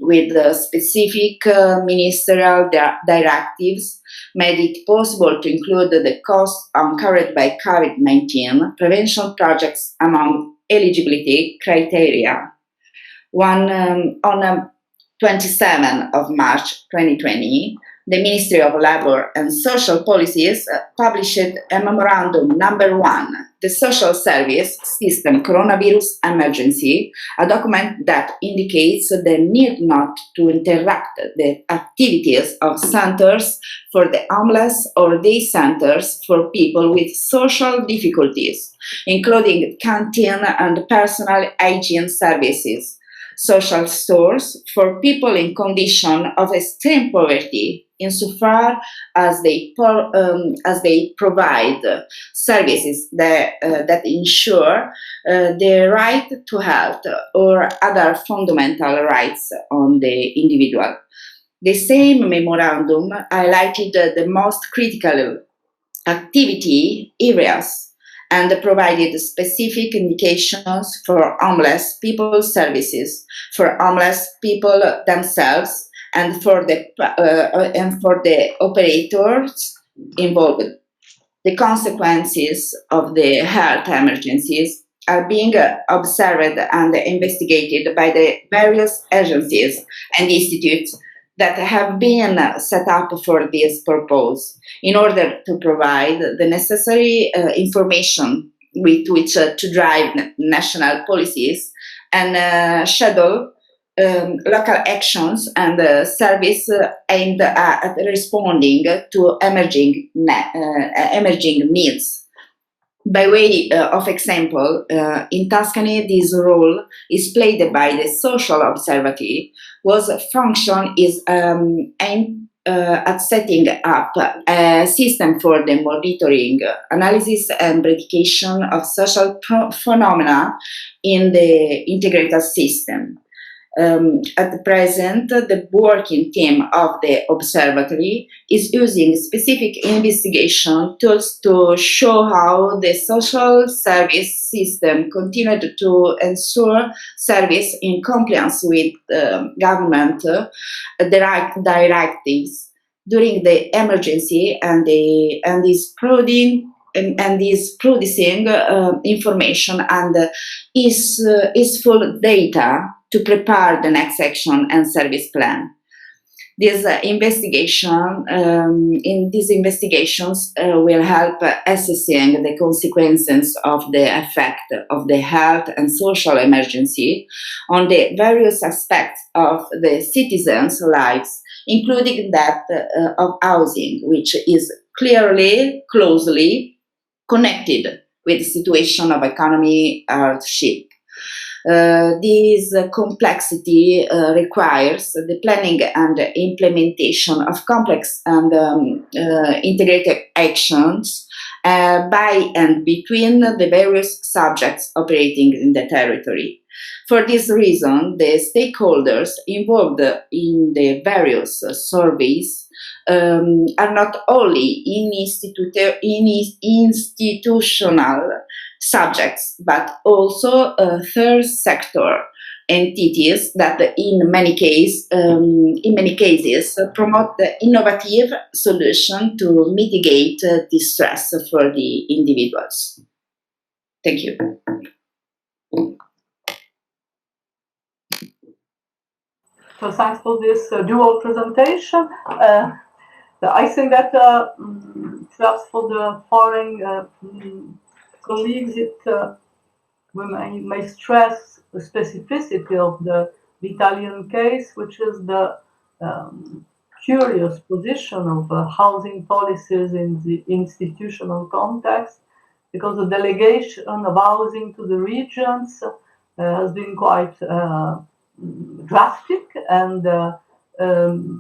with specific ministerial directives, made it possible to include the costs incurred by COVID-19 prevention projects among eligibility criteria. On 27 of March 2020, the Ministry of Labour and Social Policies published a memorandum number 1, the Social Service System Coronavirus Emergency, a document that indicates the need not to interrupt the activities of centers for the homeless or day centers for people with social difficulties, including canteen and personal hygiene services, social stores for people in condition of extreme poverty, insofar as they provide services that ensure the right to health or other fundamental rights on the individual. The same memorandum highlighted the most critical activity areas and provided specific indications for homeless people services, for homeless people themselves, and for the operators involved. The consequences of the health emergencies are being observed and investigated by the various agencies and institutes that have been set up for this purpose in order to provide the necessary information with which to drive national policies and schedule local actions and service aimed at responding to emerging needs. By way of example, in Tuscany, this role is played by the social observatory, whose function is aimed at setting up a system for the monitoring, analysis, and prediction of social phenomena in the integrated system. At the present, the working team of the observatory is using specific investigation tools to show how the social service system continued to ensure service in compliance with government directives during the emergency and is providing and is producing information and is full data to prepare the next action and service plan. This investigation, in these investigations, will help assessing the consequences of the effect of the health and social emergency on the various aspects of the citizens' lives, including that of housing, which is closely connected with the situation of economy hardship. This complexity requires the planning and implementation of complex and integrated actions by and between the various subjects operating in the territory. For this reason, the stakeholders involved in the various surveys are not only institutional subjects, but also third sector entities that in many cases promote the innovative solution to mitigate distress for the individuals. Thank you. So thanks for this dual presentation. I think that perhaps for the foreign colleagues, we may stress the specificity of the Italian case, which is the curious position of housing policies in the institutional context, because the delegation of housing to the regions has been quite drastic, and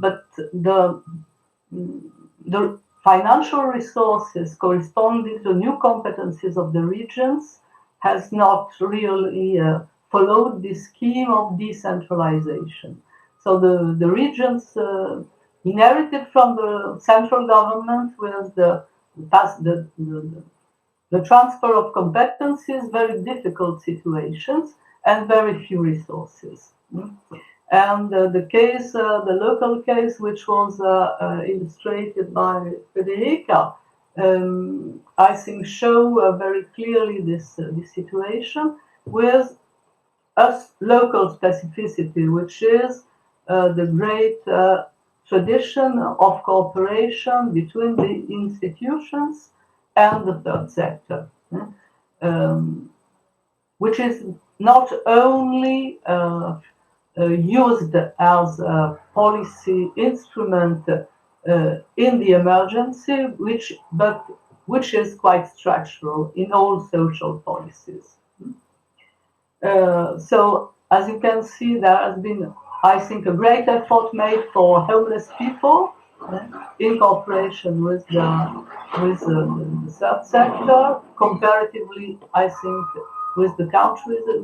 but the financial resources corresponding to new competencies of the regions has not really followed the scheme of decentralization. So the regions inherited from the central government with the transfer of competencies, very difficult situations, and very few resources. And the case, the local case, which was illustrated by Federica, I think show very clearly this situation with a local specificity, which is the great tradition of cooperation between the institutions and the third sector, which is not only used as a policy instrument in the emergency, which is quite structural in all social policies. So, as you can see, there has been, I think, a great effort made for homeless people in cooperation with the third sector, comparatively, I think, with the countries that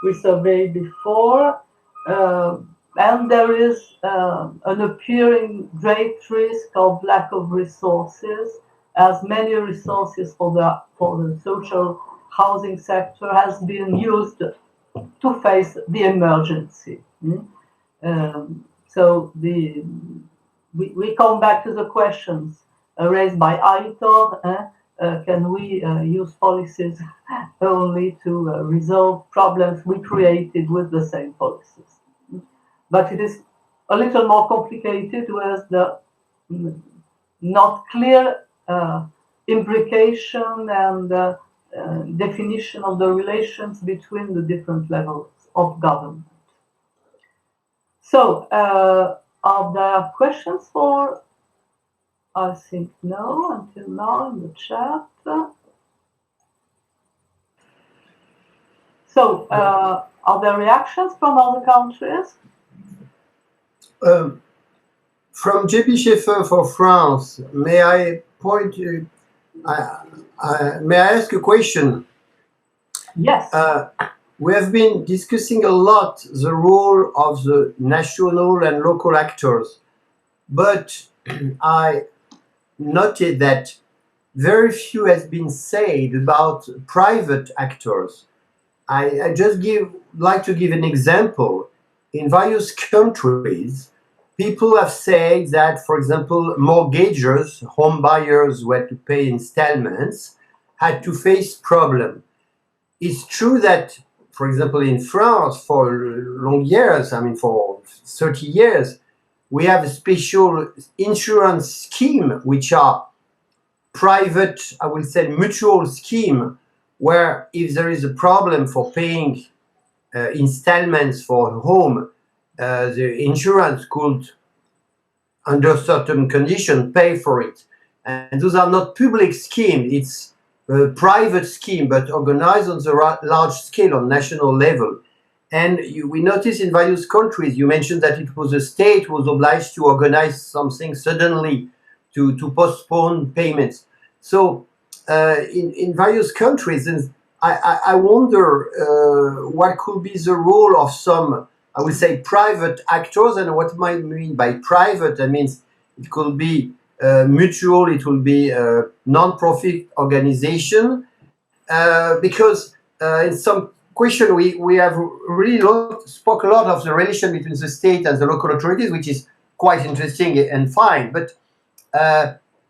we surveyed before. And there is an appearing great risk of lack of resources, as many resources for the social housing sector has been used to face the emergency. So we come back to the questions raised by Aitor. Can we use policies only to resolve problems we created with the same policies? But it is a little more complicated with the not clear imbrication and definition of the relations between the different levels of government. So, are there questions for? I think no, until now in the chat. So, are there reactions from other countries? From JP Schaeffer for France, may I point? May I ask a question? Yes. We have been discussing a lot the role of the national and local actors, but I noted that very few has been said about private actors. I just like to give an example. In various countries, people have said that, for example, mortgagers, home buyers who had to pay installments, had to face problem. It's true that, for example, in France, for long years, I mean, for 30 years, we have a special insurance scheme, which are private, I will say, mutual scheme, where if there is a problem for paying installments for a home, the insurance could, under certain conditions, pay for it. And those are not public schemes, it's a private scheme, but organized on the large scale, on national level. And we notice in various countries, you mentioned that it was a state who was obliged to organize something suddenly to postpone payments. So in various countries, and I wonder what could be the role of some, I would say, private actors. And what I mean by private, that means it could be mutual, it will be a non-profit organization, because in some question we have really spoke a lot of the relation between the state and the local authorities, which is quite interesting and fine, but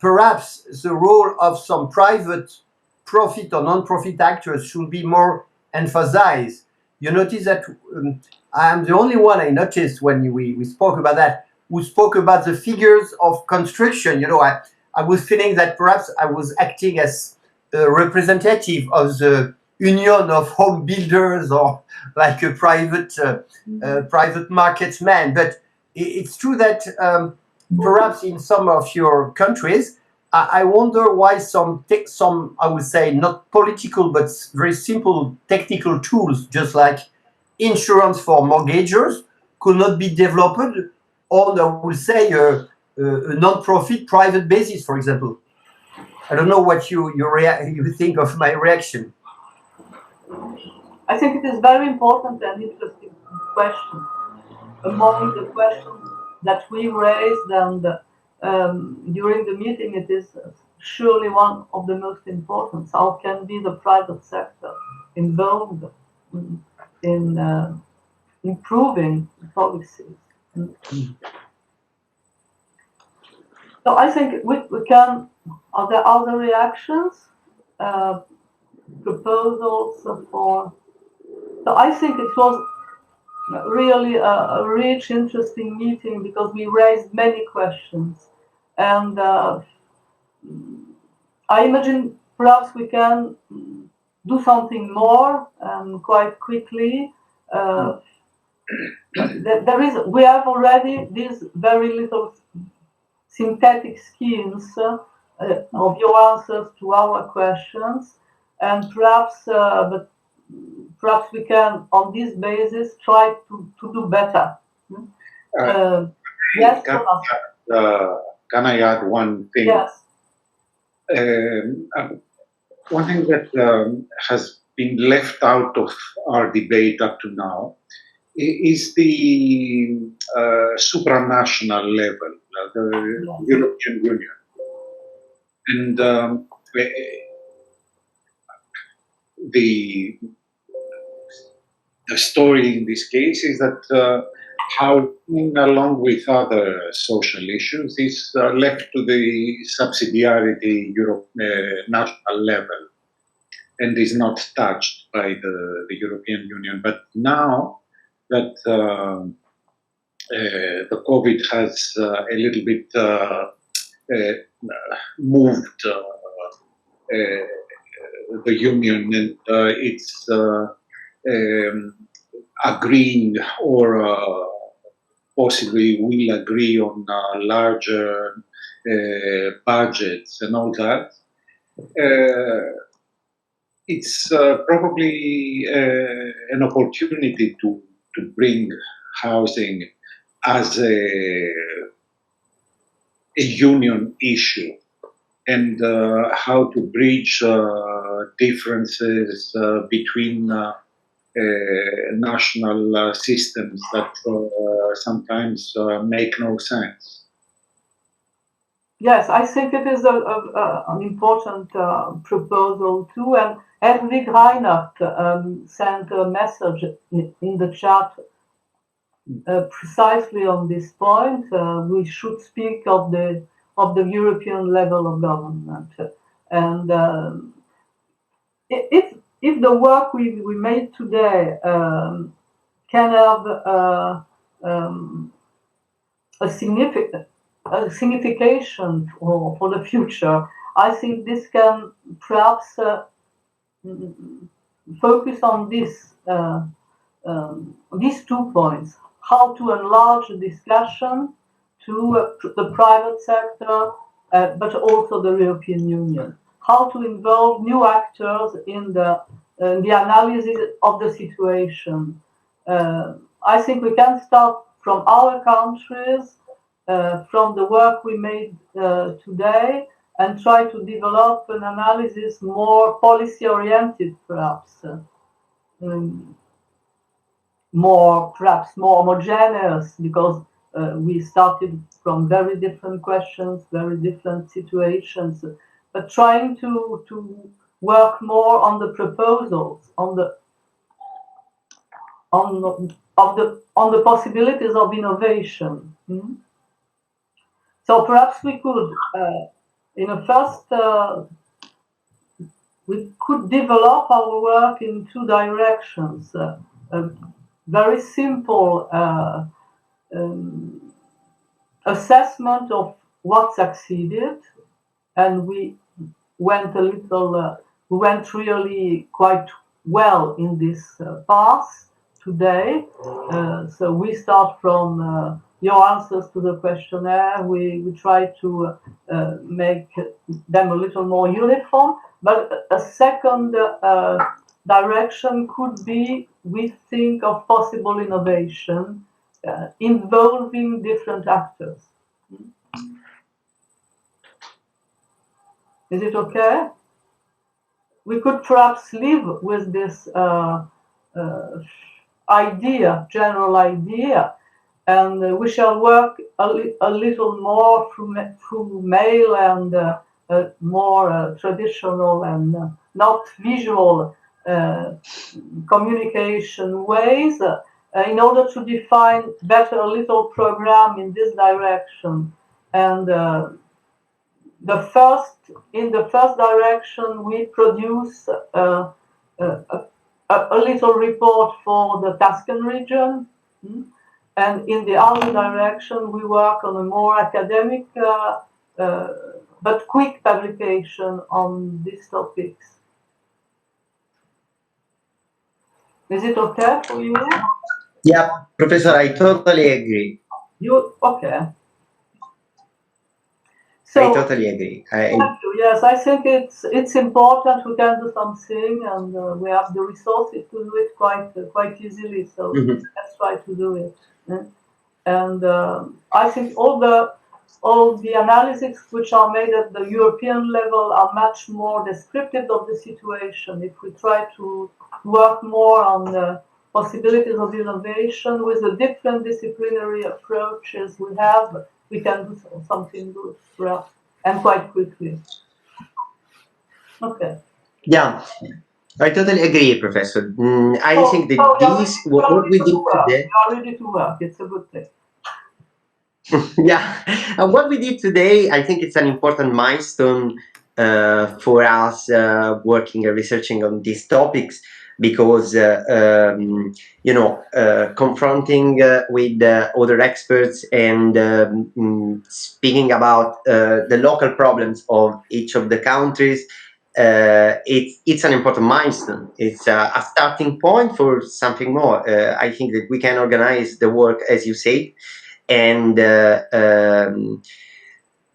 perhaps the role of some private profit or non-profit actors should be more emphasized. You notice that I'm the only one I noticed when we spoke about that, who spoke about the figures of construction. You know, I was feeling that perhaps I was acting as a representative of the union of home builders, or like a private private marketsman. But it's true that perhaps in some of your countries, I wonder why some I would say not political but very simple technical tools, just like insurance for mortgagers, could not be developed on, I would say, a non-profit private basis, for example. I don't know what you think of my reaction. I think it is very important and interesting question. Among the questions that we raised and during the meeting, it is surely one of the most important. How can be the private sector involved in improving policies? So I think we can. Are there other reactions, proposals for? So I think it was really a rich, interesting meeting because we raised many questions, and I imagine perhaps we can do something more quite quickly. We have already these very little synthetic schemes of your answers to our questions, and perhaps we can, on this basis, try to do better. Yes, can I add one thing? Yes. One thing that has been left out of our debate up to now is the supranational level, the European Union. And the story in this case is that housing, along with other social issues, is left to the subsidiarity national level and is not touched by the European Union. But now that the COVID has a little bit moved the Union, and it's agreeing or possibly will agree on larger budgets and all that, it's probably an opportunity to bring housing as a union issue, and how to bridge differences between national systems that sometimes make no sense. Yes, I think it is an important proposal too. And Hedwig Reinhardt sent a message in the chat precisely on this point, we should speak of the European level of government. And if the work we made today can have a signification for the future, I think this can perhaps focus on these 2 points: how to enlarge the discussion to the private sector, but also the European Union. How to involve new actors in the analysis of the situation. I think we can start from our countries, from the work we made today, and try to develop an analysis more policy-oriented, perhaps. Perhaps more homogeneous, because we started from very different questions, very different situations, but trying to work more on the proposals, on the possibilities of innovation. So perhaps we could, in a first, we could develop our work in 2 directions. Very simple assessment of what succeeded, and we went we went really quite well in this path today. So we start from your answers to the questionnaire. We try to make them a little more uniform, but a second direction could be, we think of possible innovation involving different actors. Is it okay? We could perhaps live with this general idea, and we shall work a little more through mail and more traditional and not visual communication ways, in order to define better a little program in this direction. And in the first direction, we produce a little report for the Tuscan region, and in the other direction, we work on a more academic but quick publication on these topics. Is it okay for you? Yeah, Professor, I totally agree. Okay. So, I totally agree. Thank you. Yes, I think it's important. We can do something, and we have the resources to do it quite easily. So let's try to do it. And I think all the analyses which are made at the European level are much more descriptive of the situation. If we try to work more on the possibilities of innovation with the different disciplinary approaches we have, we can do something good for us, and quite quickly. Okay. Yeah, I totally agree, Professor. I think that what we did today. You are ready to work. It's a good thing. Yeah, and what we did today, I think it's an important milestone for us working and researching on these topics, because confronting with other experts and speaking about the local problems of each of the countries, it's an important milestone. It's a starting point for something more. I think that we can organize the work as you say, and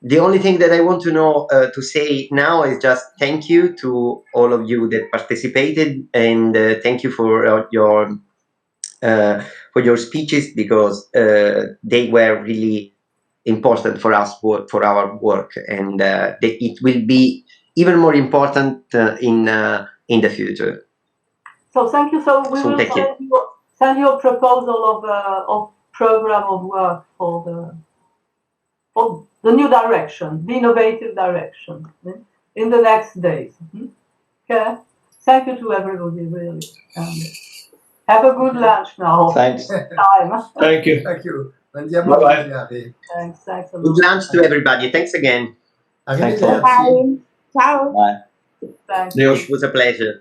the only thing that I want to know to say now is just thank you to all of you that participated, and thank you for your speeches, because they were really important for us, for our work, and it will be even more important in the future. So thank you. So we will send you a proposal of program of work for the new direction, the innovative direction, in the next days. Okay. Thank you to everybody, really. Have a good lunch now. Thanks. Time. Thank you. Thank you. Andiamo Bye-bye. avanti. Thanks a Good lot. lunch to everybody. Thanks again. Thanks a lot. Bye. Ciao. Bye. Thanks. Deus. It was a pleasure.